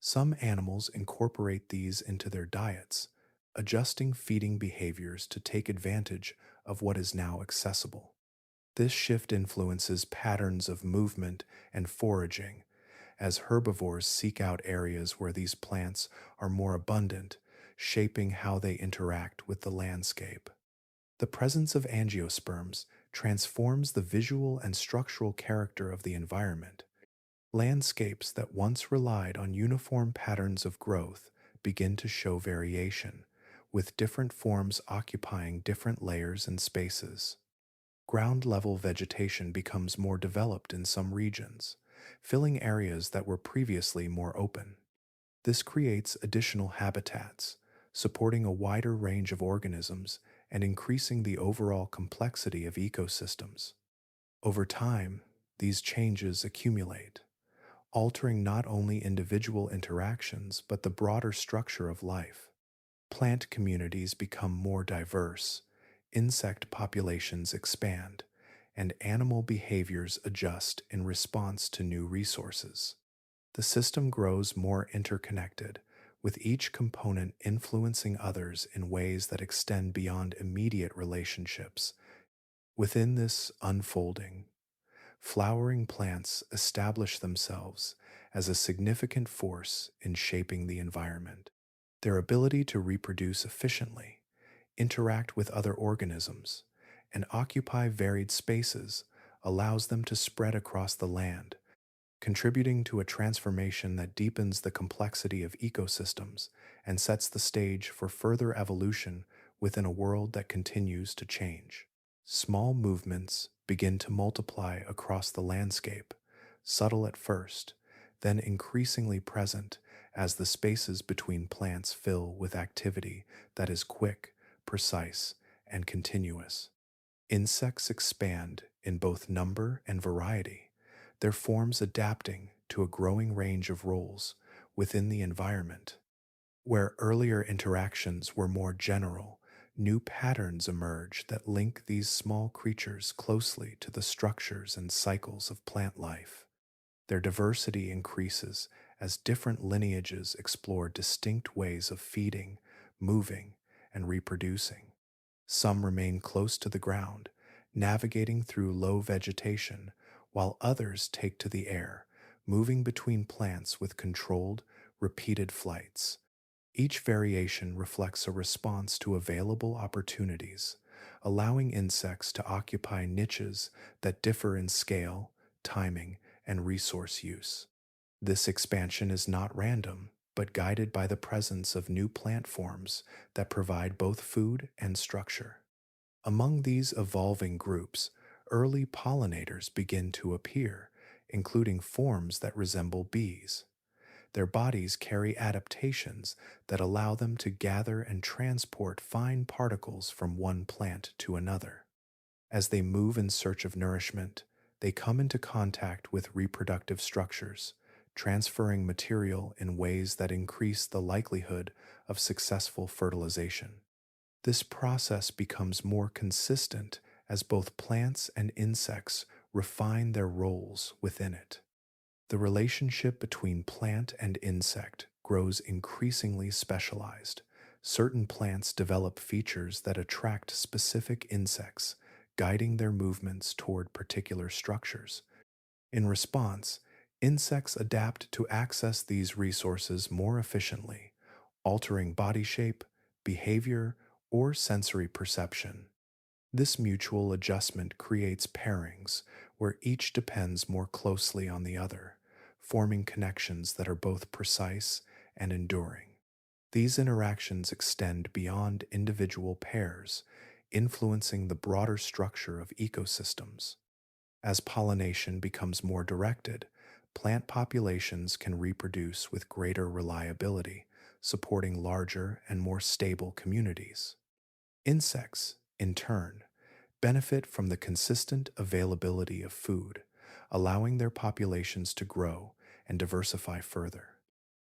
Some animals incorporate these into their diets, adjusting feeding behaviors to take advantage of what is now accessible. This shift influences patterns of movement and foraging, as herbivores seek out areas where these plants are more abundant, shaping how they interact with the landscape. The presence of angiosperms transforms the visual and structural character of the environment. Landscapes that once relied on uniform patterns of growth begin to show variation, with different forms occupying different layers and spaces. Ground-level vegetation becomes more developed in some regions, filling areas that were previously more open. This creates additional habitats, supporting a wider range of organisms and increasing the overall complexity of ecosystems. Over time, these changes accumulate, altering not only individual interactions but the broader structure of life. plant communities become more diverse, insect populations expand, and animal behaviors adjust in response to new resources. The system grows more interconnected, with each component influencing others in ways that extend beyond immediate relationships. Within this unfolding, flowering plants establish themselves as a significant force in shaping the environment. Their ability to reproduce efficiently, interact with other organisms, and occupy varied spaces allows them to spread across the land, contributing to a transformation that deepens the complexity of ecosystems and sets the stage for further evolution within a world that continues to change. Small movements begin to multiply across the landscape, subtle at first, then increasingly present as the spaces between plants fill with activity that is quick, precise, and continuous. Insects expand in both number and variety, their forms adapting to a growing range of roles within the environment. Where earlier interactions were more general, new patterns emerge that link these small creatures closely to the structures and cycles of plant life. Their diversity increases as different lineages explore distinct ways of feeding, moving, and reproducing. Some remain close to the ground, navigating through low vegetation, while others take to the air, moving between plants with controlled, repeated flights. Each variation reflects a response to available opportunities, allowing insects to occupy niches that differ in scale, timing, and resource use. This expansion is not random, but guided by the presence of new plant forms that provide both food and structure. Among these evolving groups, early pollinators begin to appear, including forms that resemble bees. Their bodies carry adaptations that allow them to gather and transport fine particles from one plant to another. As they move in search of nourishment, they come into contact with reproductive structures, transferring material in ways that increase the likelihood of successful fertilization. This process becomes more consistent as both plants and insects refine their roles within it. The relationship between plant and insect grows increasingly specialized. Certain plants develop features that attract specific insects, guiding their movements toward particular structures. In response, insects adapt to access these resources more efficiently, altering body shape, behavior, or sensory perception. This mutual adjustment creates pairings where each depends more closely on the other, forming connections that are both precise and enduring. These interactions extend beyond individual pairs, influencing the broader structure of ecosystems. As pollination becomes more directed, plant populations can reproduce with greater reliability, supporting larger and more stable communities. Insects, in turn, benefit from the consistent availability of food, allowing their populations to grow and diversify further.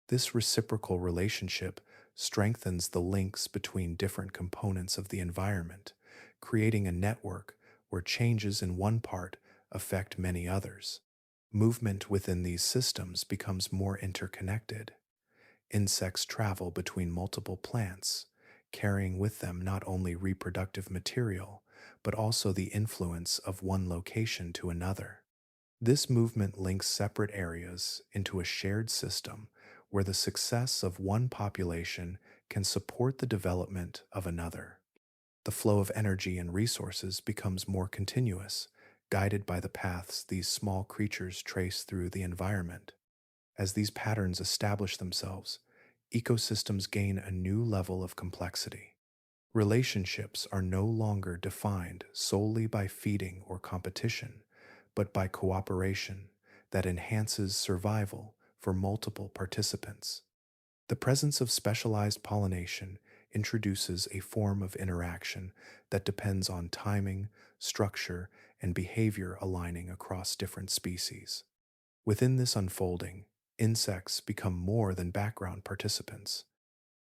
This reciprocal relationship strengthens the links between different components of the environment, creating a network where changes in one part affect many others. Movement within these systems becomes more interconnected. Insects travel between multiple plants, carrying with them not only reproductive material, but also the influence of one location to another. This movement links separate areas into a shared system where the success of one population can support the development of another. The flow of energy and resources becomes more continuous, guided by the paths these small creatures trace through the environment. As these patterns establish themselves, ecosystems gain a new level of complexity. Relationships are no longer defined solely by feeding or competition, but by cooperation that enhances survival for multiple participants. The presence of specialized pollination introduces a form of interaction that depends on timing, structure, and behavior aligning across different species. Within this unfolding, insects become more than background participants.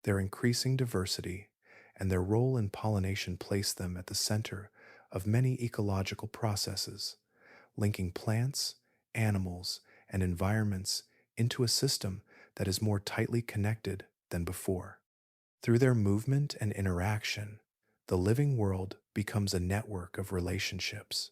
Their increasing diversity and their role in pollination place them at the center of many ecological processes, linking plants, animals, and environments into a system that is more tightly connected than before. Through their movement and interaction, the living world becomes a network of relationships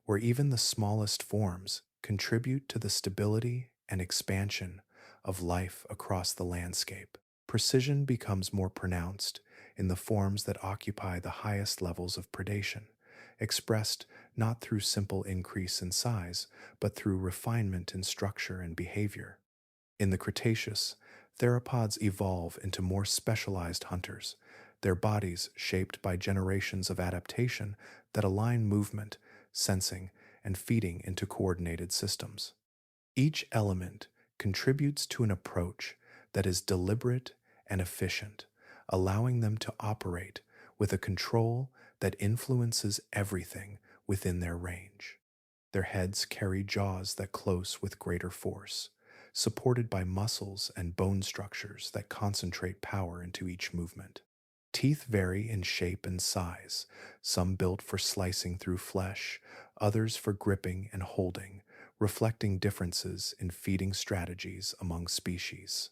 where even the smallest forms contribute to the stability and expansion of life across the landscape. Precision becomes more pronounced in the forms that occupy the highest levels of predation, expressed not through simple increase in size, but through refinement in structure and behavior. In the Cretaceous, theropods evolve into more specialized hunters, their bodies shaped by generations of adaptation that align movement, sensing, and feeding into coordinated systems. Each element contributes to an approach that is deliberate and efficient, allowing them to operate with a control that influences everything within their range. Their heads carry jaws that close with greater force, supported by muscles and bone structures that concentrate power into each movement. Teeth vary in shape and size, some built for slicing through flesh, others for gripping and holding, reflecting differences in feeding strategies among species.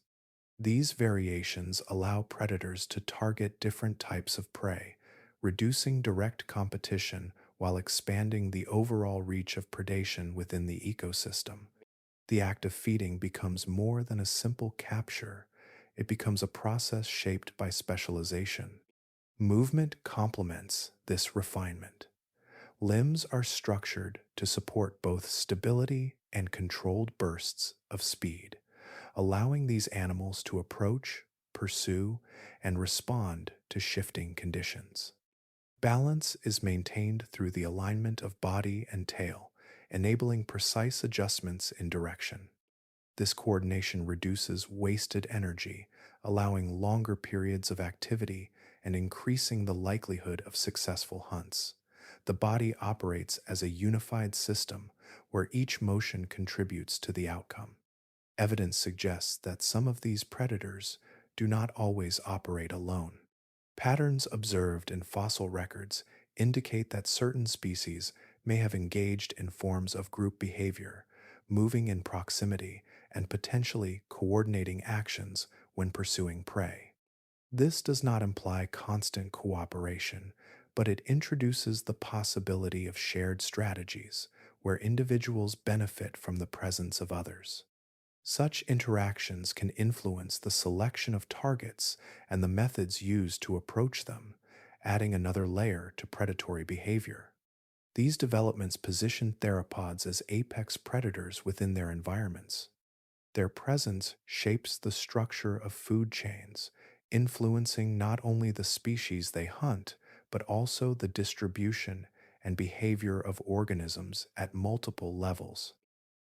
These variations allow predators to target different types of prey, reducing direct competition while expanding the overall reach of predation within the ecosystem. The act of feeding becomes more than a simple capture, it becomes a process shaped by specialization. Movement complements this refinement. Limbs are structured to support both stability and controlled bursts of speed, allowing these animals to approach, pursue, and respond to shifting conditions. Balance is maintained through the alignment of body and tail, enabling precise adjustments in direction. This coordination reduces wasted energy, allowing longer periods of activity and increasing the likelihood of successful hunts. The body operates as a unified system where each motion contributes to the outcome. Evidence suggests that some of these predators do not always operate alone. Patterns observed in fossil records indicate that certain species may have engaged in forms of group behavior, moving in proximity and potentially coordinating actions when pursuing prey. This does not imply constant cooperation, but it introduces the possibility of shared strategies where individuals benefit from the presence of others. Such interactions can influence the selection of targets and the methods used to approach them, adding another layer to predatory behavior. These developments position theropods as apex predators within their environments. Their presence shapes the structure of food chains, influencing not only the species they hunt, but also the distribution and behavior of organisms at multiple levels.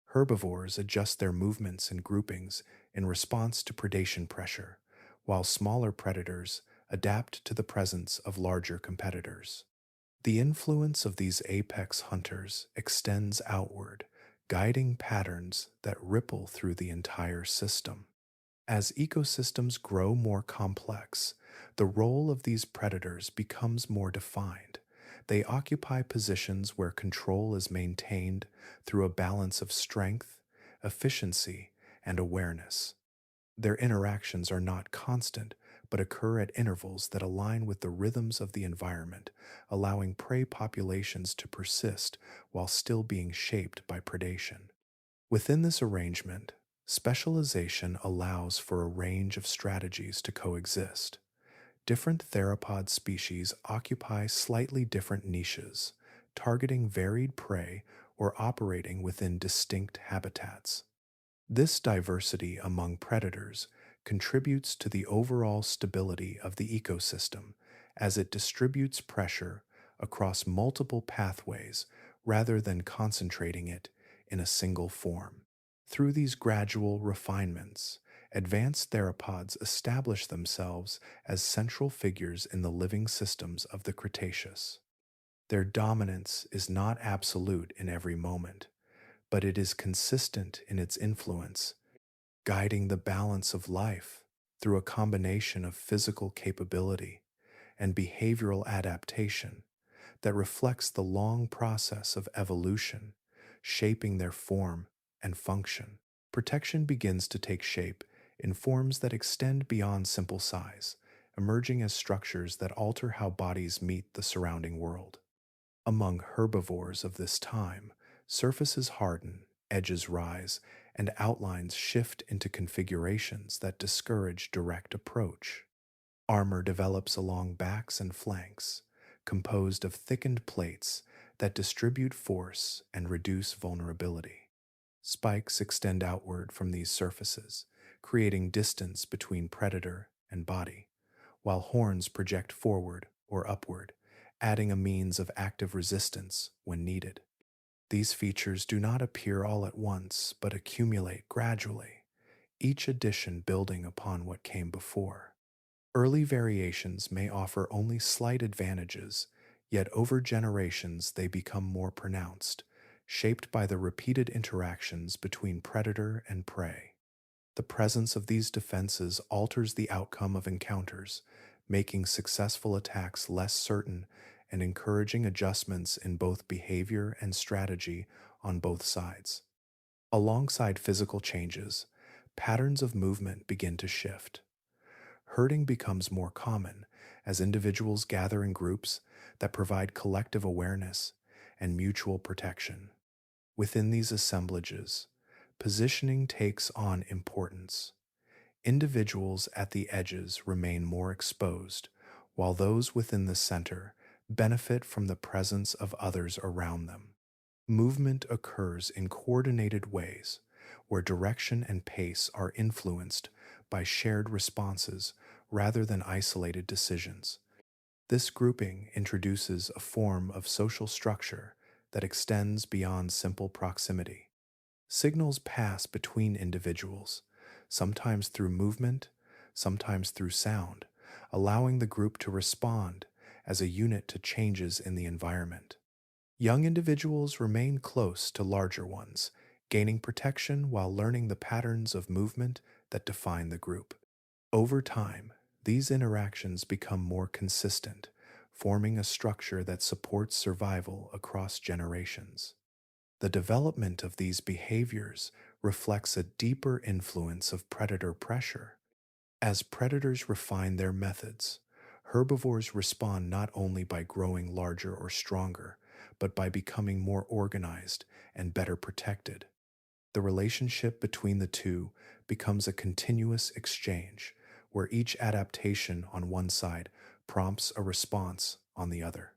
Herbivores adjust their movements and groupings in response to predation pressure, while smaller predators adapt to the presence of larger competitors. The influence of these apex hunters extends outward, guiding patterns that ripple through the entire system. As ecosystems grow more complex, the role of these predators becomes more defined. They occupy positions where control is maintained through a balance of strength, efficiency, and awareness. Their interactions are not constant, but occur at intervals that align with the rhythms of the environment, allowing prey populations to persist while still being shaped by predation. Within this arrangement, specialization allows for a range of strategies to coexist. Different theropod species occupy slightly different niches, targeting varied prey or operating within distinct habitats. This diversity among predators contributes to the overall stability of the ecosystem as it distributes pressure across multiple pathways rather than concentrating it in a single form. Through these gradual refinements, advanced theropods establish themselves as central figures in the living systems of the Cretaceous. Their dominance is not absolute in every moment, but it is consistent in its influence, guiding the balance of life through a combination of physical capability and behavioral adaptation that reflects the long process of evolution, shaping their form and function. Protection begins to take shape in forms that extend beyond simple size, emerging as structures that alter how bodies meet the surrounding world. Among herbivores of this time, surfaces harden, edges rise, and outlines shift into configurations that discourage direct approach. Armor develops along backs and flanks, composed of thickened plates that distribute force and reduce vulnerability. Spikes extend outward from these surfaces, creating distance between predator and body, while horns project forward or upward, adding a means of active resistance when needed. These features do not appear all at once, but accumulate gradually, each addition building upon what came before. Early variations may offer only slight advantages, yet over generations they become more pronounced, shaped by the repeated interactions between predator and prey. The presence of these defenses alters the outcome of encounters, making successful attacks less certain and encouraging adjustments in both behavior and strategy on both sides. Alongside physical changes, patterns of movement begin to shift. Herding becomes more common as individuals gather in groups that provide collective awareness and mutual protection. Within these assemblages, positioning takes on importance. Individuals at the edges remain more exposed, while those within the center benefit from the presence of others around them. Movement occurs in coordinated ways, where direction and pace are influenced by shared responses rather than isolated decisions. This grouping introduces a form of social structure that extends beyond simple proximity. Signals pass between individuals, sometimes through movement, sometimes through sound, allowing the group to respond as a unit to changes in the environment. Young individuals remain close to larger ones, gaining protection while learning the patterns of movement that define the group. Over time, these interactions become more consistent, forming a structure that supports survival across generations. The development of these behaviors reflects a deeper influence of predator pressure. As predators refine their methods, herbivores respond not only by growing larger or stronger, but by becoming more organized and better protected. The relationship between the two becomes a continuous exchange, where each adaptation on one side prompts a response on the other.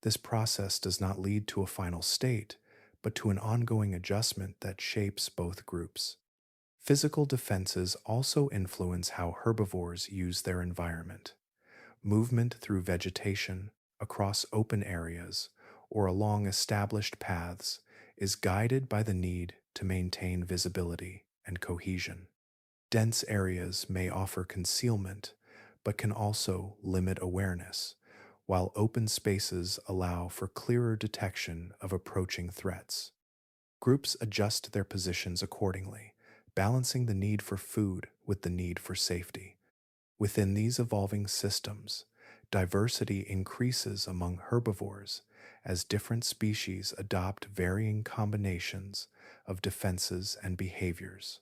This process does not lead to a final state, but to an ongoing adjustment that shapes both groups. Physical defenses also influence how herbivores use their environment. Movement through vegetation, across open areas, or along established paths is guided by the need to maintain visibility and cohesion. Dense areas may offer concealment, but can also limit awareness, while open spaces allow for clearer detection of approaching threats. Groups adjust their positions accordingly, balancing the need for food with the need for safety. Within these evolving systems, diversity increases among herbivores as different species adopt varying combinations of defenses and behaviors.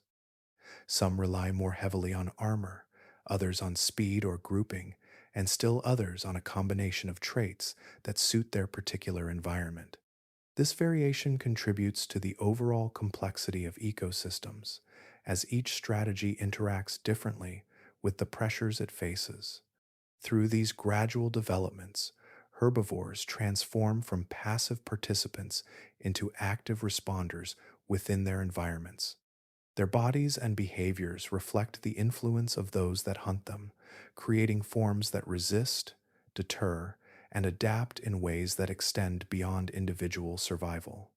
Some rely more heavily on armor, others on speed or grouping, and still others on a combination of traits that suit their particular environment. This variation contributes to the overall complexity of ecosystems, as each strategy interacts differently with the pressures it faces. Through these gradual developments, herbivores transform from passive participants into active responders within their environments. Their bodies and behaviors reflect the influence of those that hunt them, creating forms that resist, deter, and adapt in ways that extend beyond individual survival.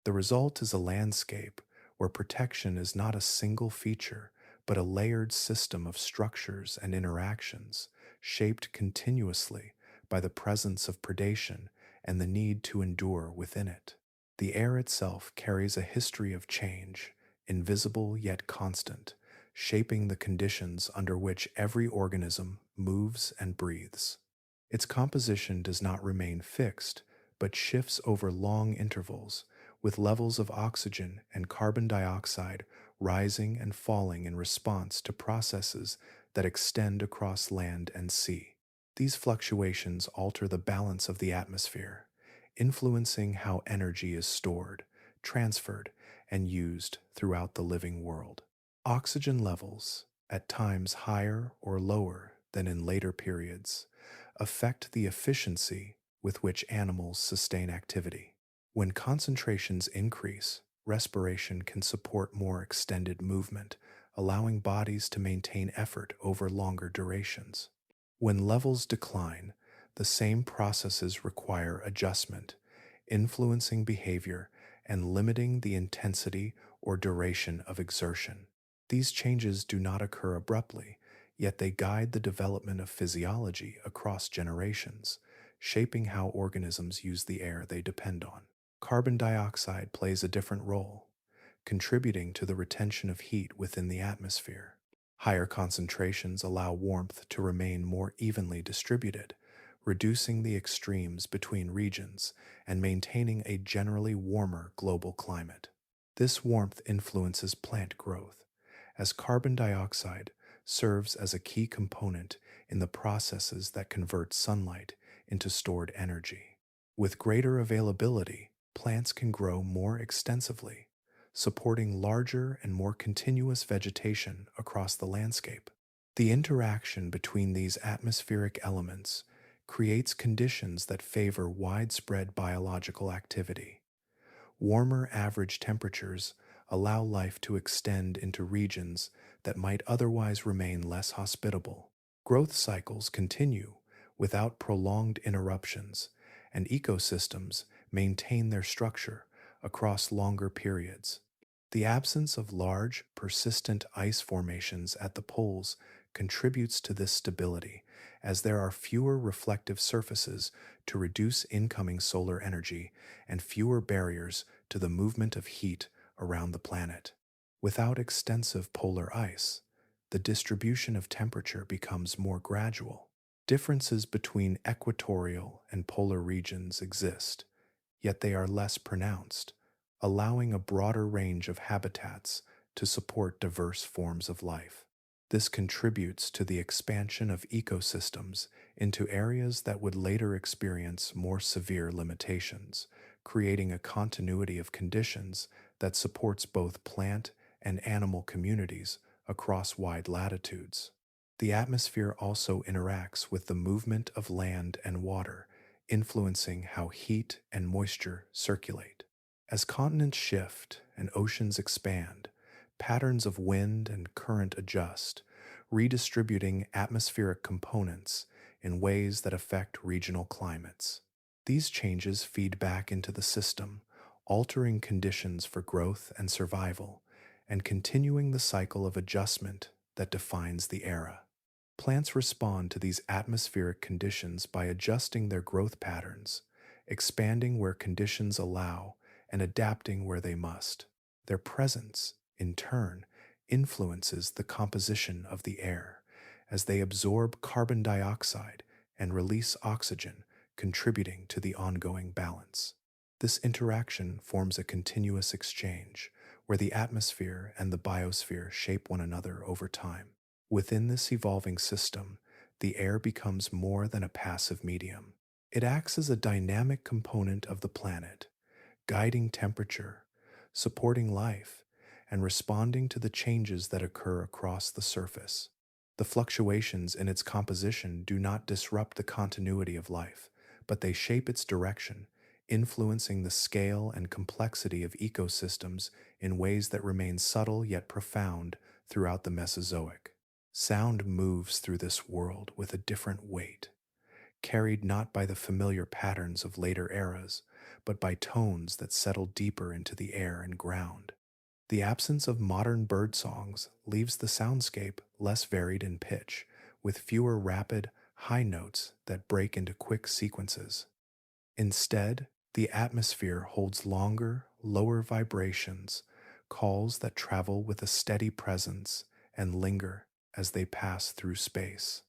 The result is a landscape where protection is not a single feature, but a layered system of structures and interactions, shaped continuously by the presence of predation and the need to endure within it. The air itself carries a history of change, invisible yet constant, shaping the conditions under which every organism moves and breathes. Its composition does not remain fixed, but shifts over long intervals, with levels of oxygen and carbon dioxide rising and falling in response to processes that extend across land and sea. These fluctuations alter the balance of the atmosphere, influencing how energy is stored, transferred, and used throughout the living world. Oxygen levels, at times higher or lower than in later periods, affect the efficiency with which animals sustain activity. When concentrations increase, respiration can support more extended movement, allowing bodies to maintain effort over longer durations. When levels decline, the same processes require adjustment, influencing behavior and limiting the intensity or duration of exertion. These changes do not occur abruptly, yet they guide the development of physiology across generations, shaping how organisms use the air they depend on. Carbon dioxide plays a different role, contributing to the retention of heat within the atmosphere. Higher concentrations allow warmth to remain more evenly distributed, reducing the extremes between regions and maintaining a generally warmer global climate. This warmth influences plant growth, as carbon dioxide serves as a key component in the processes that convert sunlight into stored energy. With greater availability, plants can grow more extensively, supporting larger and more continuous vegetation across the landscape. The interaction between these atmospheric elements creates conditions that favor widespread biological activity. Warmer average temperatures allow life to extend into regions that might otherwise remain less hospitable. Growth cycles continue without prolonged interruptions, and ecosystems maintain their structure across longer periods. The absence of large, persistent ice formations at the poles contributes to this stability, as there are fewer reflective surfaces to reduce incoming solar energy and fewer barriers to the movement of heat around the planet. Without extensive polar ice, the distribution of temperature becomes more gradual. Differences between equatorial and polar regions exist, yet they are less pronounced, allowing a broader range of habitats to support diverse forms of life. This contributes to the expansion of ecosystems into areas that would later experience more severe limitations, creating a continuity of conditions that supports both plant and animal communities across wide latitudes. The atmosphere also interacts with the movement of land and water, influencing how heat and moisture circulate. As continents shift and oceans expand, patterns of wind and current adjust, redistributing atmospheric components in ways that affect regional climates. These changes feed back into the system, altering conditions for growth and survival, and continuing the cycle of adjustment that defines the era. Plants respond to these atmospheric conditions by adjusting their growth patterns, expanding where conditions allow, and adapting where they must. Their presence, in turn, influences the composition of the air, as they absorb carbon dioxide and release oxygen, contributing to the ongoing balance. This interaction forms a continuous exchange, where the atmosphere and the biosphere shape one another over time. Within this evolving system, the air becomes more than a passive medium. It acts as a dynamic component of the planet, guiding temperature, supporting life, and responding to the changes that occur across the surface. The fluctuations in its composition do not disrupt the continuity of life, but they shape its direction, influencing the scale and complexity of ecosystems in ways that remain subtle yet profound throughout the Mesozoic. Sound moves through this world with a different weight, carried not by the familiar patterns of later eras, but by tones that settle deeper into the air and ground. The absence of modern bird songs leaves the soundscape less varied in pitch, with fewer rapid, high notes that break into quick sequences. Instead, the atmosphere holds longer, lower vibrations, calls that travel with a steady presence, and linger as they pass through space.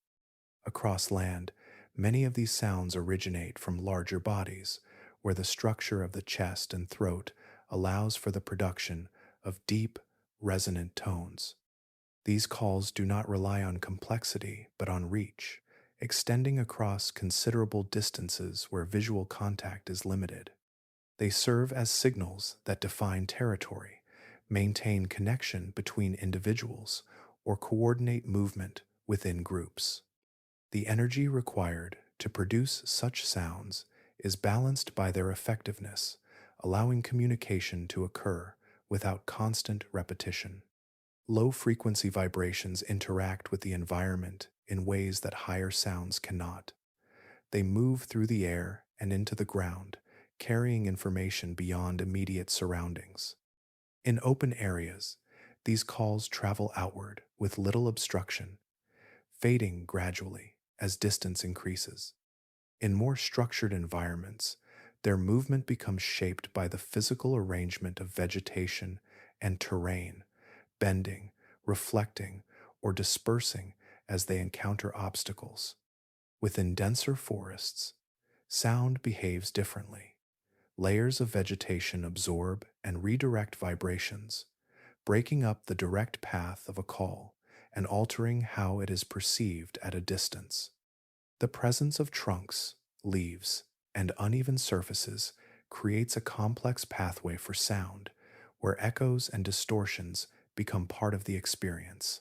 Across land, many of these sounds originate from larger bodies, where the structure of the chest and throat allows for the production of deep, resonant tones. These calls do not rely on complexity, but on reach, extending across considerable distances where visual contact is limited. They serve as signals that define territory, maintain connection between individuals, or coordinate movement within groups. The energy required to produce such sounds is balanced by their effectiveness, allowing communication to occur without constant repetition. Low frequency vibrations interact with the environment in ways that higher sounds cannot. They move through the air and into the ground, carrying information beyond immediate surroundings. In open areas, these calls travel outward with little obstruction, fading gradually as distance increases. In more structured environments, their movement becomes shaped by the physical arrangement of vegetation and terrain, bending, reflecting, or dispersing as they encounter obstacles. Within denser forests, sound behaves differently. Layers of vegetation absorb and redirect vibrations, breaking up the direct path of a call and altering how it is perceived at a distance. The presence of trunks, leaves, and uneven surfaces creates a complex pathway for sound, where echoes and distortions become part of the experience.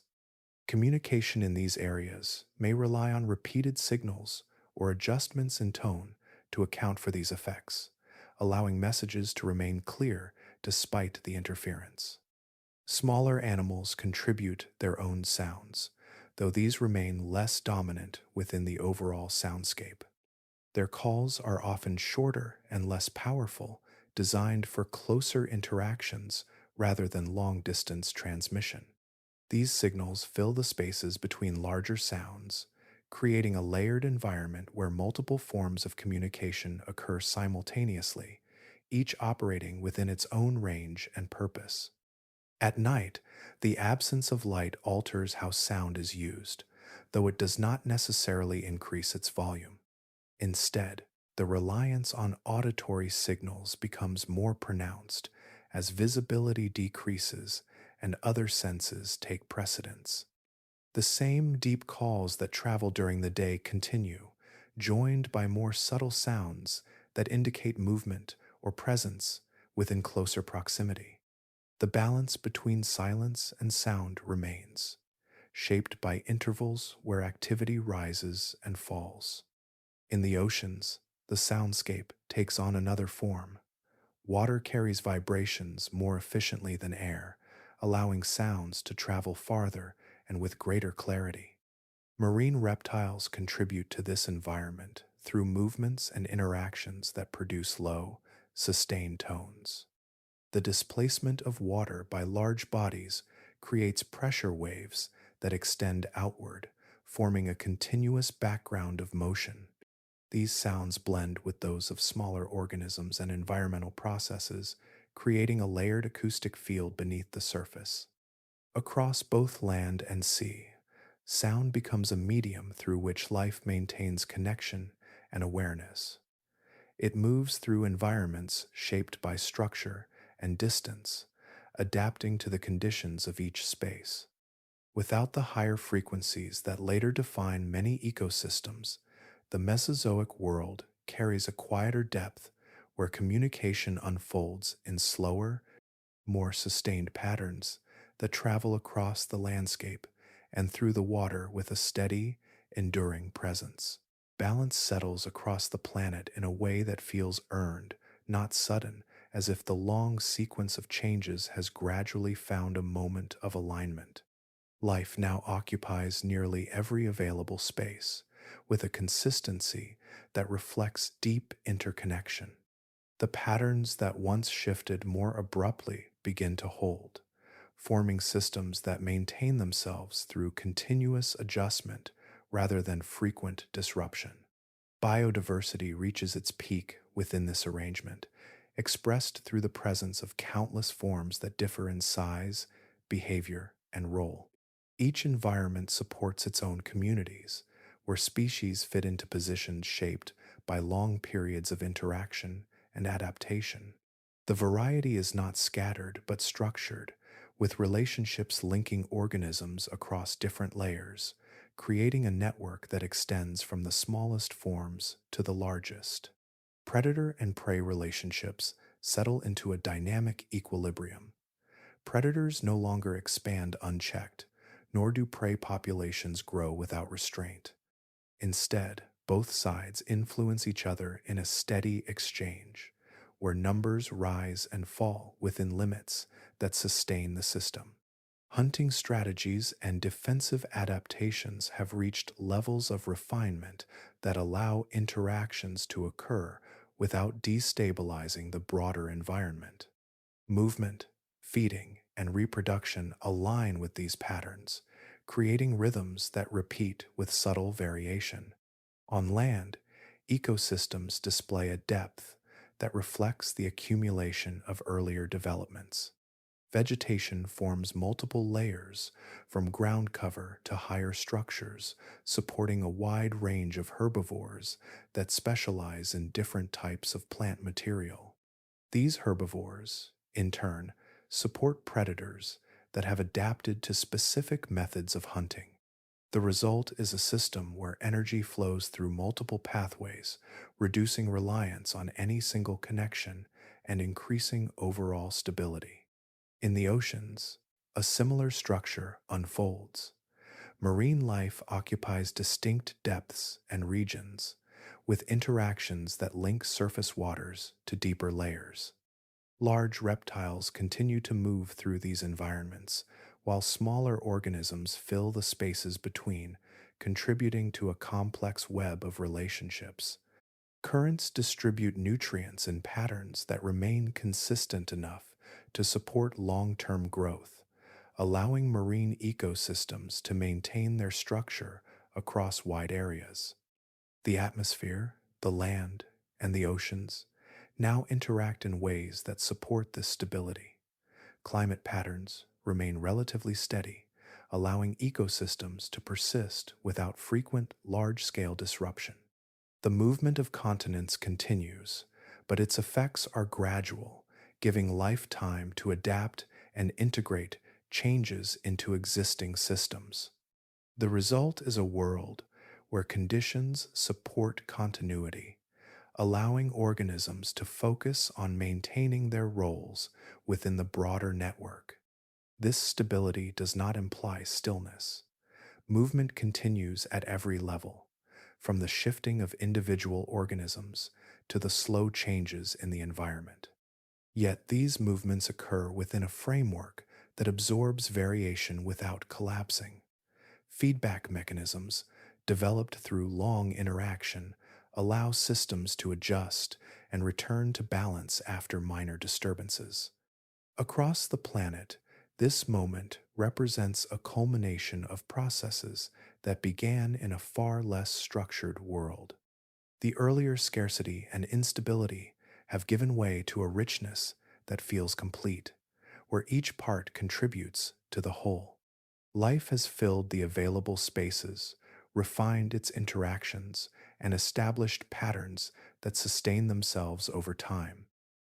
Communication in these areas may rely on repeated signals or adjustments in tone to account for these effects, allowing messages to remain clear despite the interference. Smaller animals contribute their own sounds, though these remain less dominant within the overall soundscape. Their calls are often shorter and less powerful, designed for closer interactions rather than long-distance transmission. These signals fill the spaces between larger sounds, creating a layered environment where multiple forms of communication occur simultaneously, each operating within its own range and purpose. At night, the absence of light alters how sound is used, though it does not necessarily increase its volume. Instead, the reliance on auditory signals becomes more pronounced as visibility decreases and other senses take precedence. The same deep calls that travel during the day continue, joined by more subtle sounds that indicate movement or presence within closer proximity. The balance between silence and sound remains, shaped by intervals where activity rises and falls. In the oceans, the soundscape takes on another form. Water carries vibrations more efficiently than air, allowing sounds to travel farther and with greater clarity. Marine reptiles contribute to this environment through movements and interactions that produce low, sustained tones. The displacement of water by large bodies creates pressure waves that extend outward, forming a continuous background of motion. These sounds blend with those of smaller organisms and environmental processes, creating a layered acoustic field beneath the surface. Across both land and sea, sound becomes a medium through which life maintains connection and awareness. It moves through environments shaped by structure and distance, adapting to the conditions of each space. Without the higher frequencies that later define many ecosystems, the Mesozoic world carries a quieter depth where communication unfolds in slower, more sustained patterns that travel across the landscape and through the water with a steady, enduring presence. Balance settles across the planet in a way that feels earned, not sudden, as if the long sequence of changes has gradually found a moment of alignment. Life now occupies nearly every available space, with a consistency that reflects deep interconnection. The patterns that once shifted more abruptly begin to hold, forming systems that maintain themselves through continuous adjustment rather than frequent disruption. Biodiversity reaches its peak within this arrangement, expressed through the presence of countless forms that differ in size, behavior, and role. Each environment supports its own communities, where species fit into positions shaped by long periods of interaction and adaptation. The variety is not scattered but structured, with relationships linking organisms across different layers, creating a network that extends from the smallest forms to the largest. Predator and prey relationships settle into a dynamic equilibrium. Predators no longer expand unchecked, nor do prey populations grow without restraint. Instead, both sides influence each other in a steady exchange, where numbers rise and fall within limits that sustain the system. Hunting strategies and defensive adaptations have reached levels of refinement that allow interactions to occur without destabilizing the broader environment. Movement, feeding, and reproduction align with these patterns, creating rhythms that repeat with subtle variation. On land, ecosystems display a depth that reflects the accumulation of earlier developments. Vegetation forms multiple layers, from ground cover to higher structures, supporting a wide range of herbivores that specialize in different types of plant material. These herbivores, in turn, support predators that have adapted to specific methods of hunting. The result is a system where energy flows through multiple pathways, reducing reliance on any single connection and increasing overall stability. In the oceans, a similar structure unfolds. Marine life occupies distinct depths and regions, with interactions that link surface waters to deeper layers. Large reptiles continue to move through these environments, while smaller organisms fill the spaces between, contributing to a complex web of relationships. Currents distribute nutrients in patterns that remain consistent enough to support long-term growth, allowing marine ecosystems to maintain their structure across wide areas. The atmosphere, the land, and the oceans now interact in ways that support this stability. Climate patterns remain relatively steady, allowing ecosystems to persist without frequent large-scale disruption. The movement of continents continues, but its effects are gradual, giving life time to adapt and integrate changes into existing systems. The result is a world where conditions support continuity, allowing organisms to focus on maintaining their roles within the broader network. This stability does not imply stillness. Movement continues at every level, from the shifting of individual organisms to the slow changes in the environment. Yet these movements occur within a framework that absorbs variation without collapsing. Feedback mechanisms, developed through long interaction, allow systems to adjust and return to balance after minor disturbances. Across the planet, this moment represents a culmination of processes that began in a far less structured world. The earlier scarcity and instability have given way to a richness that feels complete, where each part contributes to the whole. Life has filled the available spaces, refined its interactions, and established patterns that sustain themselves over time.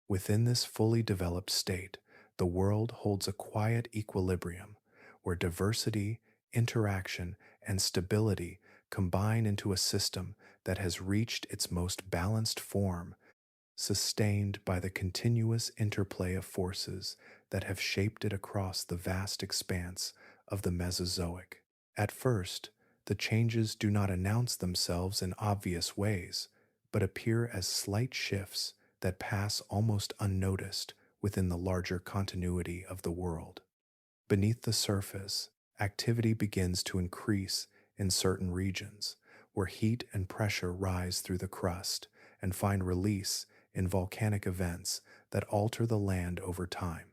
Within this fully developed state, the world holds a quiet equilibrium where diversity, interaction, and stability combine into a system that has reached its most balanced form, sustained by the continuous interplay of forces that have shaped it across the vast expanse of the Mesozoic. At first, the changes do not announce themselves in obvious ways, but appear as slight shifts that pass almost unnoticed within the larger continuity of the world. Beneath the surface, activity begins to increase in certain regions, where heat and pressure rise through the crust and find release in volcanic events that alter the land over time.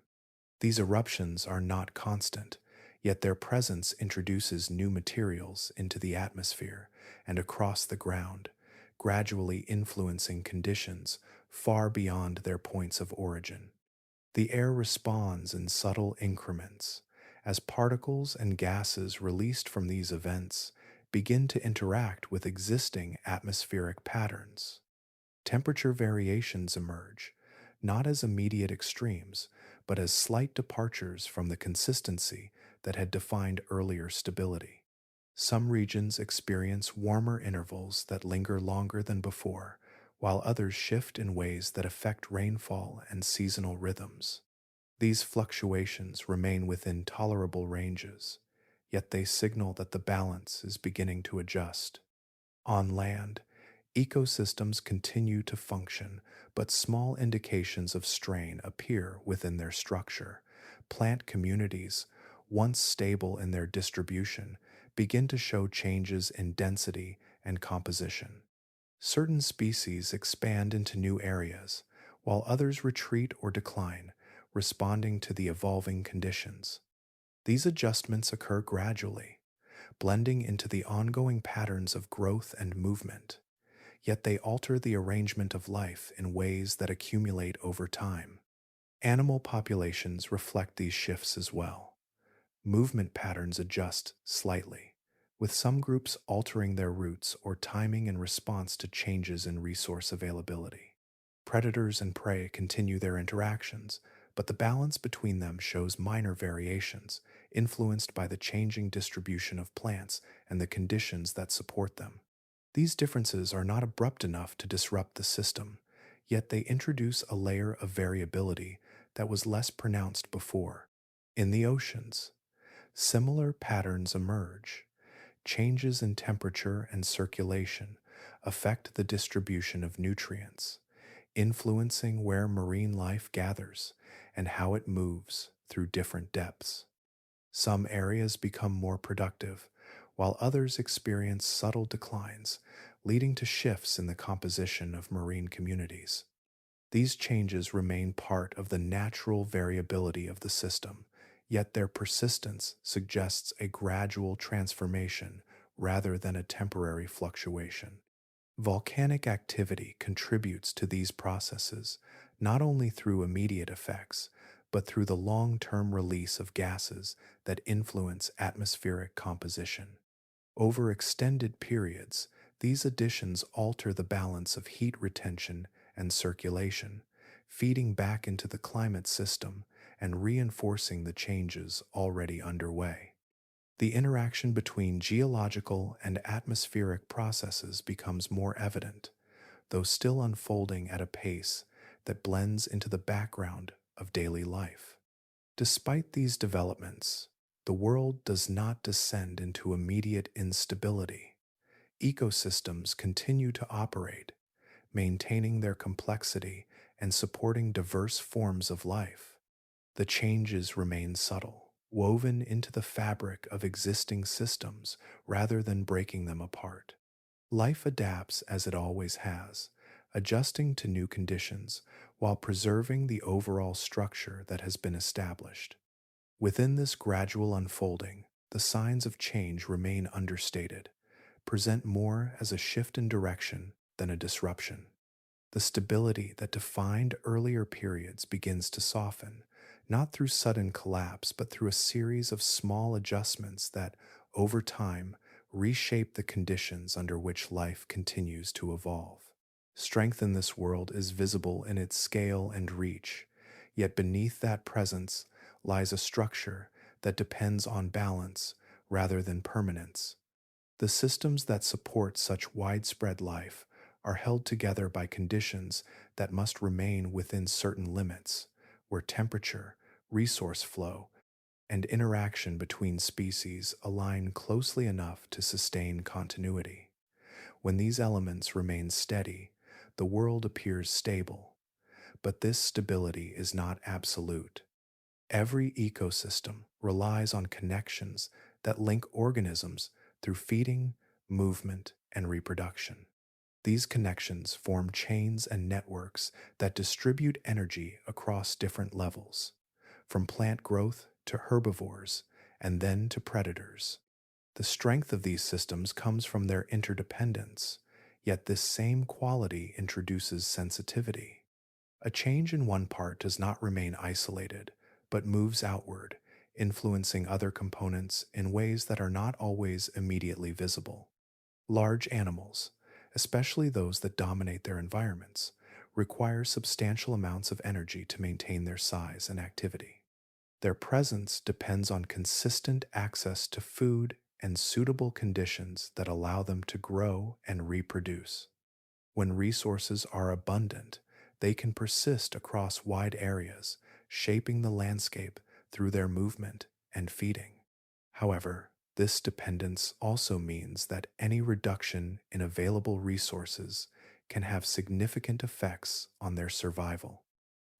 These eruptions are not constant, yet their presence introduces new materials into the atmosphere and across the ground, gradually influencing conditions far beyond their points of origin. The air responds in subtle increments, as particles and gases released from these events begin to interact with existing atmospheric patterns. Temperature variations emerge, not as immediate extremes, but as slight departures from the consistency that had defined earlier stability. Some regions experience warmer intervals that linger longer than before, while others shift in ways that affect rainfall and seasonal rhythms. These fluctuations remain within tolerable ranges, yet they signal that the balance is beginning to adjust. On land, ecosystems continue to function, but small indications of strain appear within their structure. Plant communities, once stable in their distribution, begin to show changes in density and composition. Certain species expand into new areas, while others retreat or decline, responding to the evolving conditions. These adjustments occur gradually, blending into the ongoing patterns of growth and movement, yet they alter the arrangement of life in ways that accumulate over time. Animal populations reflect these shifts as well. Movement patterns adjust slightly, with some groups altering their routes or timing in response to changes in resource availability. Predators and prey continue their interactions, but the balance between them shows minor variations, influenced by the changing distribution of plants and the conditions that support them. These differences are not abrupt enough to disrupt the system, yet they introduce a layer of variability that was less pronounced before. In the oceans, similar patterns emerge. Changes in temperature and circulation affect the distribution of nutrients, influencing where marine life gathers and how it moves through different depths. Some areas become more productive, while others experience subtle declines, leading to shifts in the composition of marine communities. These changes remain part of the natural variability of the system, yet their persistence suggests a gradual transformation rather than a temporary fluctuation. Volcanic activity contributes to these processes not only through immediate effects, but through the long-term release of gases that influence atmospheric composition. Over extended periods, these additions alter the balance of heat retention and circulation, feeding back into the climate system and reinforcing the changes already underway. The interaction between geological and atmospheric processes becomes more evident, though still unfolding at a pace that blends into the background of daily life. Despite these developments, the world does not descend into immediate instability. Ecosystems continue to operate, maintaining their complexity and supporting diverse forms of life. The changes remain subtle, woven into the fabric of existing systems rather than breaking them apart. Life adapts as it always has, adjusting to new conditions while preserving the overall structure that has been established. Within this gradual unfolding, the signs of change remain understated, present more as a shift in direction than a disruption. The stability that defined earlier periods begins to soften, not through sudden collapse, but through a series of small adjustments that, over time, reshape the conditions under which life continues to evolve. Strength in this world is visible in its scale and reach, yet beneath that presence lies a structure that depends on balance rather than permanence. The systems that support such widespread life are held together by conditions that must remain within certain limits, where temperature, resource flow, and interaction between species align closely enough to sustain continuity. When these elements remain steady, the world appears stable, but this stability is not absolute. Every ecosystem relies on connections that link organisms through feeding, movement, and reproduction. These connections form chains and networks that distribute energy across different levels, from plant growth to herbivores and then to predators. The strength of these systems comes from their interdependence, yet this same quality introduces sensitivity. A change in one part does not remain isolated, but moves outward, influencing other components in ways that are not always immediately visible. Large animals, especially those that dominate their environments, require substantial amounts of energy to maintain their size and activity. Their presence depends on consistent access to food and suitable conditions that allow them to grow and reproduce. When resources are abundant, they can persist across wide areas, shaping the landscape through their movement and feeding. However, this dependence also means that any reduction in available resources can have significant effects on their survival.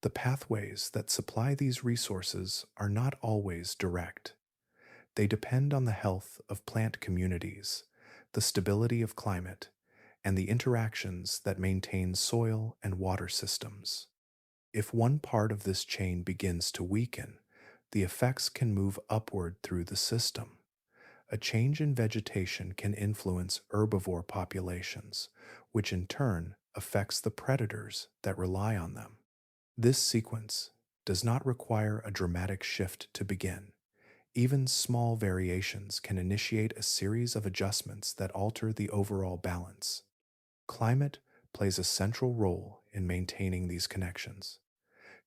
The pathways that supply these resources are not always direct. They depend on the health of plant communities, the stability of climate, and the interactions that maintain soil and water systems. If one part of this chain begins to weaken, the effects can move upward through the system. A change in vegetation can influence herbivore populations, which in turn affects the predators that rely on them. This sequence does not require a dramatic shift to begin. Even small variations can initiate a series of adjustments that alter the overall balance. Climate plays a central role in maintaining these connections.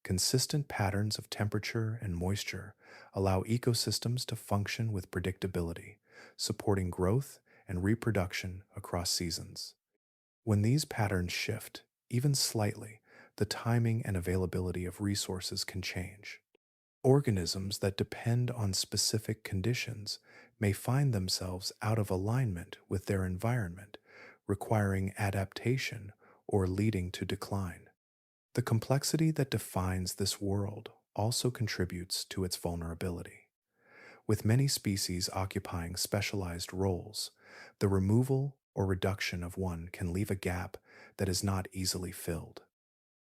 Consistent patterns of temperature and moisture allow ecosystems to function with predictability, supporting growth and reproduction across seasons. When these patterns shift, even slightly, the timing and availability of resources can change. Organisms that depend on specific conditions may find themselves out of alignment with their environment, requiring adaptation or leading to decline. The complexity that defines this world also contributes to its vulnerability. With many species occupying specialized roles, the removal or reduction of one can leave a gap that is not easily filled.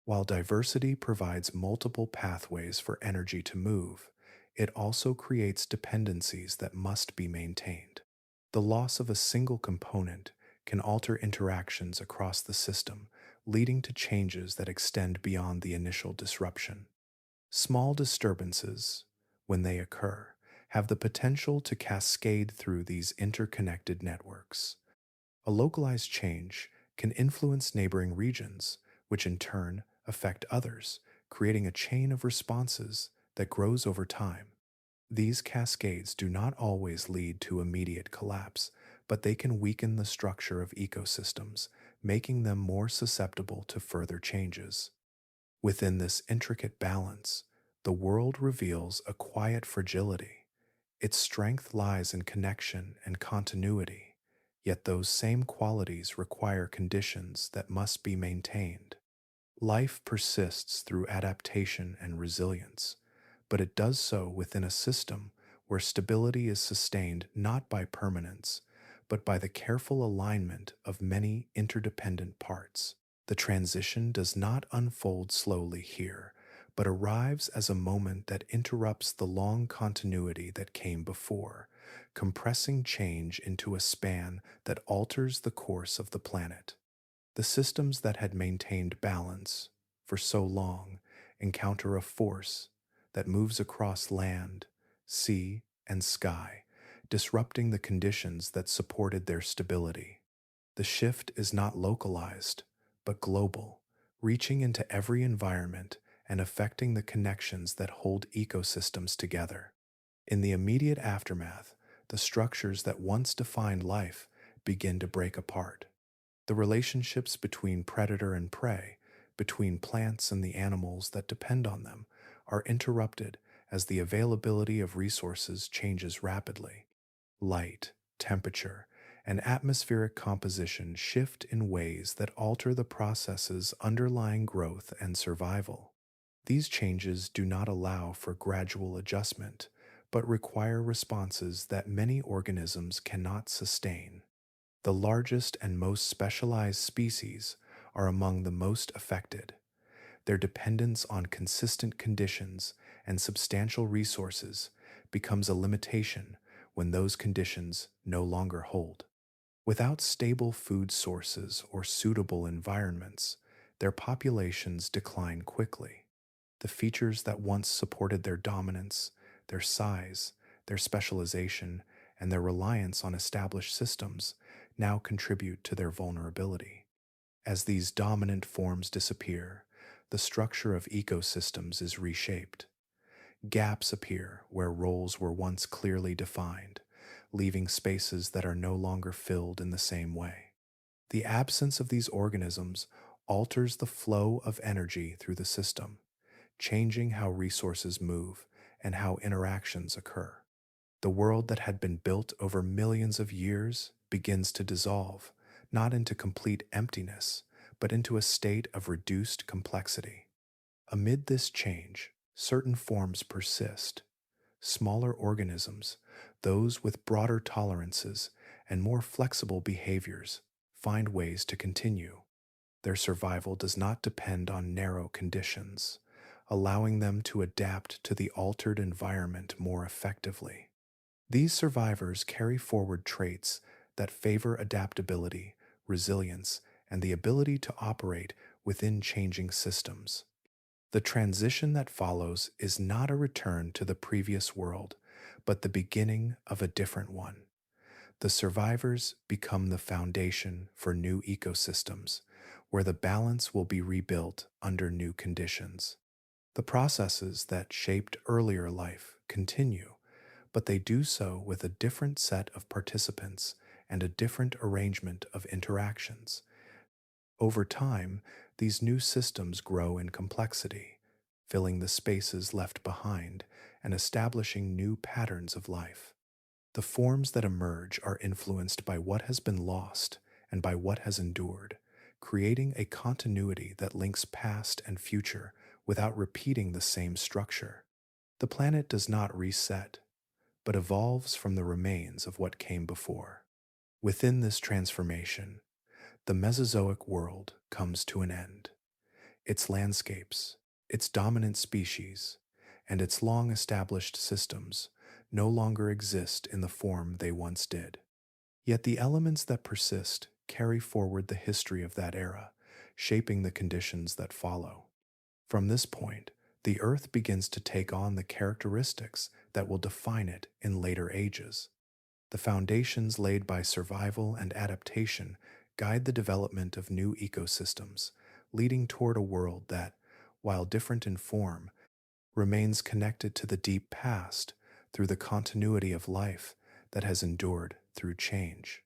While diversity provides multiple pathways for energy to move, it also creates dependencies that must be maintained. The loss of a single component can alter interactions across the system, leading to changes that extend beyond the initial disruption. Small disturbances, when they occur, have the potential to cascade through these interconnected networks. A localized change can influence neighboring regions, which in turn affect others, creating a chain of responses that grows over time. These cascades do not always lead to immediate collapse, but they can weaken the structure of ecosystems, making them more susceptible to further changes. Within this intricate balance, the world reveals a quiet fragility. Its strength lies in connection and continuity, yet those same qualities require conditions that must be maintained. Life persists through adaptation and resilience, but it does so within a system where stability is sustained not by permanence, but by the careful alignment of many interdependent parts. The transition does not unfold slowly here, but arrives as a moment that interrupts the long continuity that came before, compressing change into a span that alters the course of the planet. The systems that had maintained balance for so long encounter a force that moves across land, sea, and sky, disrupting the conditions that supported their stability. The shift is not localized, but global, reaching into every environment and affecting the connections that hold ecosystems together. In the immediate aftermath, the structures that once defined life begin to break apart. The relationships between predator and prey, between plants and the animals that depend on them, are interrupted as the availability of resources changes rapidly. Light, temperature, and atmospheric composition shift in ways that alter the processes underlying growth and survival. These changes do not allow for gradual adjustment, but require responses that many organisms cannot sustain. The largest and most specialized species are among the most affected. Their dependence on consistent conditions and substantial resources becomes a limitation when those conditions no longer hold. Without stable food sources or suitable environments, their populations decline quickly. The features that once supported their dominance, their size, their specialization, and their reliance on established systems now contribute to their vulnerability. As these dominant forms disappear, the structure of ecosystems is reshaped. Gaps appear where roles were once clearly defined, leaving spaces that are no longer filled in the same way. The absence of these organisms alters the flow of energy through the system, changing how resources move and how interactions occur. The world that had been built over millions of years begins to dissolve, not into complete emptiness, but into a state of reduced complexity. Amid this change, certain forms persist. Smaller organisms, those with broader tolerances and more flexible behaviors, find ways to continue. Their survival does not depend on narrow conditions, allowing them to adapt to the altered environment more effectively. These survivors carry forward traits that favor adaptability, resilience, and the ability to operate within changing systems. The transition that follows is not a return to the previous world, but the beginning of a different one. The survivors become the foundation for new ecosystems, where the balance will be rebuilt under new conditions. The processes that shaped earlier life continue, but they do so with a different set of participants and a different arrangement of interactions. Over time, these new systems grow in complexity, filling the spaces left behind and establishing new patterns of life. The forms that emerge are influenced by what has been lost and by what has endured, creating a continuity that links past and future without repeating the same structure. The planet does not reset, but evolves from the remains of what came before. Within this transformation, the Mesozoic world comes to an end. Its landscapes, its dominant species, and its long-established systems no longer exist in the form they once did. Yet the elements that persist carry forward the history of that era, shaping the conditions that follow. From this point, the Earth begins to take on the characteristics that will define it in later ages. The foundations laid by survival and adaptation guide the development of new ecosystems, leading toward a world that, while different in form, remains connected to the deep past through the continuity of life that has endured through change.